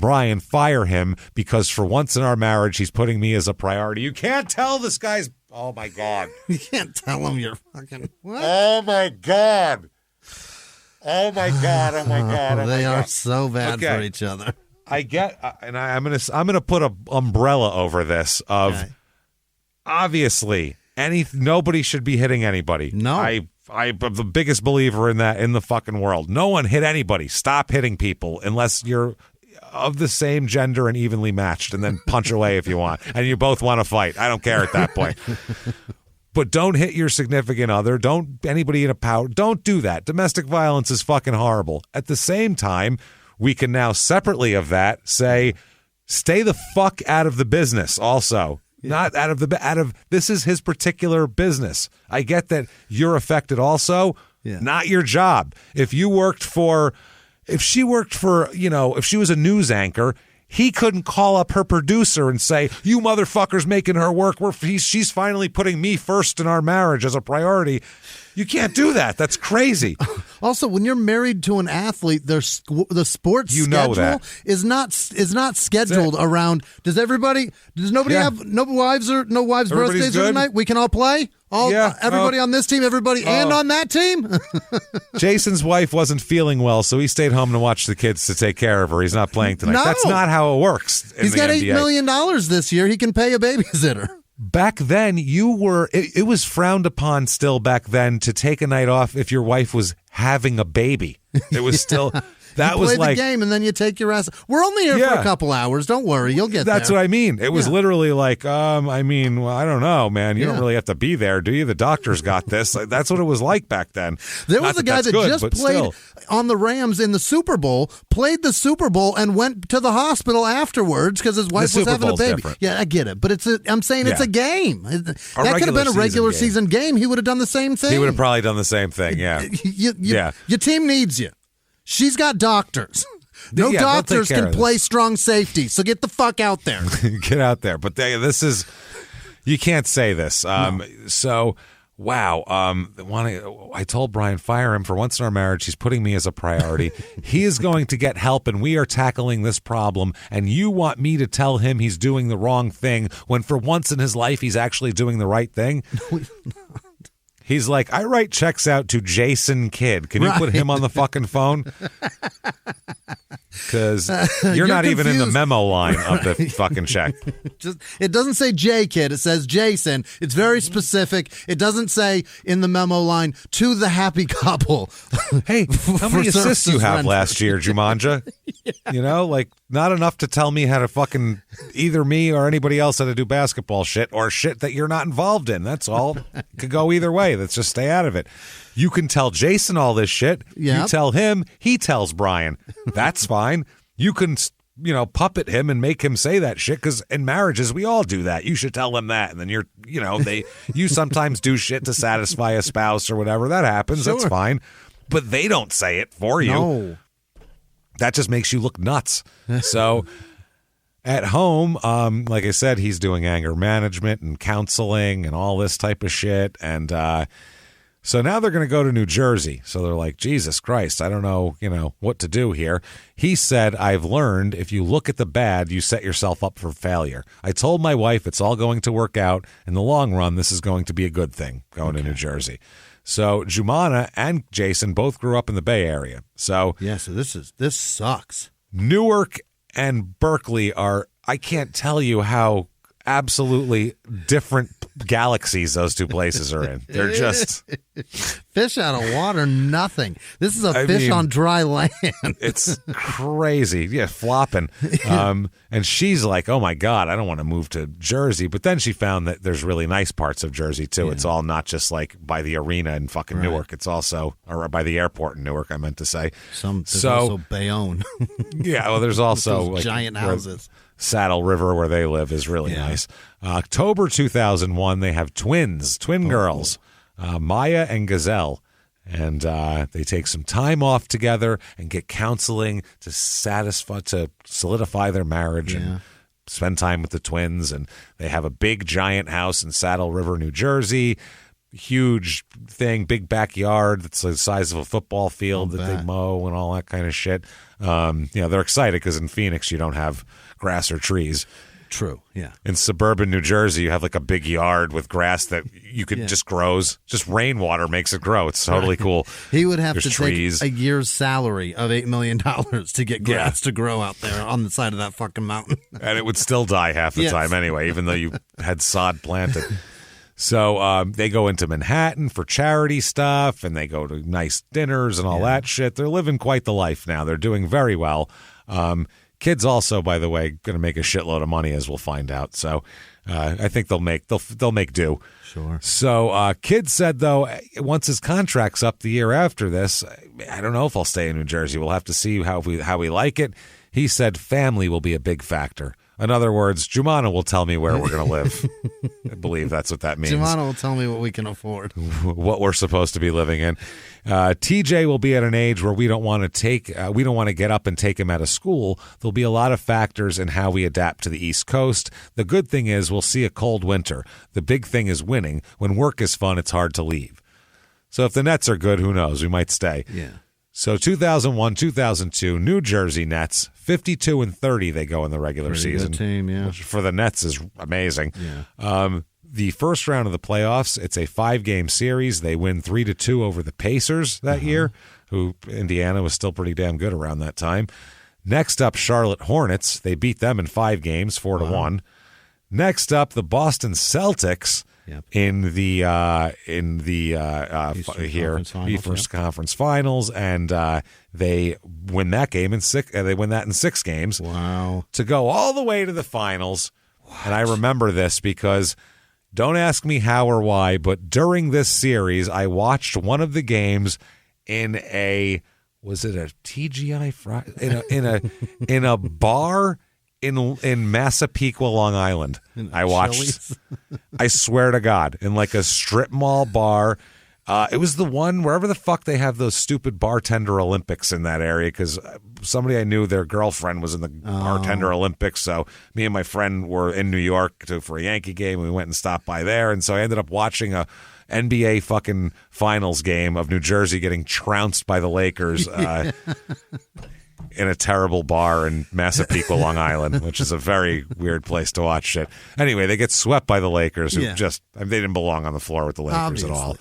Brian, fire him because for once in our marriage, he's putting me as a priority. You can't tell this guy's... Oh, my God. You can't tell him you're fucking... What? Oh, my God. Oh, my God. Oh, my God. Oh, they my are God. so bad for each other. I get... and I'm gonna put an umbrella over this of... Okay. Obviously, nobody should be hitting anybody. No. I'm the biggest believer in that in the fucking world. No one hit anybody. Stop hitting people unless you're of the same gender and evenly matched, and then punch away if you want. And you both want to fight. I don't care at that point. But don't hit your significant other. Don't anybody in a power. Don't do that. Domestic violence is fucking horrible. At the same time, we can now separately of that say, stay the fuck out of the business also. Not out of this is his particular business. I get that you're affected also. Yeah. Not your job. If she worked for, if she was a news anchor, he couldn't call up her producer and say, you motherfuckers making her work. She's finally putting me first in our marriage as a priority. You can't do that. That's crazy. Also, when you're married to an athlete, the sports schedule is not scheduled around. Does nobody have no wives birthdays tonight? We can all play. Everybody on this team, and on that team. Jason's wife wasn't feeling well, so he stayed home to watch the kids to take care of her. He's not playing tonight. No. That's not how it works. He's got $8 million this year. He can pay a babysitter. Back then, it was frowned upon still back then to take a night off if your wife was having a baby. It was still... That was play like the game and then you take your ass. We're only here for a couple hours. Don't worry, you'll get That's there. what I mean. It was literally like, I don't know, man. You don't really have to be there, do you? The doctor's got this. That's what it was like back then. There was a guy that just played on the Rams in the Super Bowl, played the Super Bowl, and went to the hospital afterwards because his wife was having a baby. Different. Yeah, I get it, but I'm saying it's a game. That could have been a regular season game. He would have done the same thing. He would have probably done the same thing. Yeah, Your team needs you. She's got doctors. No doctors can play strong safety, so get the fuck out there. Get out there. But this is, you can't say this. No. So, wow. I told Brian, fire him. For once in our marriage, he's putting me as a priority. He is going to get help, and we are tackling this problem. And you want me to tell him he's doing the wrong thing when for once in his life he's actually doing the right thing? No, he's not. He's like, I write checks out to Jason Kidd. Can you put him on the fucking phone? Because you're not even in the memo line of the fucking check. It doesn't say J Kidd. It says Jason. It's very specific. It doesn't say in the memo line, to the happy couple. Hey, how many assists you have last year, Jumanji? Not enough to tell me how to fucking either me or anybody else how to do basketball shit or shit that you're not involved in. That's all. It could go either way. Let's just stay out of it. You can tell Jason all this shit. Yep. You tell him, he tells Brian. That's fine. You can, puppet him and make him say that shit because in marriages, we all do that. You should tell him that. And then you sometimes do shit to satisfy a spouse or whatever. That happens. Sure. That's fine. But they don't say it for you. No. That just makes you look nuts. So at home, like I said, he's doing anger management and counseling and all this type of shit. And so now they're going to go to New Jersey. So they're like, Jesus Christ, I don't know, what to do here. He said, I've learned if you look at the bad, you set yourself up for failure. I told my wife it's all going to work out. In the long run, this is going to be a good thing going to New Jersey. So Jumana and Jason both grew up in the Bay Area. So so this sucks. Newark and Berkeley are, I can't tell you how absolutely different galaxies those two places are in. They're just fish out of water, nothing. This is a fish on dry land. It's crazy. Yeah, flopping. And she's like, oh my God, I don't want to move to Jersey. But then she found that there's really nice parts of Jersey too. Yeah. It's all not just like by the arena in fucking Newark. It's also, or by the airport in Newark, I meant to say. There's also Bayonne. Yeah, well, there's also like giant houses. Saddle River, where they live, is really nice. October 2001, they have twin girls, Maya and Gazelle. And they take some time off together and get counseling to solidify their marriage and spend time with the twins. And they have a big, giant house in Saddle River, New Jersey. Huge thing, big backyard that's the size of a football field that they mow and all that kind of shit. They're excited because in Phoenix you don't have grass or trees. True, yeah. In suburban New Jersey, you have like a big yard with grass that you could just grows. Just rainwater makes it grow. It's totally cool. He would have to take a year's salary of $8 million to get grass to grow out there on the side of that fucking mountain. And it would still die half the time anyway, even though you had sod planted. So they go into Manhattan for charity stuff, and they go to nice dinners and all that shit. They're living quite the life now. They're doing very well. Kids also, by the way, going to make a shitload of money, as we'll find out. So I think they'll make do. Sure. So Kid said, though, once his contract's up the year after this, I don't know if I'll stay in New Jersey. We'll have to see how we like it. He said family will be a big factor. In other words, Jumana will tell me where we're going to live. I believe that's what that means. Jumana will tell me what we can afford. What we're supposed to be living in. TJ will be at an age where we don't want to get up and take him out of school. There'll be a lot of factors in how we adapt to the East Coast. The good thing is we'll see a cold winter. The big thing is winning. When work is fun, it's hard to leave. So if the Nets are good, who knows? We might stay. Yeah. So 2001, 2002, New Jersey Nets, 52-30 they go in the regular season. Good team, yeah. Which for the Nets is amazing. Yeah. The first round of the playoffs, it's a 5-game series. They win 3-2 over the Pacers that year, who Indiana was still pretty damn good around that time. Next up, Charlotte Hornets. They beat them in 5 games, 4-1. Next up, the Boston Celtics. Yep. In the Eastern Conference Finals, and they win that game in 6. They win that in 6 games. Wow! To go all the way to the finals. And I remember this because don't ask me how or why, but during this series, I watched one of the games in a TGI in a bar. In Massapequa, Long Island, I watched. I swear to God, in like a strip mall bar. It was the one wherever the fuck they have those stupid bartender Olympics in that area. Because somebody I knew, their girlfriend was in the bartender Olympics. So me and my friend were in New York for a Yankee game. And we went and stopped by there, and so I ended up watching a NBA fucking finals game of New Jersey getting trounced by the Lakers. In a terrible bar in Massapequa, Long Island, which is a very weird place to watch shit. Anyway, they get swept by the Lakers, who they didn't belong on the floor with the Lakers at all.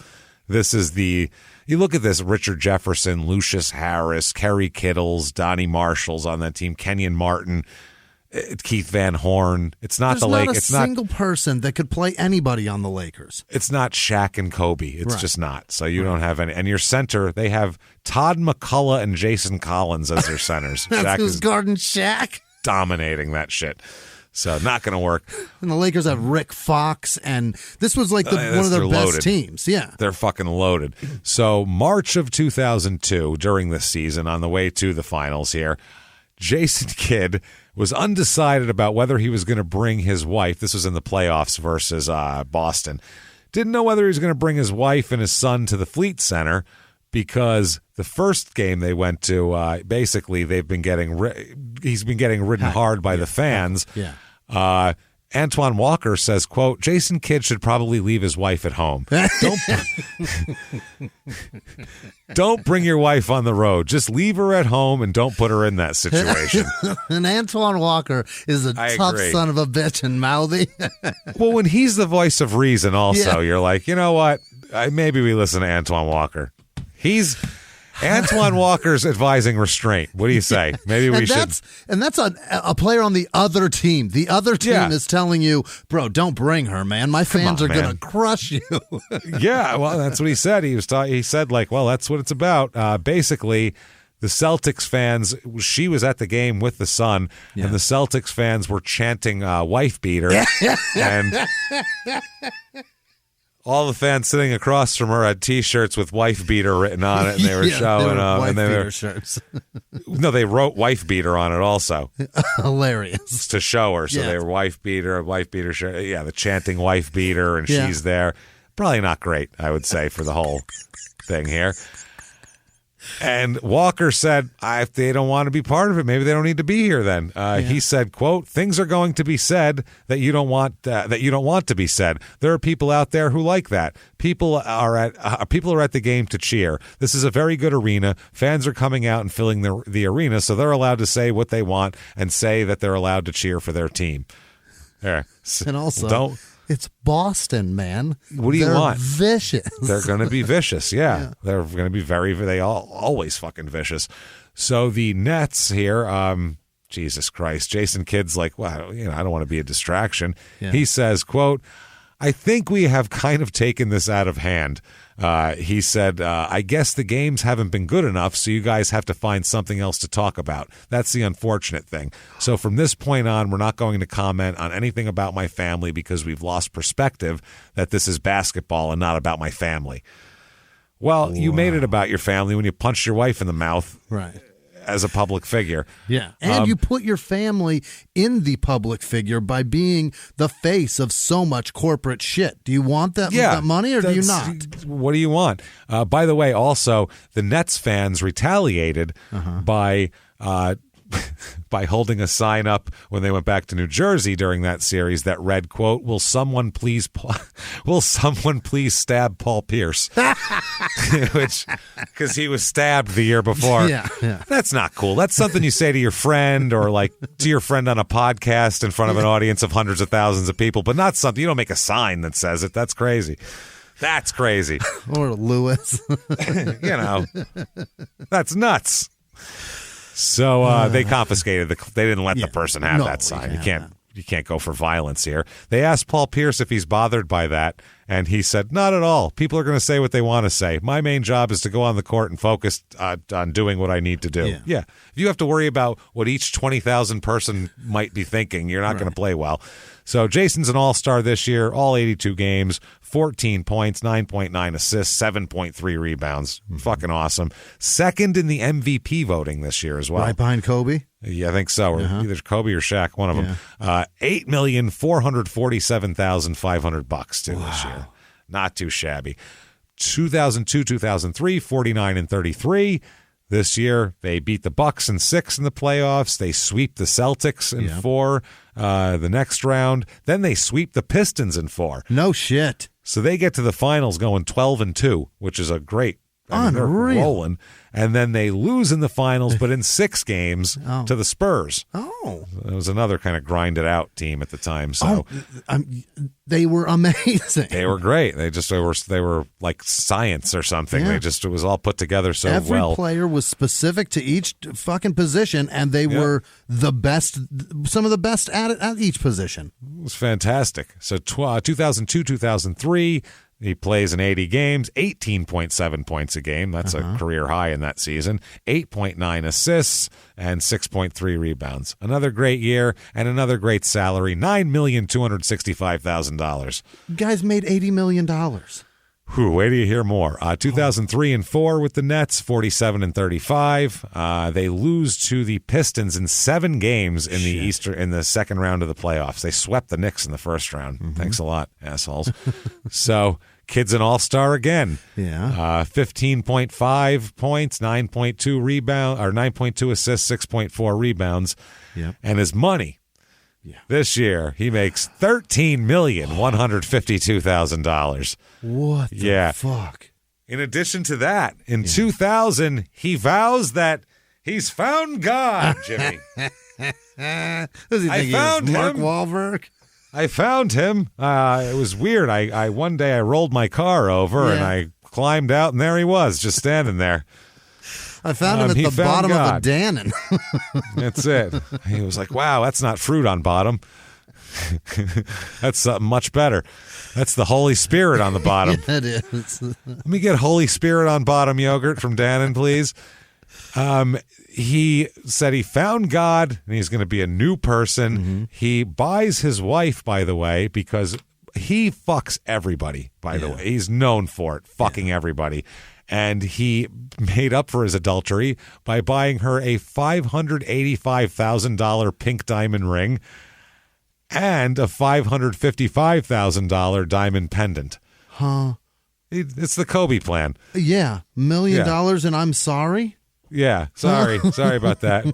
This is you look at this, Richard Jefferson, Lucius Harris, Kerry Kittles, Donnie Marshall's on that team, Kenyon Martin, Keith Van Horn. It's not the Lakers. It's not a single person that could play anybody on the Lakers. It's not Shaq and Kobe. It's just not. So you don't have any. And your center, they have Todd McCullough and Jason Collins as their centers. That's who's guarding Shaq. Dominating that shit. So not going to work. And the Lakers have Rick Fox, and this was like one of their best teams. Yeah. They're fucking loaded. So March of 2002, during this season, on the way to the finals here, Jason Kidd was undecided about whether he was going to bring his wife. This was in the playoffs versus Boston. Didn't know whether he was going to bring his wife and his son to the Fleet Center because the first game they went to, basically he's been getting ridden hard by the fans. Yeah. Antoine Walker says, quote, Jason Kidd should probably leave his wife at home. Don't bring your wife on the road. Just leave her at home and don't put her in that situation. And Antoine Walker is a tough son of a bitch and mouthy. Well, when he's the voice of reason also, you're like, you know what? Maybe we listen to Antoine Walker. Antoine Walker's advising restraint. What do you say? Maybe we should. And that's a player on the other team. The other team is telling you, bro, don't bring her, man. My fans are going to crush you. Yeah, well, that's what he said. He said, like, well, that's what it's about. Basically, the Celtics fans, she was at the game with the Sun, and the Celtics fans were chanting wife beater. And all the fans sitting across from her had T-shirts with "wife beater" written on it, and they were showing wife beater shirts. No, they wrote "wife beater" on it also. Hilarious to show her. So they were wife beater shirt. Yeah, the chanting wife beater, and she's there. Probably not great, I would say, for the whole thing here. And Walker said, if they don't want to be part of it, maybe they don't need to be here then. He said, quote, things are going to be said that you don't want to be said. There are people out there who like that. People are at the game to cheer. This is a very good arena. Fans are coming out and filling the arena, so they're allowed to say what they want and say that they're allowed to cheer for their team. There. And also, it's Boston, man. What do you want? Vicious. They're going to be vicious. Yeah. They're going to be they always fucking vicious. So the Nets here, Jesus Christ, Jason Kidd's like, well, I don't want to be a distraction. Yeah. He says, quote, I think we have kind of taken this out of hand. He said, I guess the games haven't been good enough, so you guys have to find something else to talk about. That's the unfortunate thing. So from this point on, we're not going to comment on anything about my family because we've lost perspective that this is basketball and not about my family. Well, you made it about your family when you punched your wife in the mouth. Right. As a public figure. Yeah. And you put your family in the public figure by being the face of so much corporate shit. Do you want that money or do you not? What do you want? By the way, also, the Nets fans retaliated by holding a sign up when they went back to New Jersey during that series that read, quote, will someone please stab Paul Pierce? Which, because he was stabbed the year before. Yeah. That's not cool. That's something you say to your friend or like to your friend on a podcast in front of an audience of hundreds of thousands of people, but not something, you don't make a sign that says it. That's crazy. That's crazy. Or Lewis. That's nuts. So they confiscated they didn't let the person have that sign. You can't go for violence here. They asked Paul Pierce if he's bothered by that, and he said, not at all. People are going to say what they want to say. My main job is to go on the court and focus on doing what I need to do. Yeah. If you have to worry about what each 20,000 person might be thinking, you're not going to play well. So Jason's an all-star this year, all 82 games, 14 points, 9.9 assists, 7.3 rebounds. Fucking awesome. Second in the MVP voting this year as well. Right behind Kobe? Yeah, I think so. Or either Kobe or Shaq, one of them. $8,447,500 too this year. Not too shabby. 2002, 2003, 49 and 33. This year, they beat the Bucks in 6 in the playoffs. They sweep the Celtics in 4 the next round. Then they sweep the Pistons in 4. No shit. So they get to the finals going 12-2, which is a great. Unreal. They're rolling. And then they lose in the finals, but in 6 games to the Spurs. Oh. It was another kind of grinded out team at the time. So they were amazing. They were great. They were like science or something. Yeah. It was all put together so Every well. Every player was specific to each fucking position, and they were the best, some of the best at each position. It was fantastic. So 2002, 2003, he plays in 80 games, 18.7 points a game. That's a career high in that season. 8.9 assists and 6.3 rebounds. Another great year and another great salary, $9,265,000. Guys made $80 million. Wait till you hear more. 2003 and 4 with the Nets, 47 and 35. They lose to the Pistons in 7 games in the second round of the playoffs. They swept the Knicks in the first round. Thanks a lot, assholes. So, kid's an all-star again. Yeah. 15.5 points, 9.2 rebound or 9.2 assists, 6.4 rebounds. Yeah. And his money. Yeah. This year, he makes $13,152,000. What the fuck? In addition to that, in 2000, he vows that he's found God, Jimmy. Does he think found Mark him. Wahlberg? I found him. It was weird. One day I rolled my car over and I climbed out, and there he was, just standing there. I found him at the bottom of a Dannon. That's it. He was like, wow, that's not fruit on bottom. That's something much better. That's the Holy Spirit on the bottom. Yeah, it is. Let me get Holy Spirit on bottom yogurt from Dannon, please. He said he found God and he's going to be a new person. Mm-hmm. He buys his wife, by the way, because he fucks everybody, by the way. He's known for it, fucking everybody. And he made up for his adultery by buying her a $585,000 pink diamond ring and a $555,000 diamond pendant. Huh. It's the Kobe plan. Yeah. $1 million and I'm sorry? Yeah. Sorry about that.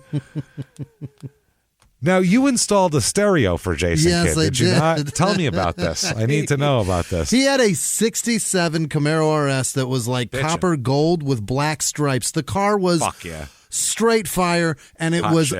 Now, you installed a stereo for Jason Yes, Kidd, I did you did. not? Tell me about this. I need to know about this. He had a 67 Camaro RS that was like copper gold with black stripes. The car was straight fire, and it was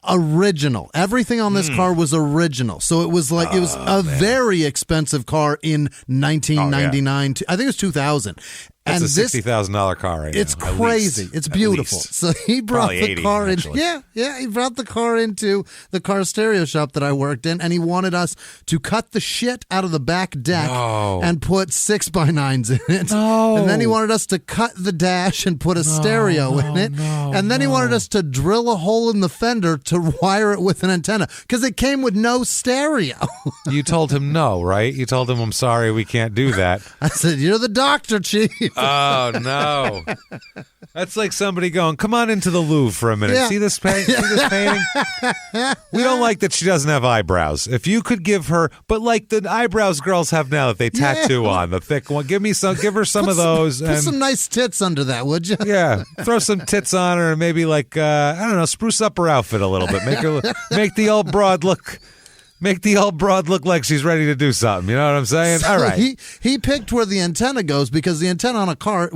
original. Everything on this car was original. So it was like, it was a very expensive car in 1999. I think it was 2000. It's a $60,000 car right now. It's crazy. It's beautiful. So he brought the car in. Yeah, he brought the car into the car stereo shop that I worked in, and he wanted us to cut the shit out of the back deck and put 6x9s in it. No. And then he wanted us to cut the dash and put a stereo in it. And then he wanted us to drill a hole in the fender to wire it with an antenna because it came with no stereo. You told him no, right? You told him, I'm sorry, we can't do that. I said, you're the doctor, Chief. Oh, no. That's like somebody going, come on into the Louvre for a minute. See this painting? We don't like that she doesn't have eyebrows. If you could give her, but like the eyebrows girls have now that they tattoo on, the thick one. Give her some of those. Put some nice tits under that, would you? Yeah. Throw some tits on her and maybe like, I don't know, spruce up her outfit a little bit. Make the old broad look like she's ready to do something. You know what I'm saying? So all right. He picked where the antenna goes because the antenna on a car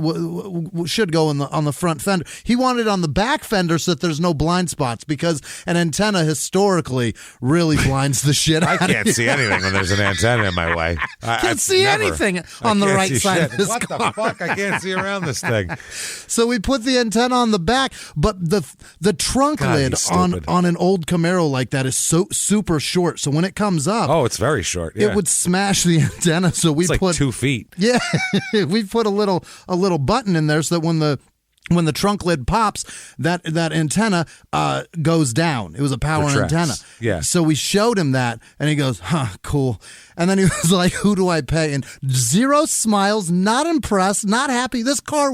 should go on the front fender. He wanted it on the back fender so that there's no blind spots because an antenna historically really blinds the shit out of you. I can't see anything when there's an antenna in my way. Can't see anything on the right side of this car. What the fuck? I can't see around this thing. So we put the antenna on the back, but the trunk lid on an old Camaro like that is so super short. So when it comes up, it's very short. Yeah. It would smash the antenna. So we put 2 feet. Yeah, we put a little button in there so that when the trunk lid pops, that antenna goes down. It was a power antenna. Yeah. So we showed him that, and he goes, "Huh, cool." And then he was like, "Who do I pay?" And 0 smiles, not impressed, not happy. This car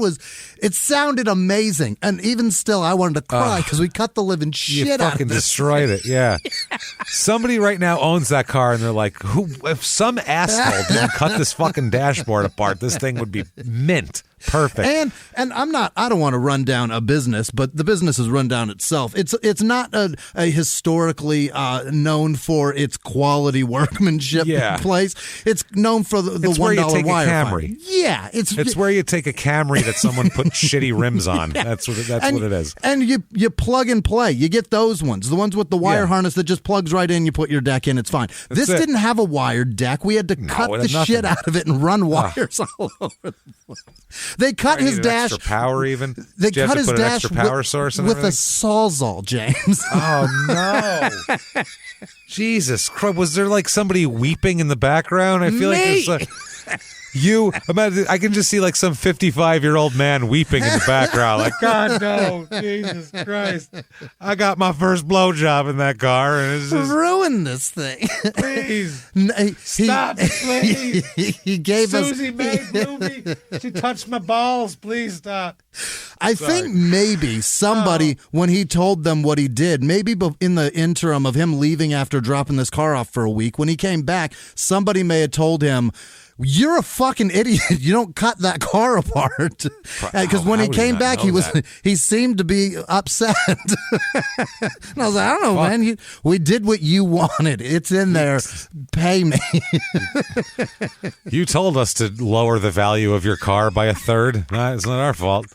it sounded amazing, and even still, I wanted to cry because we cut the living shit out of it. You fucking destroyed it. Yeah. Somebody right now owns that car, and they're like, "Who? If some asshole didn't cut this fucking dashboard apart, this thing would be mint." Perfect. And I don't want to run down a business, but the business is run down itself. It's not a historically known for its quality workmanship place. It's known for the $1 wire. It's where you take wire a Camry. finder. Yeah, it's where you take a Camry that someone put shitty rims on. Yeah. That's what it is. And you plug and play. You get those ones, the ones with the wire harness that just plugs right in. You put your deck in. It's fine. This didn't have a wired deck. We had to cut the shit out of it and run wires all over the place. They cut his dash. Extra power, even. They Did you cut have to his put an dash extra power source and with a everything? Sawzall, James. Oh no! Jesus Christ! Was there like somebody weeping in the background? I feel like there's like I can just see like some 55-year-old man weeping in the background. Like, God no, Jesus Christ! I got my first blowjob in that car, and it's just ruined this thing. Please stop, please. He gave Susie made movie. She touched my balls. Please stop. I think maybe somebody, when he told them what he did, maybe in the interim of him leaving after dropping this car off for a week, when he came back, somebody may have told him, "You're a fucking idiot. You don't cut that car apart." Because when he came back, he seemed to be upset. And I was like, I don't know, man. We did what you wanted. It's in there. Pay me. You told us to lower the value of your car by 1/3. It's not our fault.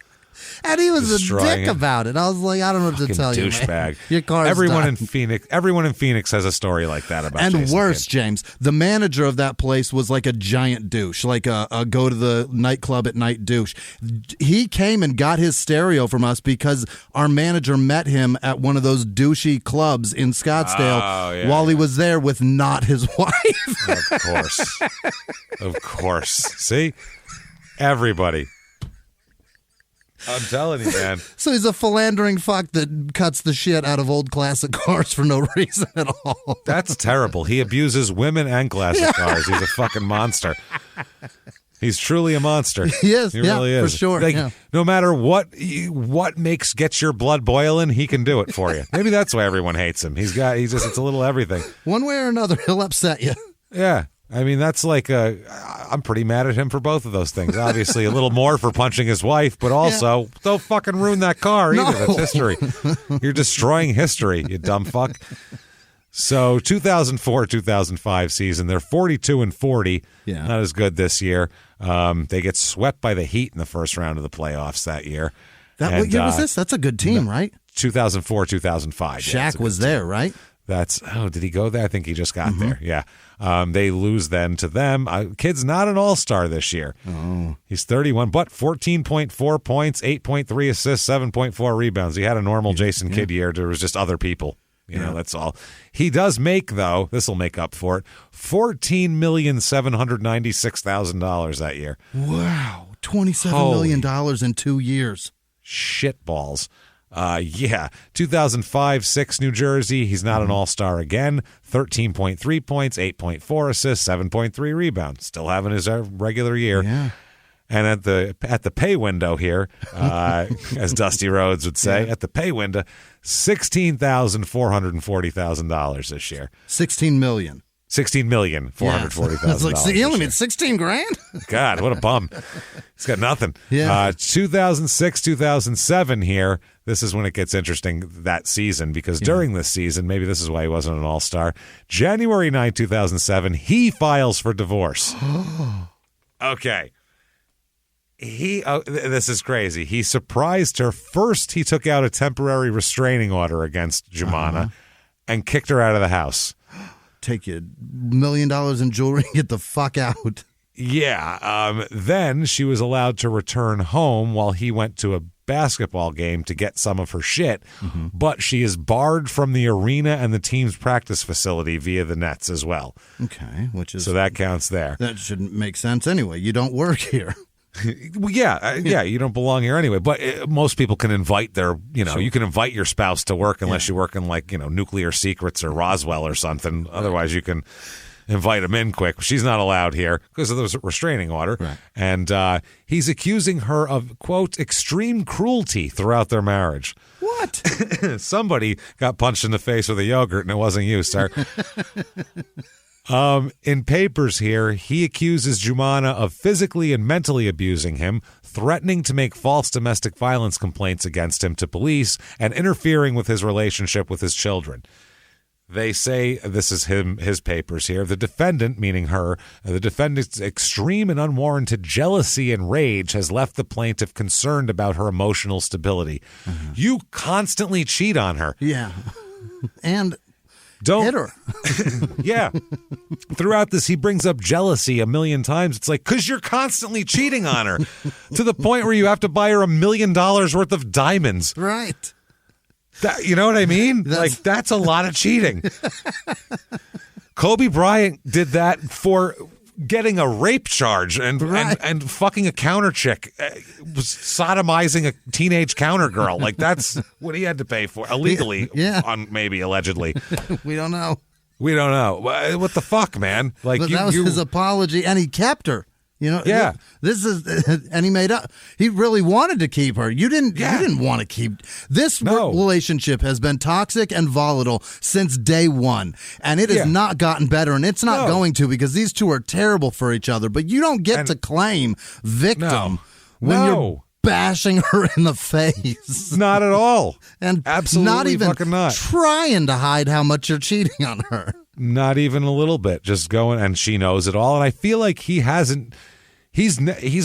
And he was a dick about it. I was like, I don't know what to tell you, man. Douchebag. Your car's everyone done. Everyone in Phoenix has a story like that about And Jason worse, Kidd. James, the manager of that place was like a giant douche, like a go to the nightclub at night douche. He came and got his stereo from us because our manager met him at one of those douchey clubs in Scottsdale while he was there with not his wife. Of course. Of course. See? Everybody. I'm telling you, man. So he's a philandering fuck that cuts the shit out of old classic cars for no reason at all. That's terrible. He abuses women and classic cars. He's a fucking monster. He's truly a monster. He is. He really is. For sure. Like, no matter what gets your blood boiling, he can do it for you. Maybe that's why everyone hates him. It's a little everything. One way or another, he'll upset you. Yeah. I mean, that's like I'm pretty mad at him for both of those things. Obviously, a little more for punching his wife, but also don't fucking ruin that car either. No. That's history. You're destroying history, you dumb fuck. So 2004-2005 season, they're 42-40. Yeah. Not as good this year. They get swept by the Heat in the first round of the playoffs that year. What year was this? That's a good team, right? 2004-2005. Shaq was there, right? Did he go there? I think he just got there. Yeah. They lose then to them. Kid's not an all-star this year. Oh. He's 31, but 14.4 points, 8.3 assists, 7.4 rebounds. He had a normal Jason Kidd year. There was just other people. You know, that's all. He does make, though, this will make up for it, $14,796,000 that year. Wow. $27 million in 2 years. Shitballs. 2005-06 New Jersey. He's not an all-star again. 13.3 points, 8.4 assists, 7.3 rebounds. Still having his regular year. Yeah. And at the pay window here, as Dusty Rhodes would say, at the pay window, $16,440,000 this year. $16 million. $16,440,000. I was like, he only made $16,000? God, what a bum. He's got nothing. Yeah. 2006-2007 here. This is when it gets interesting that season, because during this season, maybe this is why he wasn't an all-star, January 9, 2007, he files for divorce. Okay. This is crazy. He surprised her. First, he took out a temporary restraining order against Jumana and kicked her out of the house. Take you $1 million in jewelry and get the fuck out. Yeah. Then she was allowed to return home while he went to a basketball game to get some of her shit, but she is barred from the arena and the team's practice facility via the nets as well. Okay, so that counts there. That should make sense anyway. You don't work here. Well, yeah, you don't belong here anyway. But most people can invite you can invite your spouse to work unless you work in Nuclear Secrets or Roswell or something. Otherwise, you can invite him in quick. She's not allowed here because of the restraining order. Right. And he's accusing her of, quote, extreme cruelty throughout their marriage. What? Somebody got punched in the face with a yogurt and it wasn't you, sir. In papers here, he accuses Jumana of physically and mentally abusing him, threatening to make false domestic violence complaints against him to police, and interfering with his relationship with his children. They say, this is his papers here, the defendant, meaning her, the defendant's extreme and unwarranted jealousy and rage has left the plaintiff concerned about her emotional stability. You constantly cheat on her. Yeah. And don't hit her. Yeah. Throughout this, he brings up jealousy a million times. It's like, because you're constantly cheating on her to the point where you have to buy her $1 million worth of diamonds. Right. You know what I mean? That's a lot of cheating. Kobe Bryant did that for getting a rape charge and fucking a counter chick, was sodomizing a teenage counter girl. That's what he had to pay for illegally. Maybe allegedly. We don't know. What the fuck, man? But that was his apology, and he kept her. Yeah. This is, and he made up. He really wanted to keep her. You didn't. You didn't want to keep this relationship. Has been toxic and volatile since day one, and it has not gotten better, and it's not going to, because these two are terrible for each other. But you don't get to claim victim when you're bashing her in the face. Not at all, and absolutely not even fucking not trying to hide how much you're cheating on her. Not even a little bit. Just going, and she knows it all. And I feel like he hasn't He's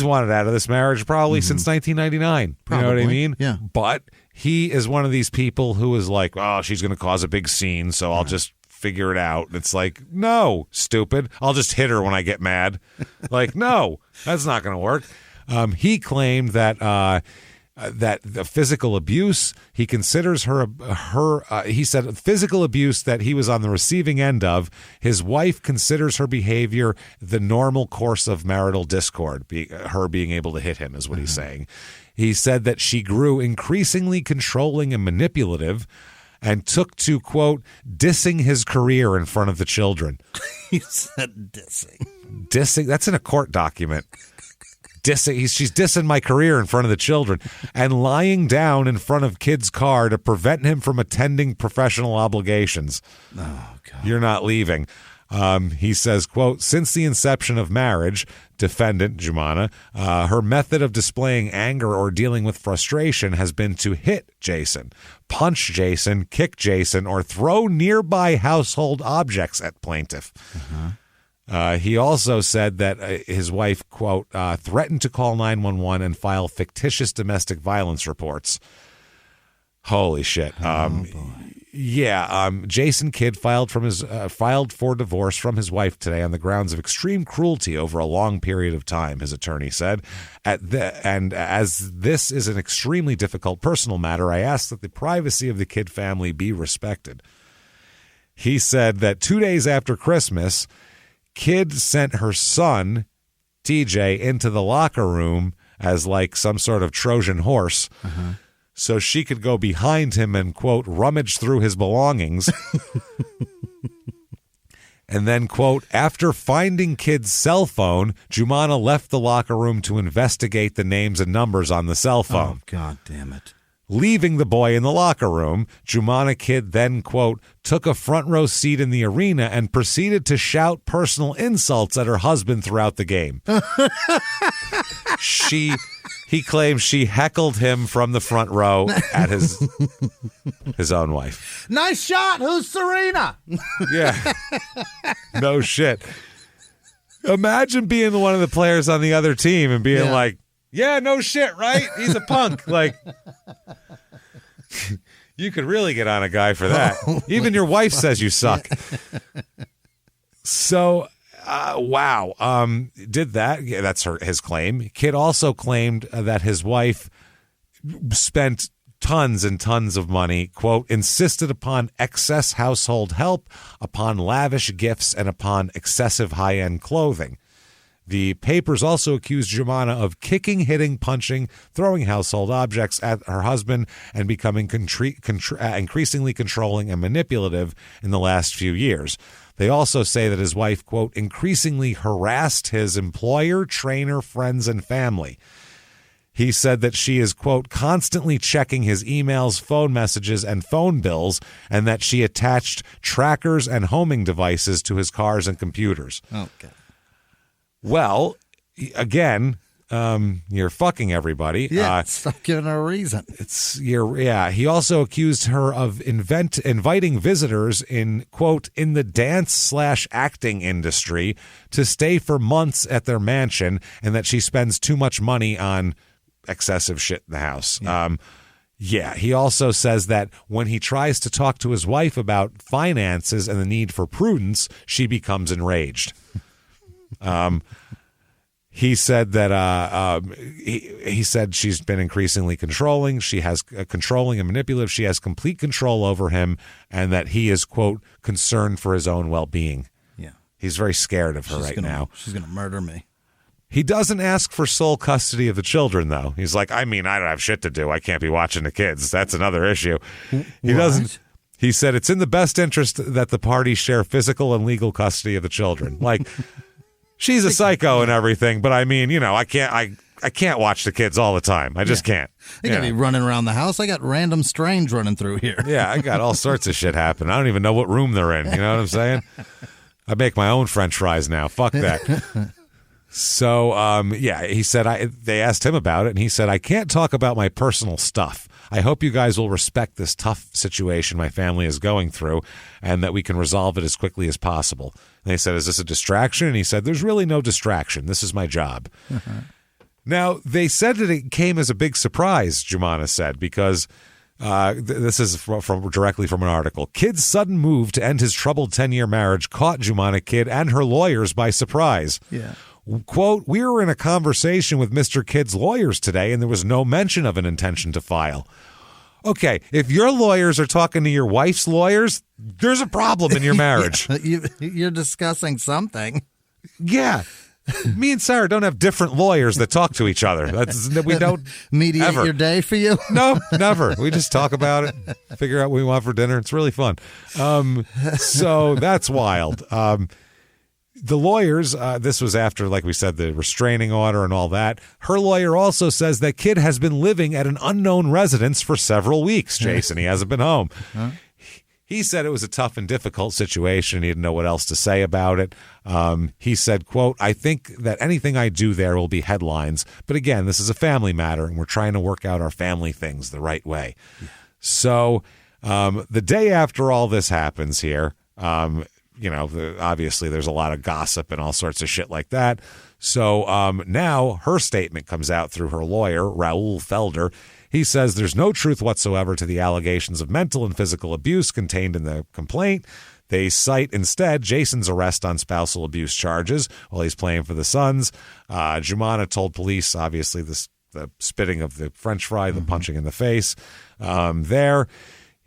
wanted out of this marriage probably since 1999. Probably. You know what I mean? Yeah. But he is one of these people who is like, oh, she's going to cause a big scene, so I'll just figure it out. It's like, no, stupid. I'll just hit her when I get mad. Like, no, that's not going to work. He claimed that that the physical abuse, he considers he said physical abuse that he was on the receiving end of. His wife considers her behavior the normal course of marital discord, her being able to hit him is what he's saying. He said that she grew increasingly controlling and manipulative and took to, quote, dissing his career in front of the children. He said dissing. Dissing? That's in a court document. She's dissing my career in front of the children and lying down in front of kid's car to prevent him from attending professional obligations. Oh, God. You're not leaving. He says, quote, since the inception of marriage, defendant Jumana, her method of displaying anger or dealing with frustration has been to hit Jason, punch Jason, kick Jason, or throw nearby household objects at plaintiff. He also said that his wife, quote, threatened to call 911 and file fictitious domestic violence reports. Holy shit. Jason Kidd filed for divorce from his wife today on the grounds of extreme cruelty over a long period of time, his attorney said. And as this is an extremely difficult personal matter, I ask that the privacy of the Kidd family be respected. He said that 2 days after Christmas, Kidd sent her son, TJ, into the locker room as like some sort of Trojan horse so she could go behind him and, quote, rummage through his belongings. And then, quote, after finding Kidd's cell phone, Jumana left the locker room to investigate the names and numbers on the cell phone. Oh, God damn it. Leaving the boy in the locker room, Jumana Kidd then, quote, took a front row seat in the arena and proceeded to shout personal insults at her husband throughout the game. He claims she heckled him from the front row at his own wife. Nice shot. Who's Serena? Yeah. No shit. Imagine being one of the players on the other team and being like, yeah, no shit, right? He's a punk. Like, you could really get on a guy for that. Even your wife says you suck. So, wow. Did that. Yeah, that's his claim. Kidd also claimed that his wife spent tons and tons of money, quote, insisted upon excess household help, upon lavish gifts, and upon excessive high-end clothing. The papers also accused Jumana of kicking, hitting, punching, throwing household objects at her husband and becoming increasingly controlling and manipulative in the last few years. They also say that his wife, quote, increasingly harassed his employer, trainer, friends, and family. He said that she is, quote, constantly checking his emails, phone messages, and phone bills, and that she attached trackers and homing devices to his cars and computers. Okay. Well, again, you're fucking everybody. Yeah, stop giving her a reason. He also accused her of inviting visitors in, quote, in the dance/acting industry to stay for months at their mansion, and that she spends too much money on excessive shit in the house. He also says that when he tries to talk to his wife about finances and the need for prudence, she becomes enraged. He said that he said she's been increasingly controlling. She has controlling and manipulative. She has complete control over him, and that he is, quote, concerned for his own well-being. Yeah, he's very scared of her now. She's gonna murder me. He doesn't ask for sole custody of the children, though. He's like, I mean, I don't have shit to do. I can't be watching the kids. That's another issue. He doesn't. He said it's in the best interest that the parties share physical and legal custody of the children. Like, she's a psycho and everything, but I mean, you know, I can't watch the kids all the time. I just can't. They gotta be running around the house. I got random strange running through here. Yeah, I got all sorts of shit happening. I don't even know what room they're in. You know what I'm saying? I make my own French fries now. Fuck that. So, he said they asked him about it, and he said, I can't talk about my personal stuff. I hope you guys will respect this tough situation my family is going through and that we can resolve it as quickly as possible. And they said, is this a distraction? And he said, there's really no distraction. This is my job. Now, they said that it came as a big surprise, Jumana said, because this is directly from an article. Kid's sudden move to end his troubled 10-year marriage caught Jumana Kid and her lawyers by surprise. Yeah. Quote, we were in a conversation with Mr. Kid's lawyers today, and there was no mention of an intention to file. Okay, if your lawyers are talking to your wife's lawyers, there's a problem in your marriage. You're discussing something. Yeah. Me and Sarah don't have different lawyers that talk to each other. We don't mediate ever. Your day for you? No, never. We just talk about it, figure out what we want for dinner. It's really fun. So that's wild. The lawyers, this was after, like we said, the restraining order and all that. Her lawyer also says that Kid has been living at an unknown residence for several weeks, Jason. He hasn't been home. Huh? He said it was a tough and difficult situation. He didn't know what else to say about it. He said, quote, I think that anything I do there will be headlines. But again, this is a family matter, and we're trying to work out our family things the right way. Yeah. So the day after all this happens here, obviously there's a lot of gossip and all sorts of shit like that. So now her statement comes out through her lawyer, Raul Felder. He says there's no truth whatsoever to the allegations of mental and physical abuse contained in the complaint. They cite instead Jason's arrest on spousal abuse charges while he's playing for the Suns. Jumana told police, obviously, the spitting of the French fry, the punching in the face there.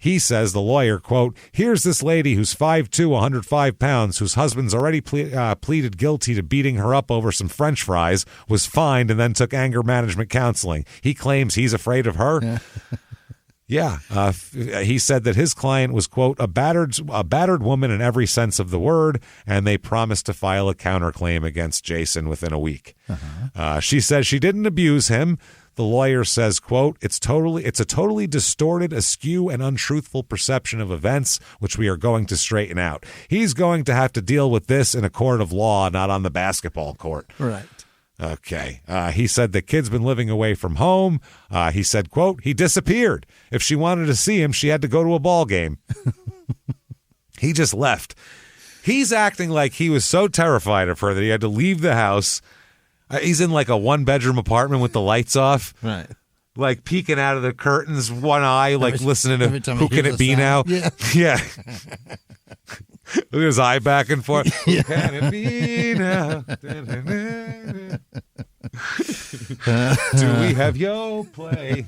He says, the lawyer, quote, here's this lady who's 5'2", 105 pounds, whose husband's already pleaded guilty to beating her up over some French fries, was fined, and then took anger management counseling. He claims he's afraid of her. Yeah. He said that his client was, quote, a battered woman in every sense of the word, and they promised to file a counterclaim against Jason within a week. She says she didn't abuse him. The lawyer says, quote, it's a totally distorted, askew, and untruthful perception of events, which we are going to straighten out. He's going to have to deal with this in a court of law, not on the basketball court. Right. Okay. He said the kid's been living away from home. He said, quote, he disappeared. If she wanted to see him, she had to go to a ball game. He just left. He's acting like he was so terrified of her that he had to leave the house. He's in like a one-bedroom apartment with the lights off. Right. Like peeking out of the curtains, one eye, like listening to Who Can It Be Now? Yeah. Yeah. Look at his eye back and forth. Who can it be now? Do we have your play?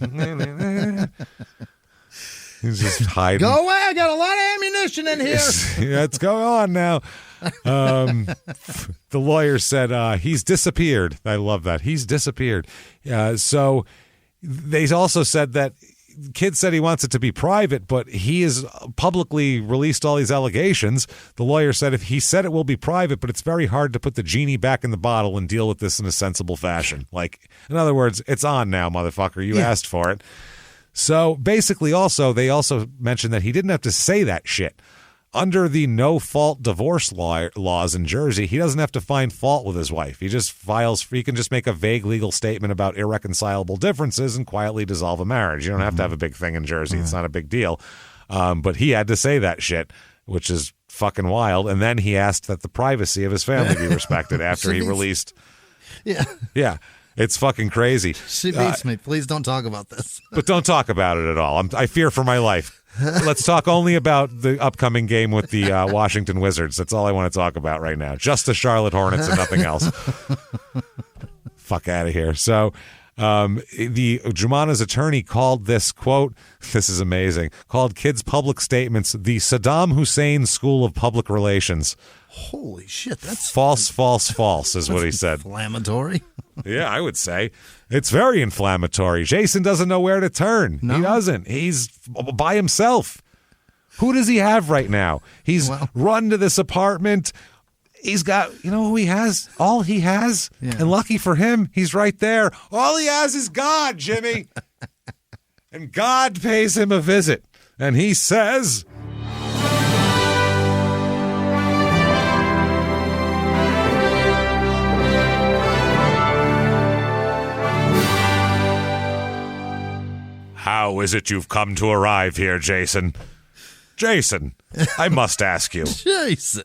He's just hiding. Go away. I got a lot of ammunition in here. Yeah, it's going on now. The lawyer said he's disappeared. I love that. He's disappeared. So they also said that Kid said he wants it to be private, but he has publicly released all these allegations. The lawyer said if he said it will be private, but it's very hard to put the genie back in the bottle and deal with this in a sensible fashion. Like, in other words, it's on now, motherfucker. You asked for it. So basically they also mentioned that he didn't have to say that shit. Under the no-fault divorce laws in Jersey, he doesn't have to find fault with his wife. He can just make a vague legal statement about irreconcilable differences and quietly dissolve a marriage. You don't have to have a big thing in Jersey. It's not a big deal. But he had to say that shit, which is fucking wild. And then he asked that the privacy of his family be respected after he released. Yeah. Yeah. It's fucking crazy. She beats me. Please don't talk about this. But don't talk about it at all. I fear for my life. Let's talk only about the upcoming game with the Washington Wizards. That's all I want to talk about right now. Just the Charlotte Hornets and nothing else. Fuck out of here. So the Jumana's attorney called this, quote, this is amazing, called Kid's public statements the Saddam Hussein School of Public Relations. Holy shit. That's false is what he said. Inflammatory. Yeah, I would say. It's very inflammatory. Jason doesn't know where to turn. No. He doesn't. He's by himself. Who does he have right now? He's run to this apartment. He's got, who he has? All he has? Yeah. And lucky for him, he's right there. All he has is God, Jimmy. And God pays him a visit. And he says... How How is it you've come to arrive here, Jason? Jason, I must ask you. Jason.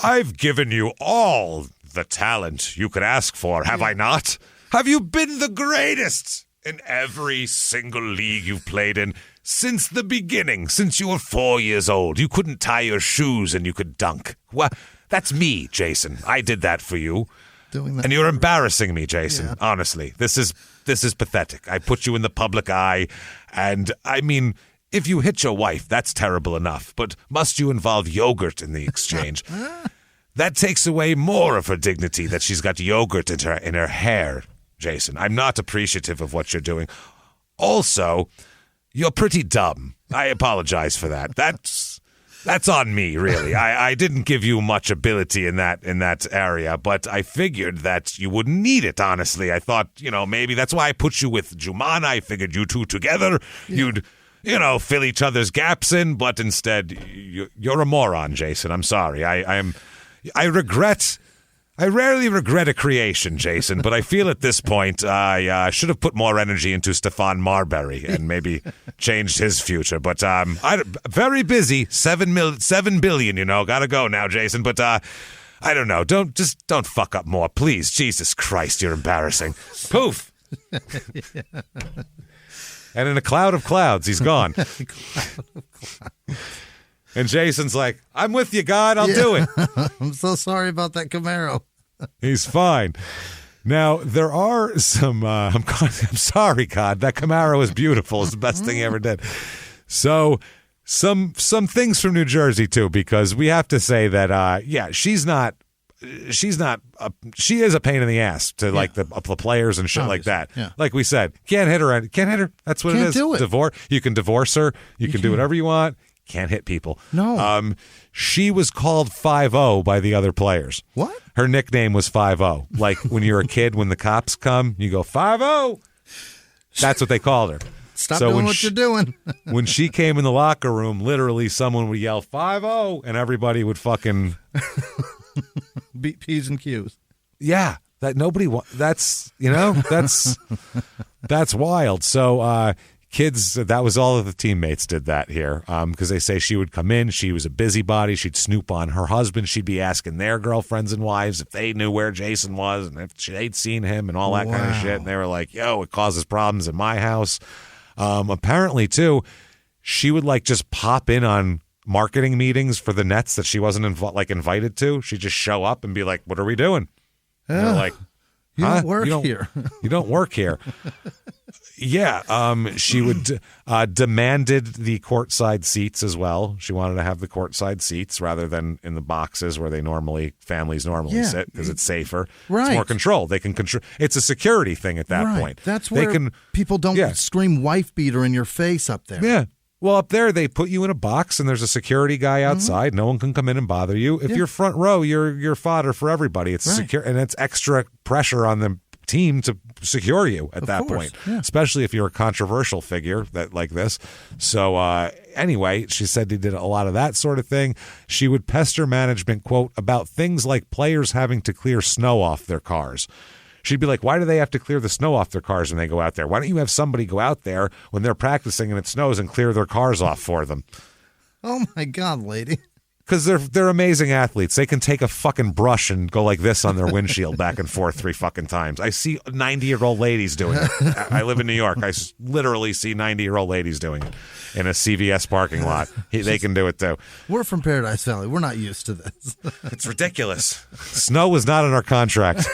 I've given you all the talent you could ask for, have I not? Have you been the greatest in every single league you've played in since the beginning, since you were 4 years old? You couldn't tie your shoes and you could dunk. Well, that's me, Jason. I did that for you. Doing that, and you're embarrassing me, Jason. Honestly, this is pathetic. I put you in the public eye, and I mean, if you hit your wife, that's terrible enough. But must you involve yogurt in the exchange? That takes away more of her dignity that she's got yogurt in her hair, Jason. I'm not appreciative of what you're doing. Also, you're pretty dumb. I apologize for that. That's on me, really. I didn't give you much ability in that area, but I figured that you wouldn't need it, honestly. I thought, maybe that's why I put you with Jumana. I figured you two together, you'd, fill each other's gaps in, but instead, you're a moron, Jason. I'm sorry. I rarely regret a creation, Jason, but I feel at this point I should have put more energy into Stefan Marbury and maybe changed his future. But I'm very busy, 7 billion, gotta go now, Jason. But I don't know. Don't fuck up more, please. Jesus Christ, you're embarrassing. Poof. And in a cloud of clouds, he's gone. And Jason's like, I'm with you, God. I'll do it. I'm so sorry about that Camaro. He's fine. Now, there are some, I'm sorry, God. That Camaro is beautiful. It's the best thing he ever did. So, some things from New Jersey, too, because we have to say that, she is a pain in the ass to like the players and shit like that. Yeah. Like we said, can't hit her. That's what it is. Do it. You can divorce her. You can do whatever you want. Can't hit people. No. She was called 5-0 by the other players. What? Her nickname was 5-0. Like when you're a kid, when the cops come, you go 5-0. That's what they called her. Stop doing what you're doing. When she came in the locker room, literally someone would yell 5-0 and everybody would fucking beat P's and Q's. Yeah. That's wild. So, kids, that was all of the teammates did that here because they say she would come in. She was a busybody. She'd snoop on her husband. She'd be asking their girlfriends and wives if they knew where Jason was and if they'd seen him and all that kind of shit. And they were like, yo, it causes problems in my house. Apparently, too, she would like just pop in on marketing meetings for the Nets that she wasn't invited to. She'd just show up and be like, what are we doing? And they're like, you don't work here. You don't work here. Yeah, she would demanded the courtside seats as well. She wanted to have the courtside seats rather than in the boxes where families normally sit because it's safer. Right. It's more control. They can control. It's a security thing at that point. That's where people don't scream wife beater in your face up there. Yeah. Well, up there, they put you in a box, and there's a security guy outside. Mm-hmm. No one can come in and bother you. If you're front row, you're fodder for everybody. It's secure, and it's extra pressure on the team to secure you at that point, especially if you're a controversial figure like this. So anyway, she said he did a lot of that sort of thing. She would pester management, quote, about things like players having to clear snow off their cars. She'd be like, why do they have to clear the snow off their cars when they go out there? Why don't you have somebody go out there when they're practicing and it snows and clear their cars off for them? Oh, my God, lady. Because they're amazing athletes. They can take a fucking brush and go like this on their windshield back and forth 3 fucking times. I see 90-year-old ladies doing it. I live in New York. I literally see 90-year-old ladies doing it in a CVS parking lot. They can do it, too. We're from Paradise Valley. We're not used to this. It's ridiculous. Snow was not in our contract.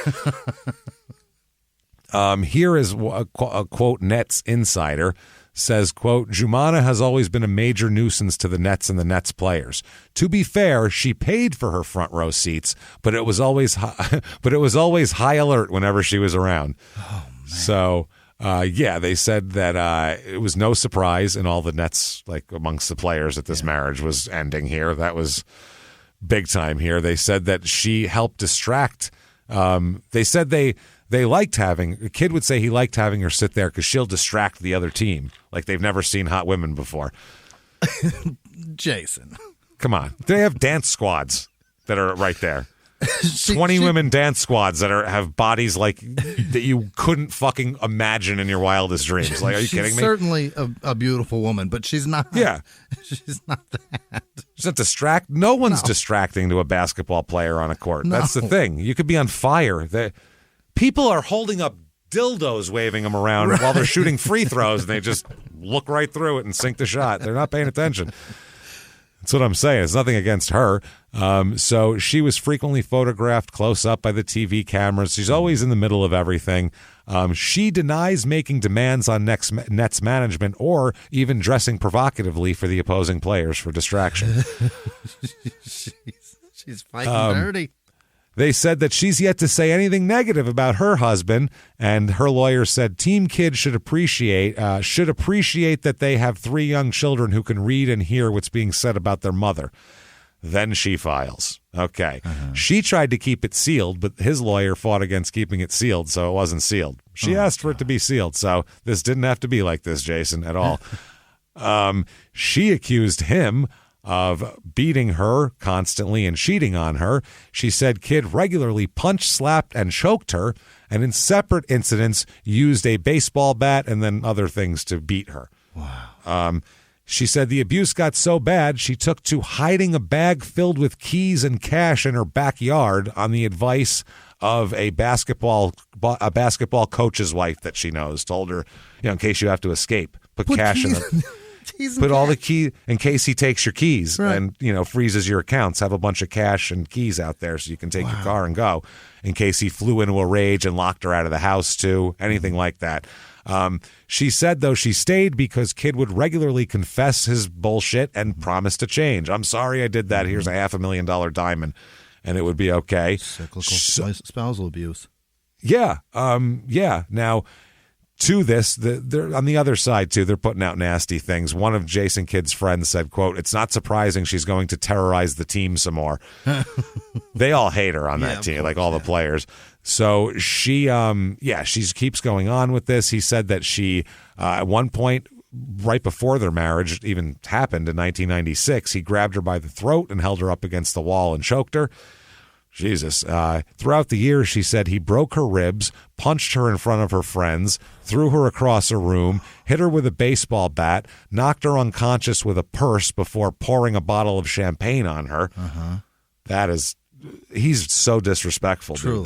Here is a quote, Nets insider says, quote, Jumana has always been a major nuisance to the Nets and the Nets players. To be fair, she paid for her front row seats, but it was always high alert whenever she was around. Oh, man. So, they said that it was no surprise in all the Nets, like amongst the players, that this marriage was ending here. That was big time here. They said that she helped distract. They said they liked having, a kid would say he liked having her sit there because she'll distract the other team like they've never seen hot women before. Jason. Come on. They have dance squads that are right there. 20 women dance squads that have bodies like that you couldn't fucking imagine in your wildest dreams. Like, are you kidding me? She's certainly a beautiful woman, but she's not. Yeah. She's not that. She's not No one's distracting to a basketball player on a court. No. That's the thing. You could be on fire. People are holding up dildos, waving them around while they're shooting free throws, and they just look right through it and sink the shot. They're not paying attention. That's what I'm saying. It's nothing against her. So she was frequently photographed close up by the TV cameras. She's always in the middle of everything. She denies making demands on Nets management or even dressing provocatively for the opposing players for distraction. She's fighting dirty. They said that she's yet to say anything negative about her husband, and her lawyer said Team Kid should appreciate that they have 3 young children who can read and hear what's being said about their mother. Then she files. Okay. She tried to keep it sealed, but his lawyer fought against keeping it sealed, so it wasn't sealed. She asked for it to be sealed, so this didn't have to be like this, Jason, at all. She accused him of beating her constantly and cheating on her. She said Kid regularly punched, slapped, and choked her, and in separate incidents used a baseball bat and then other things to beat her. Wow. She said the abuse got so bad she took to hiding a bag filled with keys and cash in her backyard on the advice of a basketball coach's wife that she knows. Told her, in case you have to escape, put cash in it. Put all the key in case he takes your keys and freezes your accounts. Have a bunch of cash and keys out there so you can take your car and go. In case he flew into a rage and locked her out of the house too, anything like that. She said though she stayed because Kid would regularly confess his bullshit and promise to change. I'm sorry I did that. Here's a $500,000 diamond, and it would be okay. Cyclical spousal abuse. Yeah. Yeah. Now, to this, they're on the other side, too. They're putting out nasty things. One of Jason Kidd's friends said, quote, "It's not surprising she's going to terrorize the team some more." They all hate her on that team, like all the players. So she keeps going on with this. He said that she, at one point, right before their marriage even happened in 1996, he grabbed her by the throat and held her up against the wall and choked her. Jesus. Throughout the years, she said he broke her ribs, punched her in front of her friends, threw her across a room, hit her with a baseball bat, knocked her unconscious with a purse before pouring a bottle of champagne on her. He's so disrespectful, dude.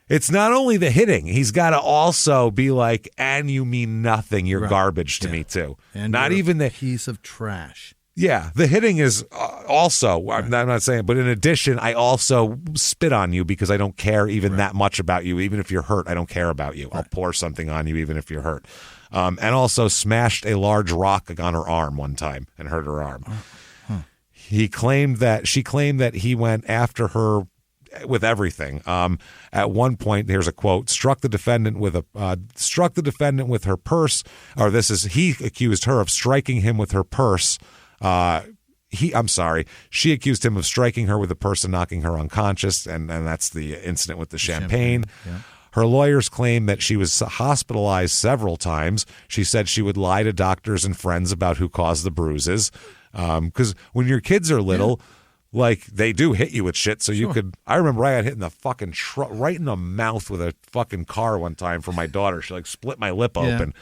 It's not only the hitting. He's got to also be like, and you mean nothing. You're garbage to me, too. And not even the piece of trash. Yeah, the hitting is also, I'm not saying, but in addition, I also spit on you because I don't care even that much about you. Even if you're hurt, I don't care about you. I'll pour something on you even if you're hurt. And also smashed a large rock on her arm one time and hurt her arm. She claimed that he went after her with everything. At one point, here's a quote: struck the defendant with her purse, or he accused her of striking him with her purse. She accused him of striking her with a purse and knocking her unconscious, and that's the incident with the champagne. Yeah. Her lawyers claim that she was hospitalized several times. She said she would lie to doctors and friends about who caused the bruises. Because when your kids are little, like, they do hit you with shit. So you could. I remember I got hit in the fucking right in the mouth with a fucking car one time for my daughter. She split my lip open.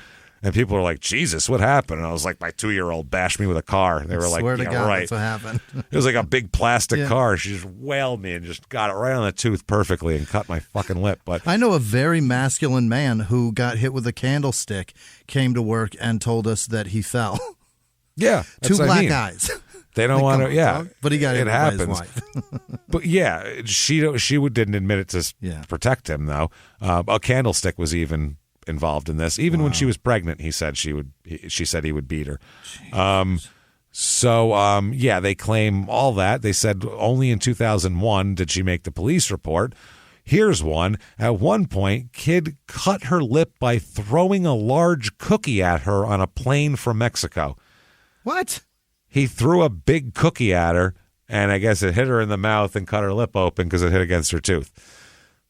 And people were like, "Jesus, what happened?" And I was like, "My 2-year-old bashed me with a car." They were like, "Swear to God, right. That's what happened." It was like a big plastic car. She just wailed me and just got it right on the tooth perfectly and cut my fucking lip. But I know a very masculine man who got hit with a candlestick, came to work and told us that he fell. Yeah, two black guys. They don't want to. Yeah, but he got hit by his wife. But yeah, she didn't admit it to protect him though. A candlestick was even involved in this. Even when she was pregnant, he said she said he would beat her. They claim all that. They said only in 2001 did she make the police report. Here's one. At one point, Kid cut her lip by throwing a large cookie at her on a plane from Mexico. What? He threw a big cookie at her, and I guess it hit her in the mouth and cut her lip open because it hit against her tooth.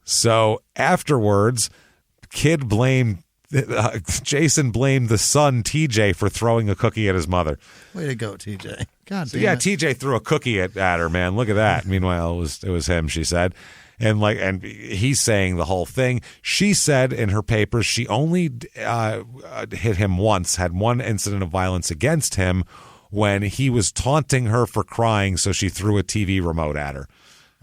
So afterwards, Kid blamed Jason blamed the son, TJ, for throwing a cookie at his mother. Way to go, TJ. God So damn yeah, it. TJ threw a cookie at her, man. Look at that. Meanwhile, it was him, she said. And he's saying the whole thing. She said in her papers she only hit him once, had one incident of violence against him when he was taunting her for crying, so she threw a TV remote at her,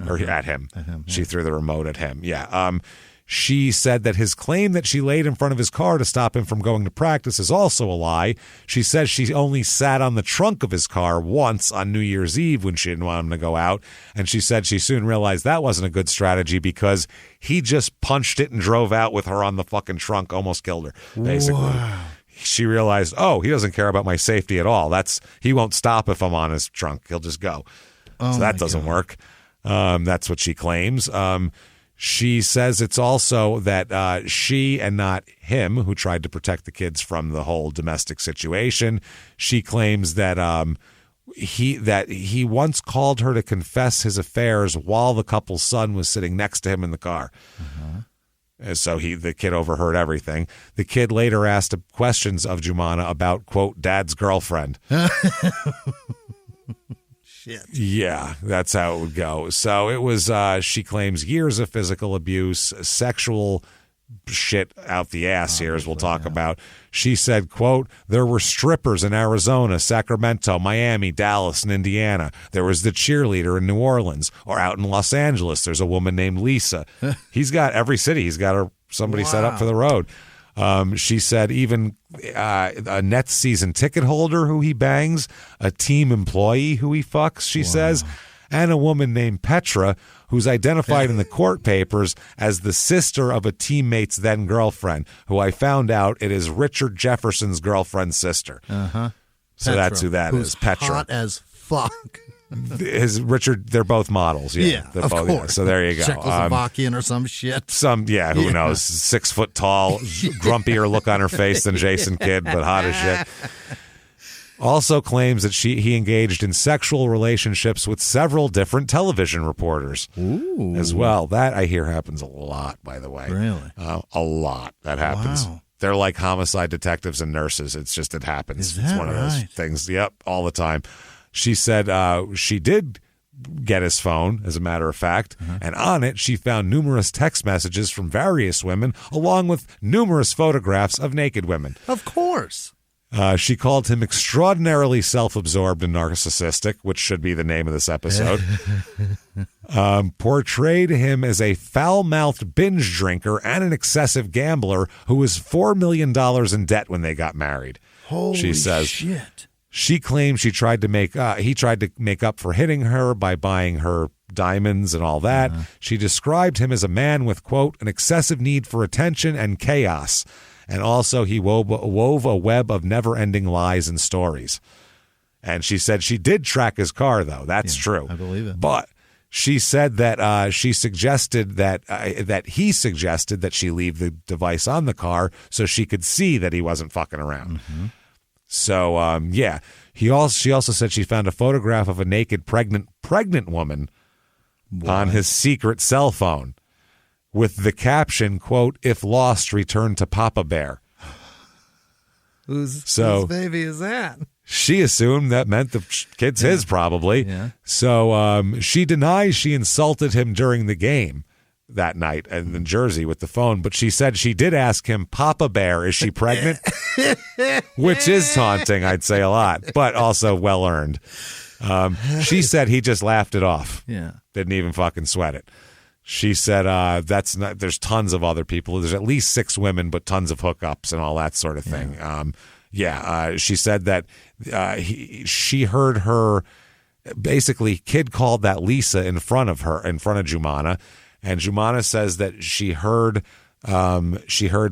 or at him. Yeah. She threw the remote at him. Yeah. She said that his claim that she laid in front of his car to stop him from going to practice is also a lie. She says she only sat on the trunk of his car once on New Year's Eve when she didn't want him to go out. And she said she soon realized that wasn't a good strategy because he just punched it and drove out with her on the fucking trunk, almost killed her, basically. Wow. She realized, he doesn't care about my safety at all. He won't stop if I'm on his trunk. He'll just go. So that doesn't work. That's what she claims. She says it's also that she and not him who tried to protect the kids from the whole domestic situation. She claims that he once called her to confess his affairs while the couple's son was sitting next to him in the car. And so the kid overheard everything. The kid later asked questions of Jumana about, quote, dad's girlfriend. Shit. Yeah, that's how it would go. So it was, she claims, years of physical abuse, sexual shit out the ass here, as we'll talk about. She said, quote, there were strippers in Arizona, Sacramento, Miami, Dallas, and Indiana. There was the cheerleader in New Orleans, or out in Los Angeles. There's a woman named Lisa. He's got every city. He's got somebody set up for the road. She said even a Nets season ticket holder who he bangs, a team employee who he fucks, she says, and a woman named Petra, who's identified in the court papers as the sister of a teammate's then girlfriend, who I found out it is Richard Jefferson's girlfriend's sister. Uh-huh. So that's who that is, Petra. Hot as fuck. Richard, they're both models. Yeah, of both, course. Yeah. So there you go. Czechoslovakian or some shit. Who knows? 6 foot tall, grumpier look on her face than Jason Kidd, but hot as shit. Also claims that he engaged in sexual relationships with several different television reporters as well. That I hear happens a lot, by the way. Really? A lot. That happens. Wow. They're like homicide detectives and nurses. It happens. Is that it's one of those things. Yep, all the time. She said she did get his phone, as a matter of fact, and on it she found numerous text messages from various women, along with numerous photographs of naked women. Of course. She called him extraordinarily self-absorbed and narcissistic, which should be the name of this episode. Portrayed him as a foul-mouthed binge drinker and an excessive gambler who was $4 million in debt when they got married. Holy she says. shit. She claims he tried to make up for hitting her by buying her diamonds and all that. She described him as a man with, quote, an excessive need for attention and chaos. And also he wove a web of never-ending lies and stories. And she said she did track his car, though. That's true. I believe it. But she said that she suggested that he suggested that she leave the device on the car so she could see that he wasn't fucking around. So, she also said she found a photograph of a naked pregnant woman on his secret cell phone with the caption, quote, if lost, return to Papa Bear. Whose baby is that? She assumed that meant the kid's his, probably. Yeah. So she denies she insulted him during the game that night in Jersey with the phone, but she said she did ask him, Papa Bear, is she pregnant? Which is taunting, I'd say a lot, but also well earned. She said he just laughed it off. Yeah. Didn't even fucking sweat it. She said there's tons of other people. There's at least 6 women, but tons of hookups and all that sort of thing. She said that she heard her, basically, Kid called that Lisa in front of Jumana. And Jumana says that she heard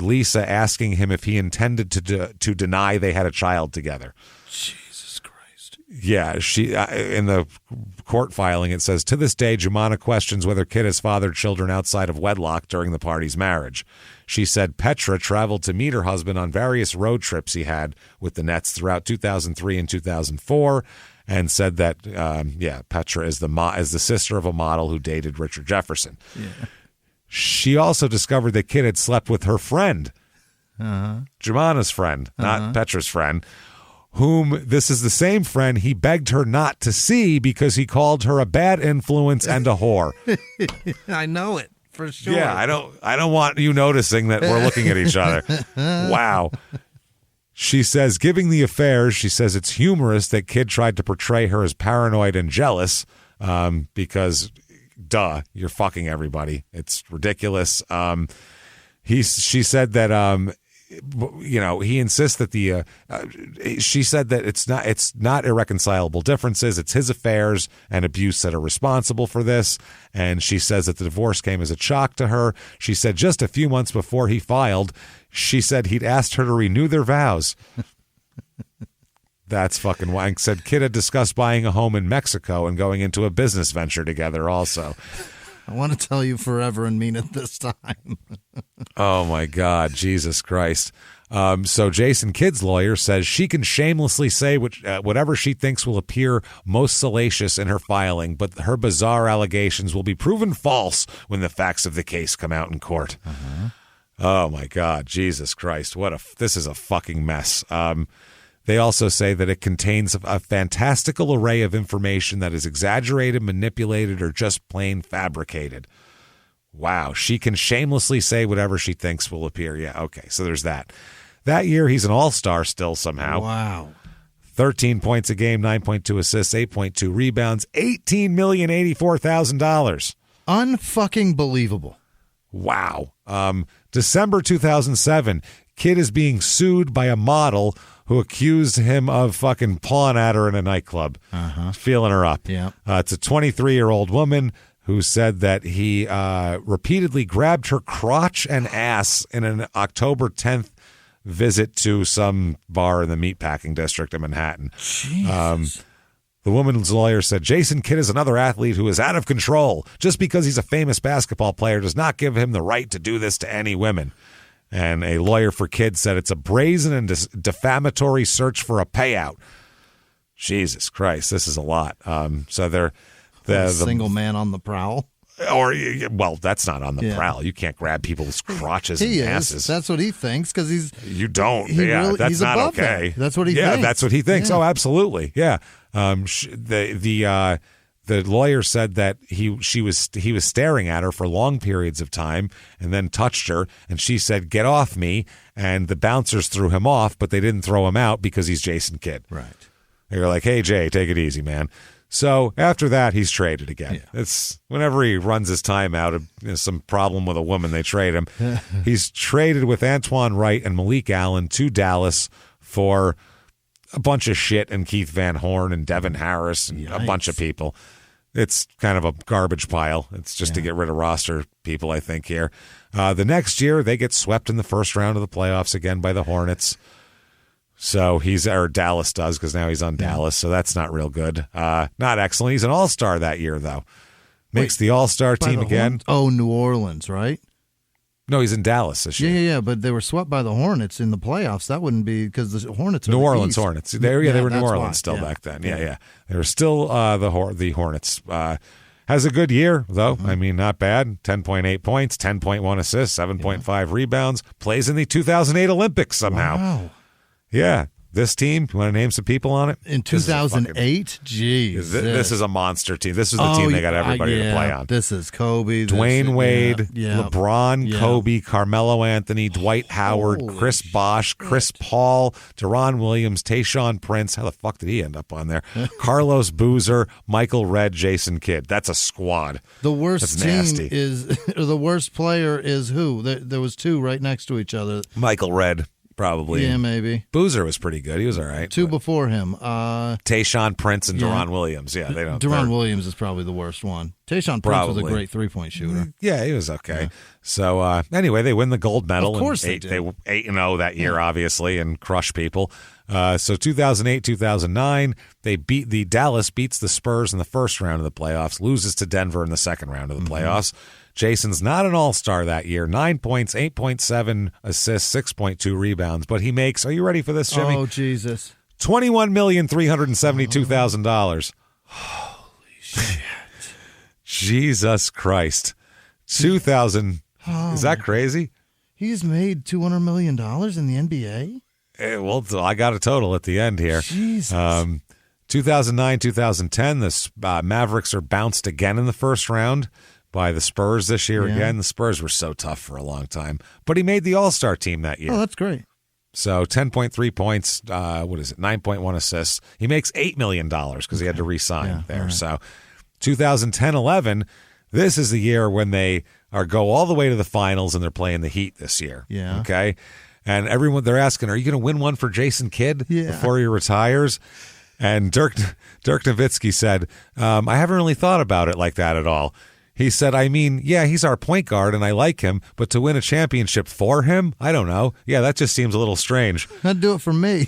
Lisa asking him if he intended to deny they had a child together. Jesus Christ. Yeah, she in the court filing it says, to this day, Jumana questions whether Kid has fathered children outside of wedlock during the party's marriage. She said Petra traveled to meet her husband on various road trips he had with the Nets throughout 2003 and 2004. And said that, Petra is the sister of a model who dated Richard Jefferson. Yeah. She also discovered that Kid had slept with her friend, Jumana's friend, not Petra's friend, whom this is the same friend he begged her not to see because he called her a bad influence and a whore. I know it for sure. Yeah, I don't want you noticing that we're looking at each other. Wow. She says, giving the affairs, she says it's humorous that Kid tried to portray her as paranoid and jealous because, duh, you're fucking everybody. It's ridiculous. She said that he insists that she said that it's not irreconcilable differences. It's his affairs and abuse that are responsible for this. And she says that the divorce came as a shock to her. She said just a few months before he filed, she said he'd asked her to renew their vows. That's fucking wank. Said Kid had discussed buying a home in Mexico and going into a business venture together also. I want to tell you forever and mean it this time. Oh, my God. Jesus Christ. So Jason Kidd's lawyer says she can shamelessly say whatever she thinks will appear most salacious in her filing, but her bizarre allegations will be proven false when the facts of the case come out in court. Oh, my God. Jesus Christ. This is a fucking mess. They also say that it contains a fantastical array of information that is exaggerated, manipulated, or just plain fabricated. Wow. She can shamelessly say whatever she thinks will appear. Yeah, okay. So there's that. That year, he's an all-star still somehow. Wow. 13 points a game, 9.2 assists, 8.2 rebounds, $18,084,000. Unfucking believable. Wow. December 2007, Kid is being sued by a model who accused him of fucking pawing at her in a nightclub, feeling her up. Yeah. It's a 23-year-old woman who said that he repeatedly grabbed her crotch and ass in an October 10th visit to some bar in the meatpacking district of Manhattan. Jesus. The woman's lawyer said, Jason Kidd is another athlete who is out of control. Just because he's a famous basketball player does not give him the right to do this to any women. And a lawyer for Kidd said it's a brazen and defamatory search for a payout. Jesus Christ, this is a lot. So they're the single man on the prowl. Well, that's not on the prowl. You can't grab people's crotches and asses. That's what he thinks because he's. You don't. That's he's not above okay. That. That's what he thinks. Yeah, that's what he thinks. Yeah. Oh, absolutely. Yeah. The lawyer said that he was staring at her for long periods of time and then touched her, and she said, "Get off me!" And the bouncers threw him off, but they didn't throw him out because he's Jason Kidd. Right. They were like, "Hey, Jay, take it easy, man." So after that, he's traded again. Yeah. It's whenever he runs his time out, some problem with a woman, they trade him. He's traded with Antoine Wright and Malik Allen to Dallas for a bunch of shit and Keith Van Horn and Devin Harris and a bunch of people. It's kind of a garbage pile. It's just to get rid of roster people, I think, here. The next year, they get swept in the first round of the playoffs again by the Hornets. So Dallas does because now he's on Dallas, so that's not real good. Not excellent. He's an all-star that year, though. Makes the all-star team again. New Orleans, right? No, he's in Dallas this year. Yeah, but they were swept by the Hornets in the playoffs. That wouldn't be because the Hornets are New Orleans East. Hornets. They were New Orleans back then. Yeah. They were still the Hornets. Has a good year, though. I mean, not bad. 10.8 points, 10.1 assists, 7.5 rebounds. Plays in the 2008 Olympics somehow. Wow. Yeah. This team, you want to name some people on it? In 2008? Jeez. This is a monster team. This is the team they got everybody to play on. This is Kobe. Dwayne Wade, LeBron, Kobe, Carmelo Anthony, Dwight Howard, Chris Bosh, Chris Paul, Deron Williams, Tayshaun Prince. How the fuck did he end up on there? Carlos Boozer, Michael Redd, Jason Kidd. That's a squad. The worst team nasty. the worst player is who? There was two right next to each other. Michael Redd. Probably. Yeah, maybe. Boozer was pretty good. He was all right. Two before him. Tayshaun Prince and Deron Williams. Yeah, they don't. Deron Williams is probably the worst one. Tayshaun Prince was a great three-point shooter. Yeah, he was okay. Yeah. So anyway, they win the gold medal. Of course they did. They 8-0 that year, obviously, and crush people. So 2008, 2009, Dallas beats the Spurs in the first round of the playoffs, loses to Denver in the second round of the playoffs. Jason's not an all-star that year. 9 points, 8.7 assists, 6.2 rebounds. But he makes, are you ready for this, Jimmy? Oh, Jesus. $21,372,000. Holy shit. Jesus Christ. 2,000. Is that crazy? He's made $200 million in the NBA? Well, I got a total at the end here. Jesus. 2009, 2010, the Mavericks are bounced again in the first round by the Spurs this year again. The Spurs were so tough for a long time. But he made the All-Star team that year. Oh, that's great. So 10.3 points, 9.1 assists. He makes $8 million because he had to re-sign there. Right. So 2010-11, this is the year when they go all the way to the finals and they're playing the Heat this year. Yeah. Okay? And they're asking, are you going to win one for Jason Kidd before he retires? And Dirk Nowitzki said, I haven't really thought about it like that at all. He said, I mean, yeah, he's our point guard and I like him, but to win a championship for him, I don't know. Yeah, that just seems a little strange. I'd do it for me.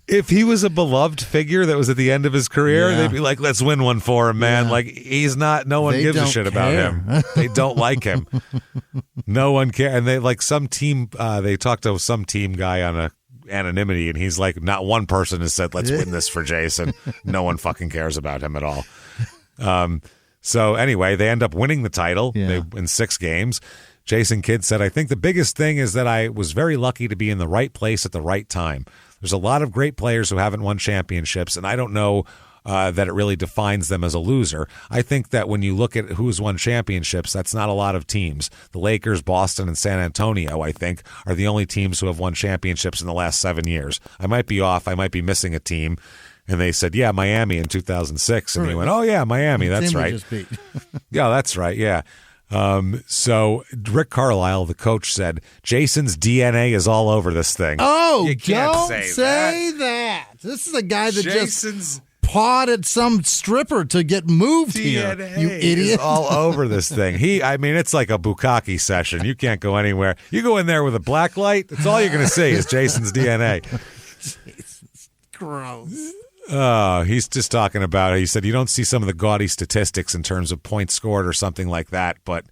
If he was a beloved figure that was at the end of his career, they'd be like, let's win one for him, man. Like, he's not, no one gives a shit about him. They don't like him. No one cares. And they like some team, they talked to some team guy on a anonymity, and he's like, not one person has said, let's win this for Jason. No one fucking cares about him at all. So anyway, they end up winning the title in 6 games. Jason Kidd said, I think the biggest thing is that I was very lucky to be in the right place at the right time. There's a lot of great players who haven't won championships, and I don't know that it really defines them as a loser. I think that when you look at who's won championships, that's not a lot of teams. The Lakers, Boston, and San Antonio, I think, are the only teams who have won championships in the last 7 years. I might be off. I might be missing a team. And they said, yeah, Miami in 2006. And he went, oh, yeah, Miami. That's right. Yeah, that's right. Yeah. So Rick Carlisle, the coach, said, Jason's DNA is all over this thing. Oh, you can't don't say that. This is a guy that Jason's just pawed some stripper to get moved here. You idiot. Is all over this thing. It's like a bukkake session. You can't go anywhere. You go in there with a black light, that's all you're going to see is Jason's DNA. Jesus, gross. He's just talking about, he said, you don't see some of the gaudy statistics in terms of points scored or something like that, but,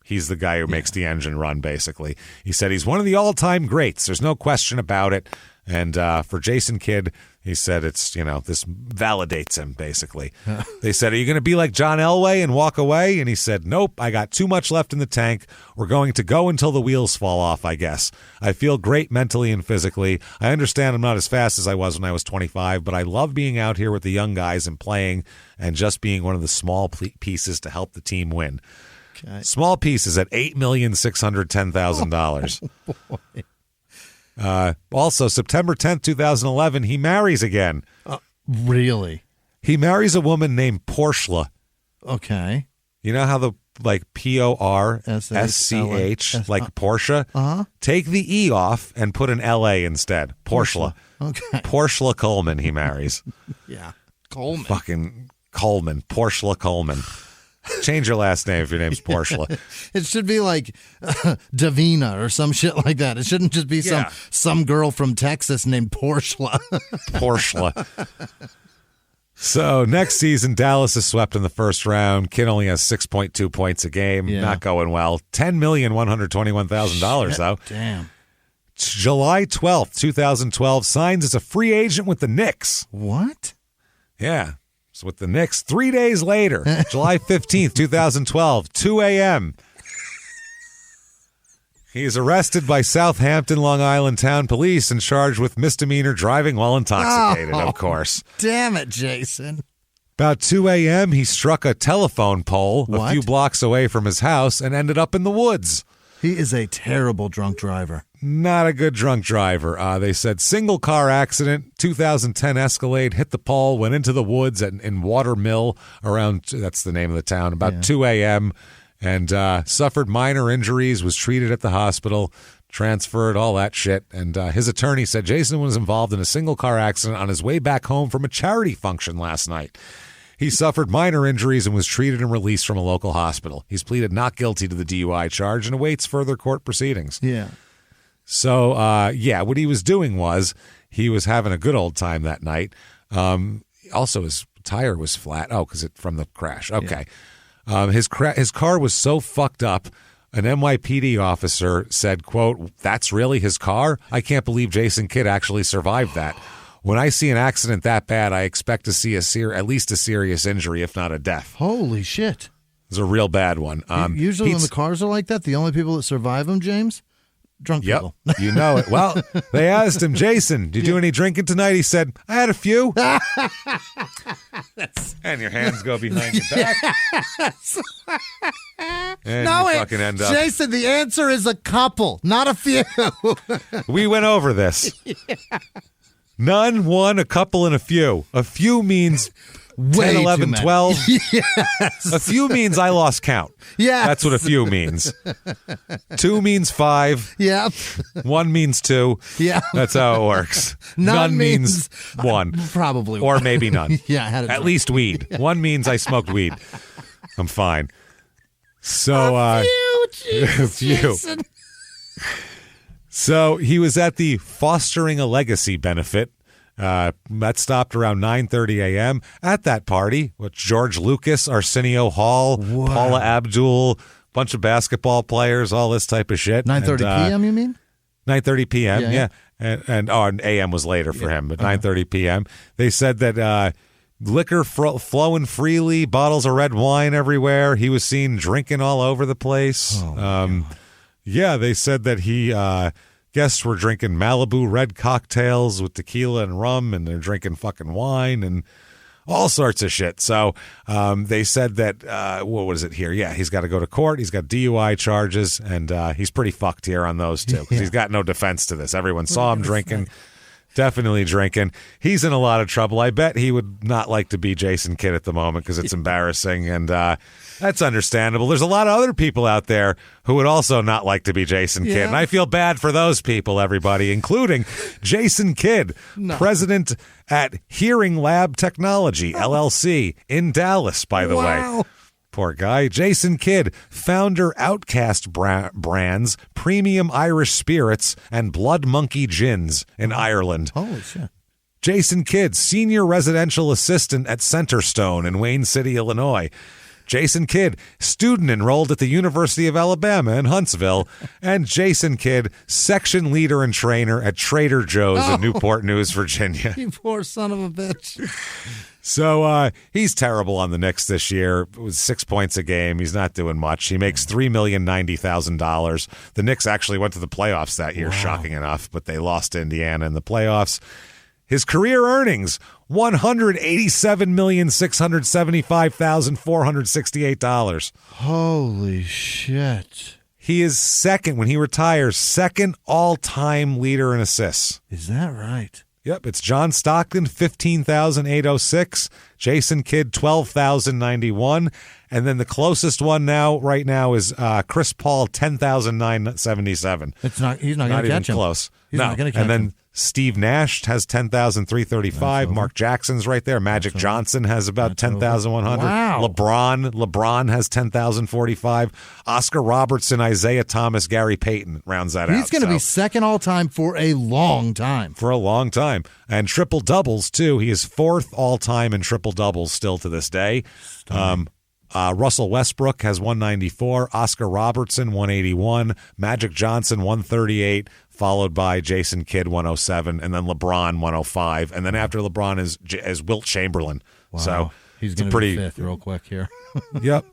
he's the guy who makes the engine run, basically. He said he's one of the all-time greats. There's no question about it. And for Jason Kidd, he said it's, this validates him, basically. They said, are you going to be like John Elway and walk away? And he said, nope, I got too much left in the tank. We're going to go until the wheels fall off, I guess. I feel great mentally and physically. I understand I'm not as fast as I was when I was 25, but I love being out here with the young guys and playing and just being one of the small pieces to help the team win. Okay. Small pieces at $8,610,000. Oh, boy. Also, September 10th, 2011, he marries again. Really? He marries a woman named Portia. Okay. You know how the, Porschch, like Porsche? Uh-huh. Take the E off and put an L-A instead. Portia. Okay. Portia Coleman he marries. Yeah. Coleman. Fucking Coleman. Portia Coleman. Change your last name if your name's Portia. It should be like Davina or some shit like that. It shouldn't just be some girl from Texas named Portia. Portia. So next season, Dallas is swept in the first round. Kidd only has 6.2 points a game. Yeah. Not going well. $10,121,000 though. Damn. July 12th, 2012, signs as a free agent with the Knicks. What? Yeah. So with the Knicks, 3 days later, July 15th, 2012, 2 a.m., he is arrested by Southampton, Long Island Town Police and charged with misdemeanor driving while intoxicated, of course. Damn it, Jason. About 2 a.m., he struck a telephone pole a few blocks away from his house and ended up in the woods. He is a terrible drunk driver. Not a good drunk driver. They said single car accident, 2010 Escalade, hit the pole, went into the woods in Watermill around, that's the name of the town, about 2 a.m., and suffered minor injuries, was treated at the hospital, transferred, all that shit. And his attorney said Jason was involved in a single car accident on his way back home from a charity function last night. He suffered minor injuries and was treated and released from a local hospital. He's pleaded not guilty to the DUI charge and awaits further court proceedings. Yeah. So, what he was doing was he was having a good old time that night. Also, his tire was flat. Oh, because from the crash. Okay. Yeah. His car was so fucked up, an NYPD officer said, quote, "That's really his car? I can't believe Jason Kidd actually survived that. When I see an accident that bad, I expect to see at least a serious injury, if not a death." Holy shit. was a real bad one. Usually when the cars are like that, the only people that survive them, James, drunk people. You know it. Well, they asked him, Jason, did you do any drinking tonight? He said, I had a few. And your hands go behind your back. And no, you fucking end up. Jason, the answer is a couple, not a few. We went over this. None, one, a couple, and a few. A few means 10, 11, 12. Yes. A few means I lost count. Yeah. That's what a few means. 2 means 5. Yep. 1 means 2. Yeah. That's how it works. None means 1. Probably. Or maybe none. Yeah, I had at least weed. 1 means I smoked weed. I'm fine. So, a few. Jason. So he was at the Fostering a Legacy benefit. That stopped around 9:30 a.m. At that party, with George Lucas, Arsenio Hall, Paula Abdul, bunch of basketball players, all this type of shit. 9:30 p.m. You mean? 9:30 p.m. Yeah. And AM was later for him, but 9:30 p.m. They said that liquor flowing freely, bottles of red wine everywhere. He was seen drinking all over the place. Yeah, they said that he guests were drinking Malibu red cocktails with tequila and rum, and they're drinking fucking wine and all sorts of shit. So they said that, what was it here? Yeah, he's got to go to court. He's got DUI charges, and he's pretty fucked here on those two because he's got no defense to this. Everyone saw him drinking. Definitely drinking. He's in a lot of trouble. I bet he would not like to be Jason Kidd at the moment because it's embarrassing, and that's understandable. There's a lot of other people out there who would also not like to be Jason Kidd, and I feel bad for those people, everybody, including Jason Kidd, president at Hearing Lab Technology, LLC, in Dallas, by the way. Poor guy. Jason Kidd, founder Outcast Brands, Premium Irish Spirits, and Blood Monkey Gins in Ireland. Holy shit. Jason Kidd, senior residential assistant at Centerstone in Wayne City, Illinois. Jason Kidd, student enrolled at the University of Alabama in Huntsville. And Jason Kidd, section leader and trainer at Trader Joe's in Newport News, Virginia. You poor son of a bitch. So he's terrible on the Knicks this year. It was 6 points a game. He's not doing much. He makes $3,090,000. The Knicks actually went to the playoffs that year, shocking enough, but they lost to Indiana in the playoffs. His career earnings, $187,675,468. Holy shit. He is second, when he retires, second all-time leader in assists. Is that right? Yep, it's John Stockton, 15,806. Jason Kidd, 12,091. And then the closest one right now is Chris Paul, 10,977. He's not going to catch even him. close. He's not going to catch and then him. Steve Nash has 10,335. Mark Jackson's right there. Magic Johnson has about 10,100. Wow. LeBron has 10,045. Oscar Robertson, Isaiah Thomas, Gary Payton rounds that out. He's going to be second all time for a long time. For a long time. And triple doubles, too. He is fourth all time in triple doubles still to this day. Russell Westbrook has 194. Oscar Robertson, 181. Magic Johnson, 138. Followed by Jason Kidd, 107, and then LeBron, 105, and then after LeBron is Wilt Chamberlain. Wow. So he's going to be fifth real quick here. Yep.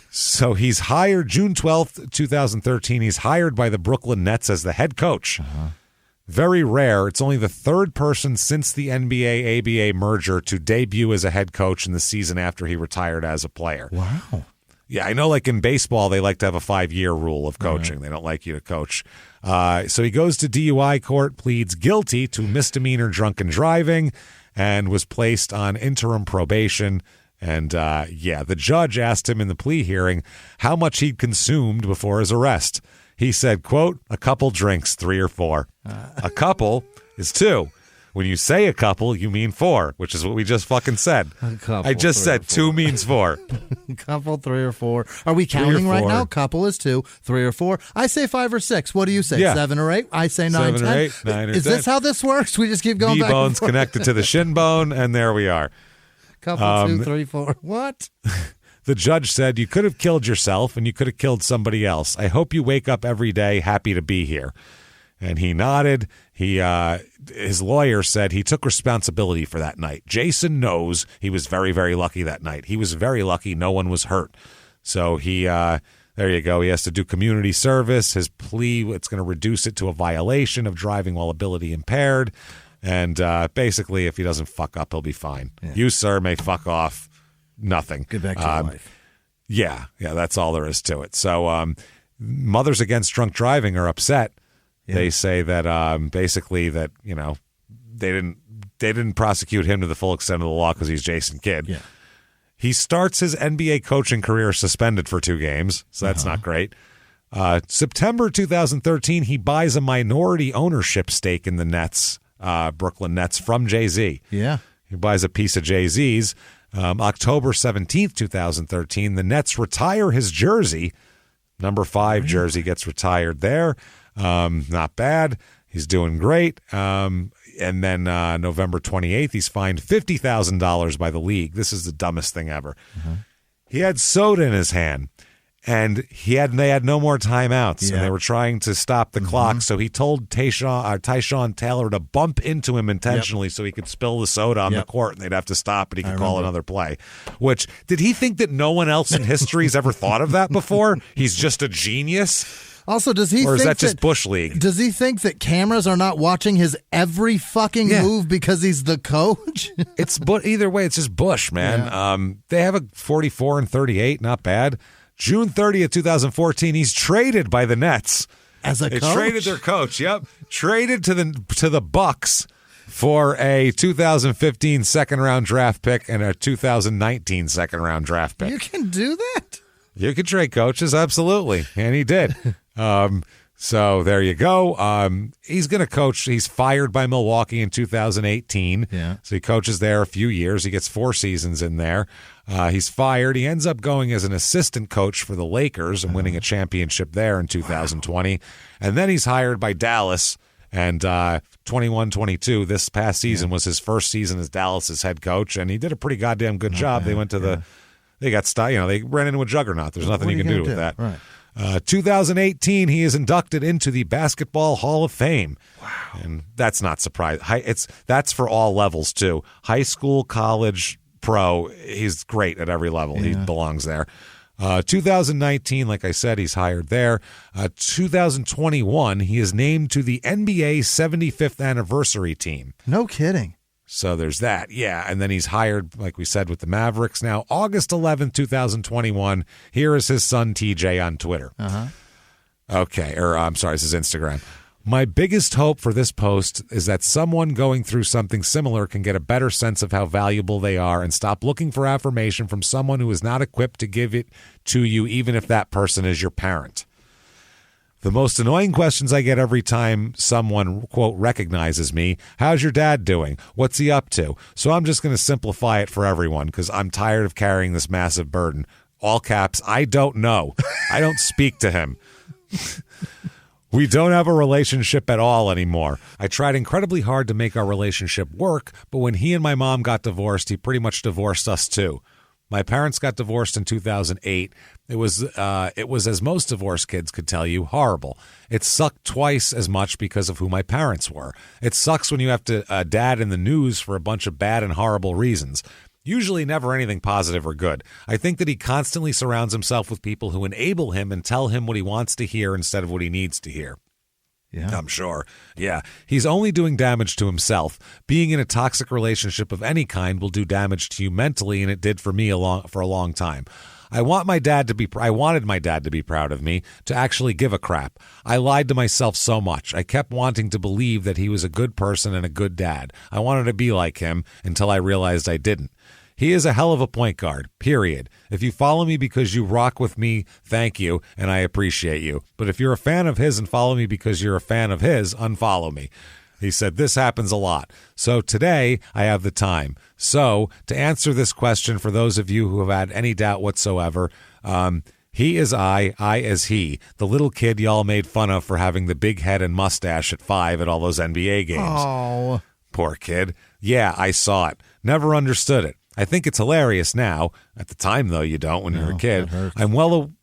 So he's hired June 12th, 2013. He's hired by the Brooklyn Nets as the head coach. Very rare. It's only the third person since the NBA-ABA merger to debut as a head coach in the season after he retired as a player. Wow. Yeah, I know like in baseball, they like to have a 5-year rule of coaching. They don't like you to coach. So he goes to DUI court, pleads guilty to misdemeanor drunken driving, and was placed on interim probation. And the judge asked him in the plea hearing how much he'd consumed before his arrest. He said, quote, a couple drinks, 3 or 4. A couple is 2. When you say a couple, you mean 4, which is what we just fucking said. I just said 2 means 4. Couple, 3 or 4. Are we counting right now? Couple is 2, 3 or 4. I say 5 or 6. What do you say? Yeah. 7 or 8? I say 9, 7 10. or 8, 9 or 10. Is this how this works? We just keep going back and D-bone's forth. connected to the shin bone, and there we are. Couple, 2, 3, 4. What? The judge said, you could have killed yourself and you could have killed somebody else. I hope you wake up every day happy to be here. And he nodded. His lawyer said he took responsibility for that night. Jason knows he was very, very lucky that night. He was very lucky no one was hurt. So he, there you go. He has to do community service. His plea, it's going to reduce it to a violation of driving while ability impaired. And basically, if he doesn't fuck up, he'll be fine. Yeah. You, sir, may fuck off. Nothing. Get back to your life. Yeah, that's all there is to it. So Mothers Against Drunk Driving are upset. Yeah. They say that basically that, they didn't prosecute him to the full extent of the law because he's Jason Kidd. Yeah. He starts his NBA coaching career suspended for 2 games, so that's not great. September 2013, he buys a minority ownership stake in the Nets, Brooklyn Nets, from Jay-Z. Yeah. He buys a piece of Jay-Z's. October 17th, 2013, the Nets retire his jersey. Number 5 jersey gets retired there. Not bad. He's doing great. And then November 28th, he's fined $50,000 by the league. This is the dumbest thing ever. He had soda in his hand, and they had no more timeouts, and they were trying to stop the clock. So he told Tyshawn Taylor to bump into him intentionally so he could spill the soda on the court, and they'd have to stop, and he could call another play. Which, did he think that no one else in history has ever thought of that before? He's just a genius? Also, does he or is think that just Bush League? Does he think that cameras are not watching his every fucking move because he's the coach? Either way, it's just Bush, man. Yeah. They have a 44-38, not bad. June 30th, 2014, he's traded by the Nets. As a coach? They traded their coach, yep. Traded to the Bucks for a 2015 second-round draft pick and a 2019 second-round draft pick. You can do that? You can trade coaches, absolutely. And he did. So there you go. He's going to coach. He's fired by Milwaukee in 2018. Yeah. So he coaches there a few years. He gets 4 seasons in there. He's fired. He ends up going as an assistant coach for the Lakers and winning a championship there in 2020. Wow. And then he's hired by Dallas. And 21-22, this past season was his first season as Dallas's head coach. And he did a pretty goddamn good job. They went to they got they ran into a juggernaut. There's nothing you can do with that. Right. 2018, he is inducted into the Basketball Hall of Fame. Wow. And that's not surprising. That's for all levels, too. High school, college, pro. He's great at every level. Yeah. He belongs there. 2019, like I said, he's hired there. 2021, he is named to the NBA 75th anniversary team. No kidding. So there's that. Yeah. And then he's hired, like we said, with the Mavericks. Now, August 11th, 2021, here is his son, TJ, on Twitter. Okay. I'm sorry, this is Instagram. My biggest hope for this post is that someone going through something similar can get a better sense of how valuable they are and stop looking for affirmation from someone who is not equipped to give it to you, even if that person is your parent. The most annoying questions I get every time someone, quote, recognizes me: how's your dad doing? What's he up to? So I'm just going to simplify it for everyone because I'm tired of carrying this massive burden. All caps, I don't know. I don't speak to him. We don't have a relationship at all anymore. I tried incredibly hard to make our relationship work, but when he and my mom got divorced, he pretty much divorced us too. My parents got divorced in 2008. It was, as most divorced kids could tell you, horrible. It sucked twice as much because of who my parents were. It sucks when you have to dad in the news for a bunch of bad and horrible reasons. Usually never anything positive or good. I think that he constantly surrounds himself with people who enable him and tell him what he wants to hear instead of what he needs to hear. Yeah, I'm sure. Yeah. He's only doing damage to himself. Being in a toxic relationship of any kind will do damage to you mentally, and it did for me for a long time. I wanted my dad to be proud of me, to actually give a crap. I lied to myself so much. I kept wanting to believe that he was a good person and a good dad. I wanted to be like him until I realized I didn't. He is a hell of a point guard, period. If you follow me because you rock with me, thank you, and I appreciate you. But if you're a fan of his and follow me because you're a fan of his, unfollow me. He said, this happens a lot. So today, I have the time. So, to answer this question for those of you who have had any doubt whatsoever, he is I is he, the little kid y'all made fun of for having the big head and mustache at 5 at all those NBA games. Oh. Poor kid. Yeah, I saw it. Never understood it. I think it's hilarious now. At the time, though, you don't when you're a kid. I'm well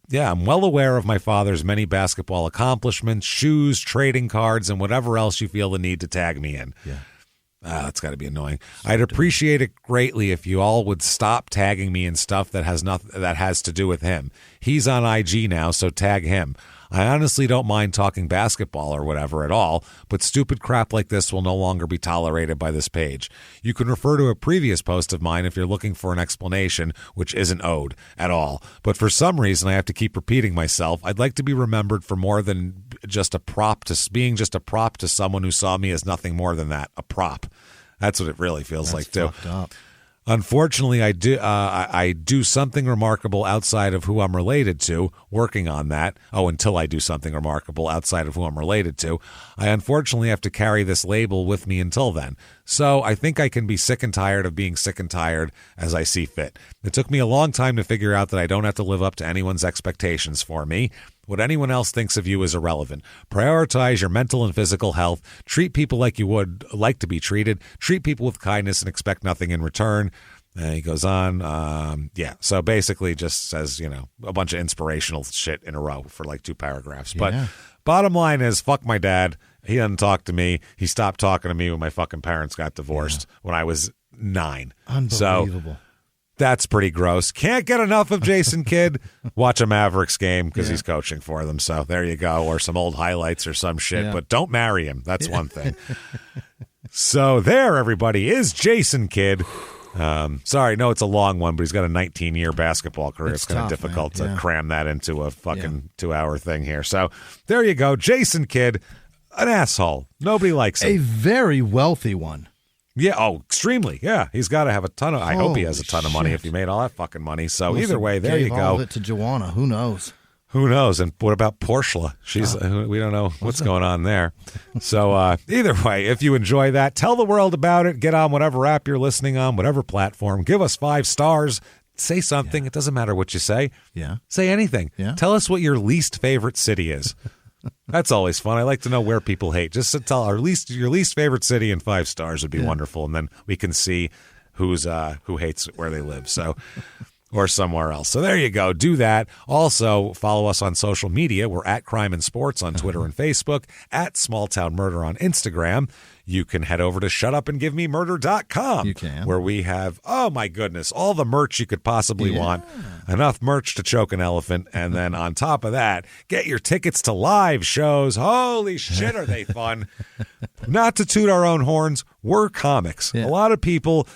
aware of my father's many basketball accomplishments, shoes, trading cards, and whatever else you feel the need to tag me in. Yeah. That's got to be annoying. I'd appreciate it greatly if you all would stop tagging me in stuff that has to do with him. He's on IG now, so tag him. I honestly don't mind talking basketball or whatever at all, but stupid crap like this will no longer be tolerated by this page. You can refer to a previous post of mine if you're looking for an explanation, which isn't owed at all. But for some reason, I have to keep repeating myself. I'd like to be remembered for more than just a prop to being just a prop to someone who saw me as nothing more than that, a prop. That's what it really feels like, too. Up. Unfortunately, I do something remarkable outside of who I'm related to, working on that. Until I do something remarkable outside of who I'm related to. I unfortunately have to carry this label with me until then. So I think I can be sick and tired of being sick and tired as I see fit. It took me a long time to figure out that I don't have to live up to anyone's expectations for me. What anyone else thinks of you is irrelevant. Prioritize your mental and physical health. Treat people like you would like to be treated. Treat people with kindness and expect nothing in return. And he goes on. So basically just says, a bunch of inspirational shit in a row for like 2 paragraphs. Yeah. But bottom line is, fuck my dad. He doesn't talk to me. He stopped talking to me when my fucking parents got divorced when I was 9. Unbelievable. So that's pretty gross. Can't get enough of Jason Kidd. Watch a Mavericks game because he's coaching for them. So there you go. Or some old highlights or some shit. Yeah. But don't marry him. That's one thing. So there, everybody, is Jason Kidd. Sorry, no, it's a long one, but he's got a 19-year basketball career. It's kind of difficult to cram that into a fucking 2-hour thing here. So there you go. Jason Kidd, an asshole. Nobody likes him. A very wealthy one. Yeah, extremely. Yeah, he's got to have a ton of. I hope he has a ton of money if he made all that fucking money. So either way, there you go. All of it to Joanna. Who knows? Who knows? And what about Portia? She's we don't know what's going on there. So either way, if you enjoy that, tell the world about it. Get on whatever app you're listening on, whatever platform. Give us 5 stars. Say something. It doesn't matter what you say. Yeah. Say anything. Yeah. Tell us what your least favorite city is. That's always fun. I like to know where people hate. Just to tell your least favorite city in 5 stars would be wonderful, and then we can see who hates where they live. So, or somewhere else. So there you go. Do that. Also, follow us on social media. We're at Crime and Sports on Twitter and Facebook, at Small Town Murder on Instagram. You can head over to shutupandgivememurder.com. You can. Where we have, oh my goodness, all the merch you could possibly want. Enough merch to choke an elephant. And then on top of that, get your tickets to live shows. Holy shit, are they fun. Not to toot our own horns, we're comics. A lot of people,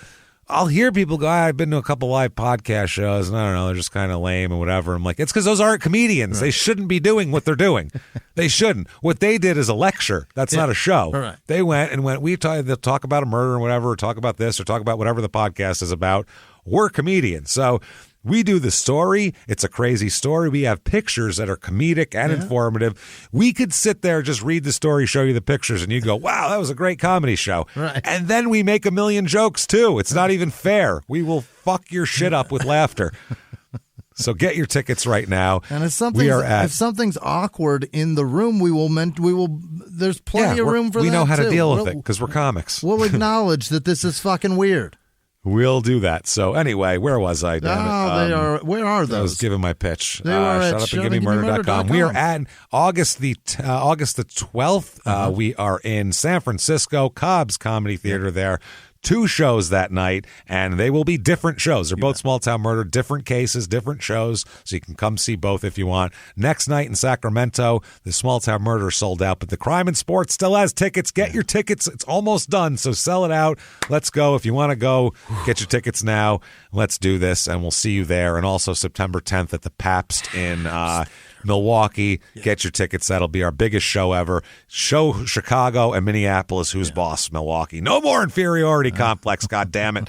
I'll hear people go, I've been to a couple live podcast shows, and I don't know, they're just kind of lame and whatever. I'm like, it's because those aren't comedians. Right. They shouldn't be doing what they're doing. They shouldn't. What they did is a lecture. That's not a show. Right. They went, they'll talk about a murder or whatever, or talk about this, or talk about whatever the podcast is about. We're comedians. So we do the story. It's a crazy story. We have pictures that are comedic and informative. We could sit there, just read the story, show you the pictures, and you go, wow, that was a great comedy show. Right. And then we make a million jokes, too. It's not even fair. We will fuck your shit up with laughter. So get your tickets right now. And if something's awkward in the room, we will. There's plenty of room for that. We know how to too. deal with it because we're comics. We'll acknowledge that this is fucking weird. We'll do that. So anyway, where was I? Damn it. They are. Where are those? I was giving my pitch. They are at shutupandgivememurder.com. We are at August the 12th. We are in San Francisco, Cobb's Comedy Theater there. 2 shows that night, and they will be different shows. They're both Small Town Murder, different cases, different shows, so you can come see both if you want. Next night in Sacramento, the Small Town Murder sold out, but the Crime and Sports still has tickets. Get your tickets. It's almost done, so sell it out. Let's go. If you want to go, get your tickets now. Let's do this, and we'll see you there. And also September 10th at the Pabst in Milwaukee. Get your tickets. That'll be our biggest show ever. Show Chicago and Minneapolis. Who's boss? Milwaukee. No more inferiority complex. God damn it.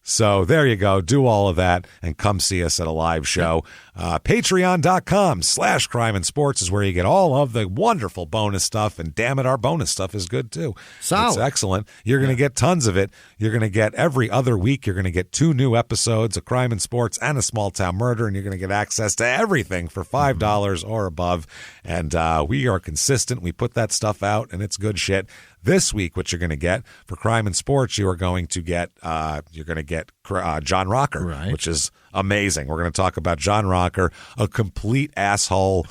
So there you go. Do all of that and come see us at a live show. Patreon.com/Crime and Sports is where you get all of the wonderful bonus stuff. And damn it, our bonus stuff is good too. Solid. It's excellent. You're going to get tons of it. You're going to get every other week. You're going to get 2 new episodes of Crime and Sports and a Small Town Murder. And you're going to get access to everything for $5 or above. And we are consistent. We put that stuff out and it's good shit. This week, what you're going to get for Crime and Sports, you are going to get John Rocker, which is amazing. We're going to talk about John Rocker, a complete asshole,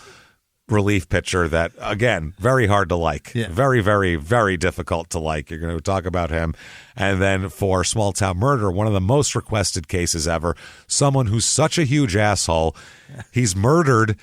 relief pitcher that, again, very hard to like. Yeah. Very, very, very difficult to like. You're going to talk about him. And then for Small Town Murder, one of the most requested cases ever, someone who's such a huge asshole. He's murdered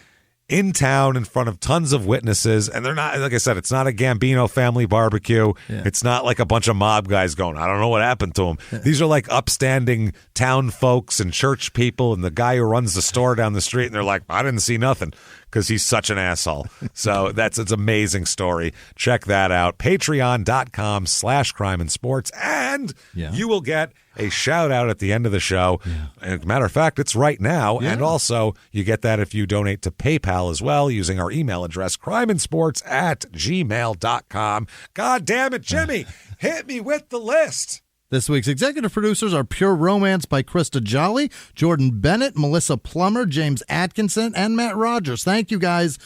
in town in front of tons of witnesses, and they're not, like I said, it's not a Gambino family barbecue. Yeah. It's not like a bunch of mob guys going, I don't know what happened to him. These are like upstanding town folks and church people and the guy who runs the store down the street, and they're like, I didn't see nothing because he's such an asshole. So it's an amazing story. Check that out. Patreon.com/crime and sports, and you will get a shout out at the end of the show. As a matter of fact, it's right now. Yeah. And also you get that if you donate to PayPal as well, using our email address, crimeandsports@gmail.com. God damn it, Jimmy. Hit me with the list. This week's executive producers are Pure Romance by Krista Jolly, Jordan Bennett, Melissa Plummer, James Atkinson, and Matt Rogers. Thank you guys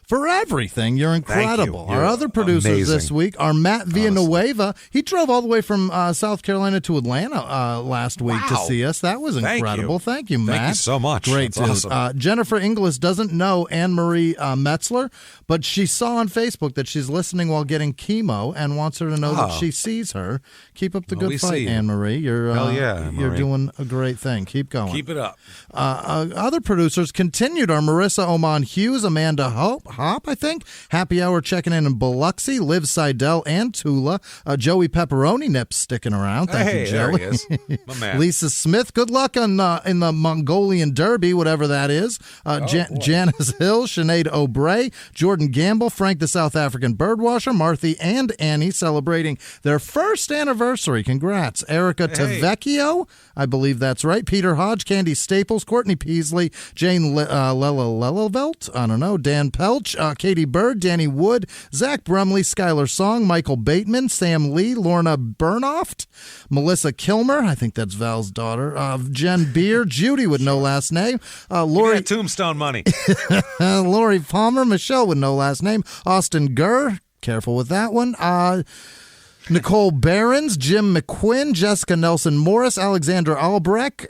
for everything. You're incredible. You're Our other producers amazing. this week are Matt Villanueva. He drove all the way from South Carolina to Atlanta last week to see us. That was incredible. Thank you, Matt. Thank you so much. Great, That's dude. awesome. Jennifer Inglis doesn't know Anne-Marie Metzler, but she saw on Facebook that she's listening while getting chemo and wants her to know that she sees her. Keep up the Well, we good see fight, you. Anne-Marie. You're, Hell yeah, you're Anne-Marie. doing a great thing. Keep going. Keep it up. Other producers continued are Marissa Oman Hughes, Amanda Hop, I think. Happy Hour checking in Biloxi, Liv Seidel and Tula. Joey Pepperoni Nips sticking around. Thank you, There Joey. he is. My man. Lisa Smith, good luck in the Mongolian Derby, whatever that is. Janice Hill, Sinead O'Bray, Jordan Gamble, Frank the South African Birdwasher, Marthy and Annie celebrating their first anniversary. Congrats. Erica Tavecchio, I believe that's right. Peter Hodge, Candy Staples, Courtney Peasley, Jane Lelevelt, I don't know, Dan Pelch, Katie Bird, Danny Wood, Zach Brumley, Skylar Song, Michael Bateman, Sam Lee, Lorna Burnoft, Melissa Kilmer, I think that's Val's daughter, Jen Beer, Judy with no last name, Lori Tombstone money. Lori Palmer, Michelle with no last name, Austin Gurr, careful with that one, Nicole Behrens, Jim McQuinn, Jessica Nelson Morris, Alexandra Albrecht,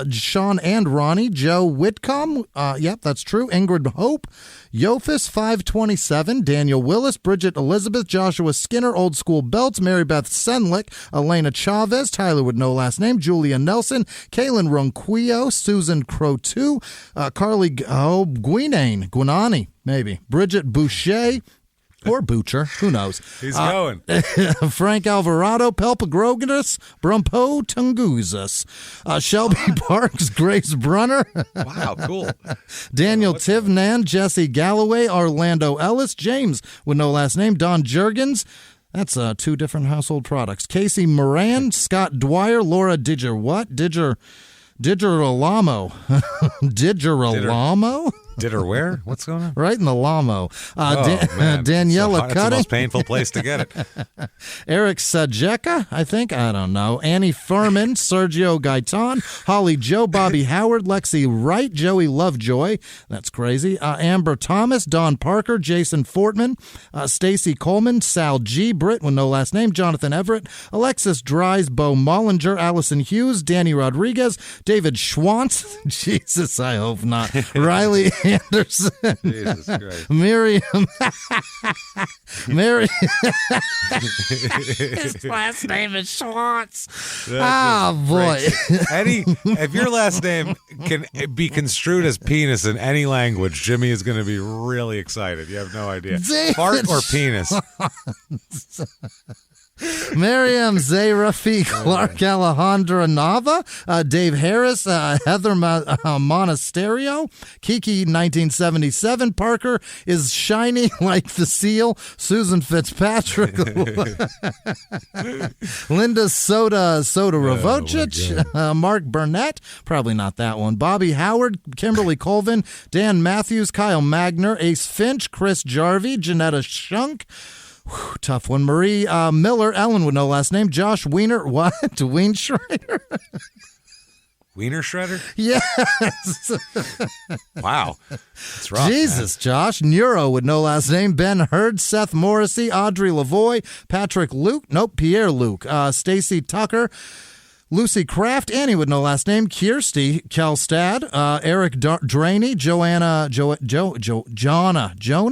Sean and Ronnie, Joe Whitcomb, yep, that's true, Ingrid Hope, Yofis 527, Daniel Willis, Bridget Elizabeth, Joshua Skinner, Old School Belts, Mary Beth Senlick, Elena Chavez, Tyler with no last name, Julia Nelson, Kaylin Ronquillo, Susan Crotu, Carly Guinane, Guinani, maybe, Bridget Boucher, or Butcher, who knows? He's going. Frank Alvarado, Pelpagroganus, Brumpo Tunguzas, Shelby Parks, Grace Brunner. Wow, cool. Daniel Tivnan, Jesse Galloway, Orlando Ellis, James with no last name, Don Jurgens. That's two different household products. Casey Moran, Scott Dwyer, Laura Diggeralamo. Diggeralamo? Ditter where? What's going on? Right in the Lamo. Man. Daniela That's Cutting. the most painful place to get it. Eric Sajeka, I think. I don't know. Annie Furman, Sergio Gaitan, Holly Joe, Bobby Howard, Lexi Wright, Joey Lovejoy. That's crazy. Amber Thomas, Don Parker, Jason Fortman, Stacy Coleman, Sal G, Britt with no last name, Jonathan Everett, Alexis Dries, Bo Mollinger, Allison Hughes, Danny Rodriguez, David Schwantz. Jesus, I hope not. Riley Anderson. Jesus Christ. Miriam. His last name is Schwartz. Boy. If your last name can be construed as penis in any language, Jimmy is going to be really excited. You have no idea. Fart or penis? Miriam Zayrafi, Clark Alejandra Nava, Dave Harris, Heather Monasterio, Kiki 1977, Parker is shiny like the seal, Susan Fitzpatrick, Linda Soda Ravocic, Mark Burnett, probably not that one, Bobby Howard, Kimberly Colvin, Dan Matthews, Kyle Magner, Ace Finch, Chris Jarvie, Janetta Shunk. Whew, tough one. Marie Miller, Ellen with no last name, Josh Wiener, what? Wien Schreider? Wiener Shredder? Yes. Wow. That's rough, Jesus, man. Josh. Neuro with no last name, Ben Hurd, Seth Morrissey, Audrey Lavoie, Patrick Luke, Pierre Luke, Stacy Tucker, Lucy Kraft, Annie with no last name, Kirsty Kelstad, Eric Draney,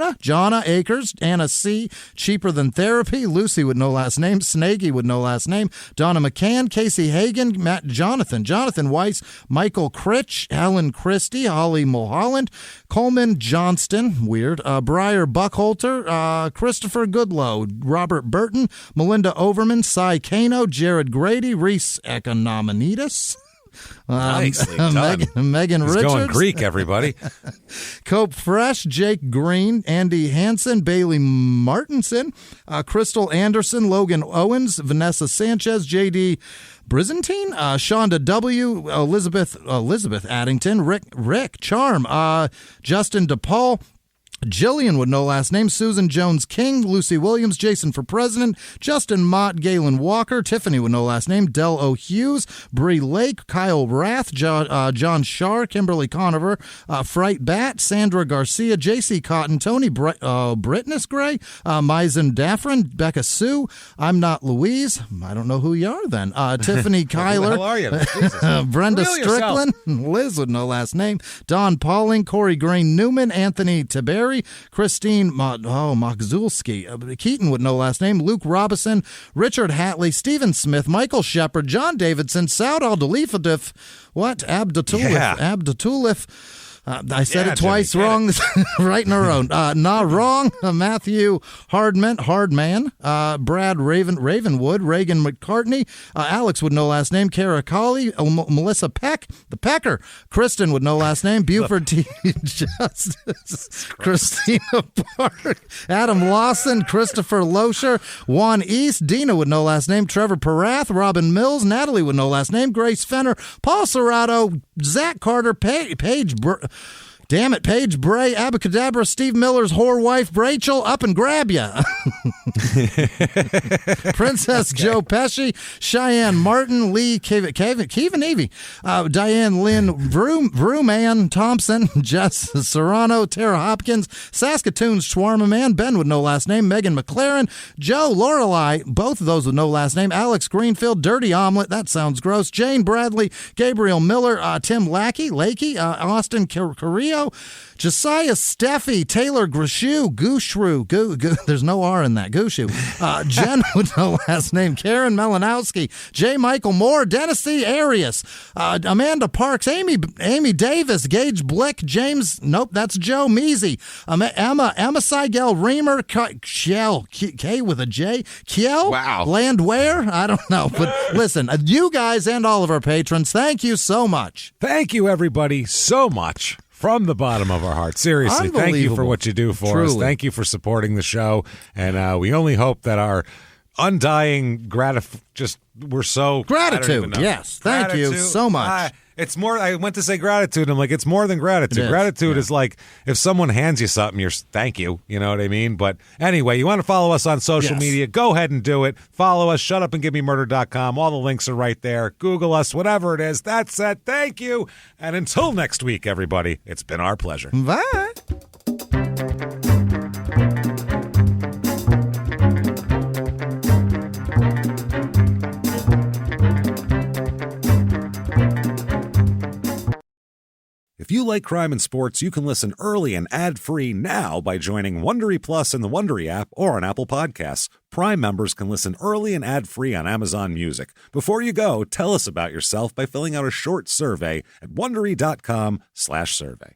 Jonna Akers, Anna C, Cheaper Than Therapy, Lucy with no last name, Snagy with no last name, Donna McCann, Casey Hagan, Matt Jonathan Weiss, Michael Critch, Helen Christie, Holly Mulholland, Coleman Johnston, weird, Briar Buckholter, Christopher Goodlow, Robert Burton, Melinda Overman, Cy Kano, Jared Grady, Reese Econominides. Nicely done. Megan He's Richards. going Greek, everybody. Cope Fresh, Jake Green, Andy Hansen, Bailey Martinson, Crystal Anderson, Logan Owens, Vanessa Sanchez, J.D. Brizantine, Shonda W., Elizabeth Addington, Rick Charm, Justin DePaul, Jillian with no last name, Susan Jones King, Lucy Williams, Jason for President, Justin Mott, Galen Walker, Tiffany with no last name, Del O. Hughes, Bree Lake, Kyle Rath, John Shar, Kimberly Conover, Fright Bat, Sandra Garcia, J.C. Cotton, Tony Britness Gray, Misen Daffrin, Becca Sue, I'm Not Louise, I don't know who you are then, Tiffany Kyler, Who the hell are you? Brenda Reveal Strickland, Liz with no last name, Don Pauling, Corey Green Newman, Anthony Tiberi, Christine Moczulski, Keaton with no last name, Luke Robinson, Richard Hatley, Stephen Smith, Michael Shepard, John Davidson, Saud Al-Dalifadif, Abdutulif, I said it twice wrong, right in a row. Not wrong. Matthew Hardman, Brad Ravenwood, Reagan McCartney, Alex with no last name, Kara Colley, Melissa Peck, the Pecker, Kristen with no last name, Buford T. Justice, Christina Park, Adam Lawson, Christopher Loescher, Juan East, Dina with no last name, Trevor Parath, Robin Mills, Natalie with no last name, Grace Fenner, Paul Serrato, Zach Carter, Paige Bray, Abacadabra, Steve Miller's whore wife, Rachel, up and grab ya. Princess Joe Pesci, Cheyenne Martin, Lee Keevan, Diane Lynn Vrooman Thompson, Jess Serrano, Tara Hopkins, Saskatoon's Shawarma Man, Ben with no last name, Megan McLaren, Joe Lorelei, both of those with no last name, Alex Greenfield, Dirty Omelet, that sounds gross, Jane Bradley, Gabriel Miller, Tim Lakey, Austin Carrillo, Josiah Steffi, Taylor Gushru, there's no R in that, Gushu, Jen with no last name, Karen Melanowski, J. Michael Moore, Dennis C. Arias, Amanda Parks, Amy Davis, Gage Blick, James, nope, that's Joe Measy, Emma Seigel, Reamer, K with a J, Kiel, wow. Landwehr, I don't know, but listen, you guys and all of our patrons, thank you so much. Thank you, everybody, so much. From the bottom of our hearts. Seriously, thank you for what you do for us. Thank you for supporting the show. And we only hope that our undying we're so... Gratitude, yes. Thank you so much. It's more, I went to say gratitude. I'm like, it's more than gratitude. Gratitude is like if someone hands you something, thank you. You know what I mean? But anyway, you want to follow us on social media, go ahead and do it. Follow us, shutupandgivememurder.com. All the links are right there. Google us, whatever it is. That's it. Thank you. And until next week, everybody, it's been our pleasure. Bye. If you like crime and sports, you can listen early and ad-free now by joining Wondery Plus in the Wondery app or on Apple Podcasts. Prime members can listen early and ad-free on Amazon Music. Before you go, tell us about yourself by filling out a short survey at Wondery.com/survey.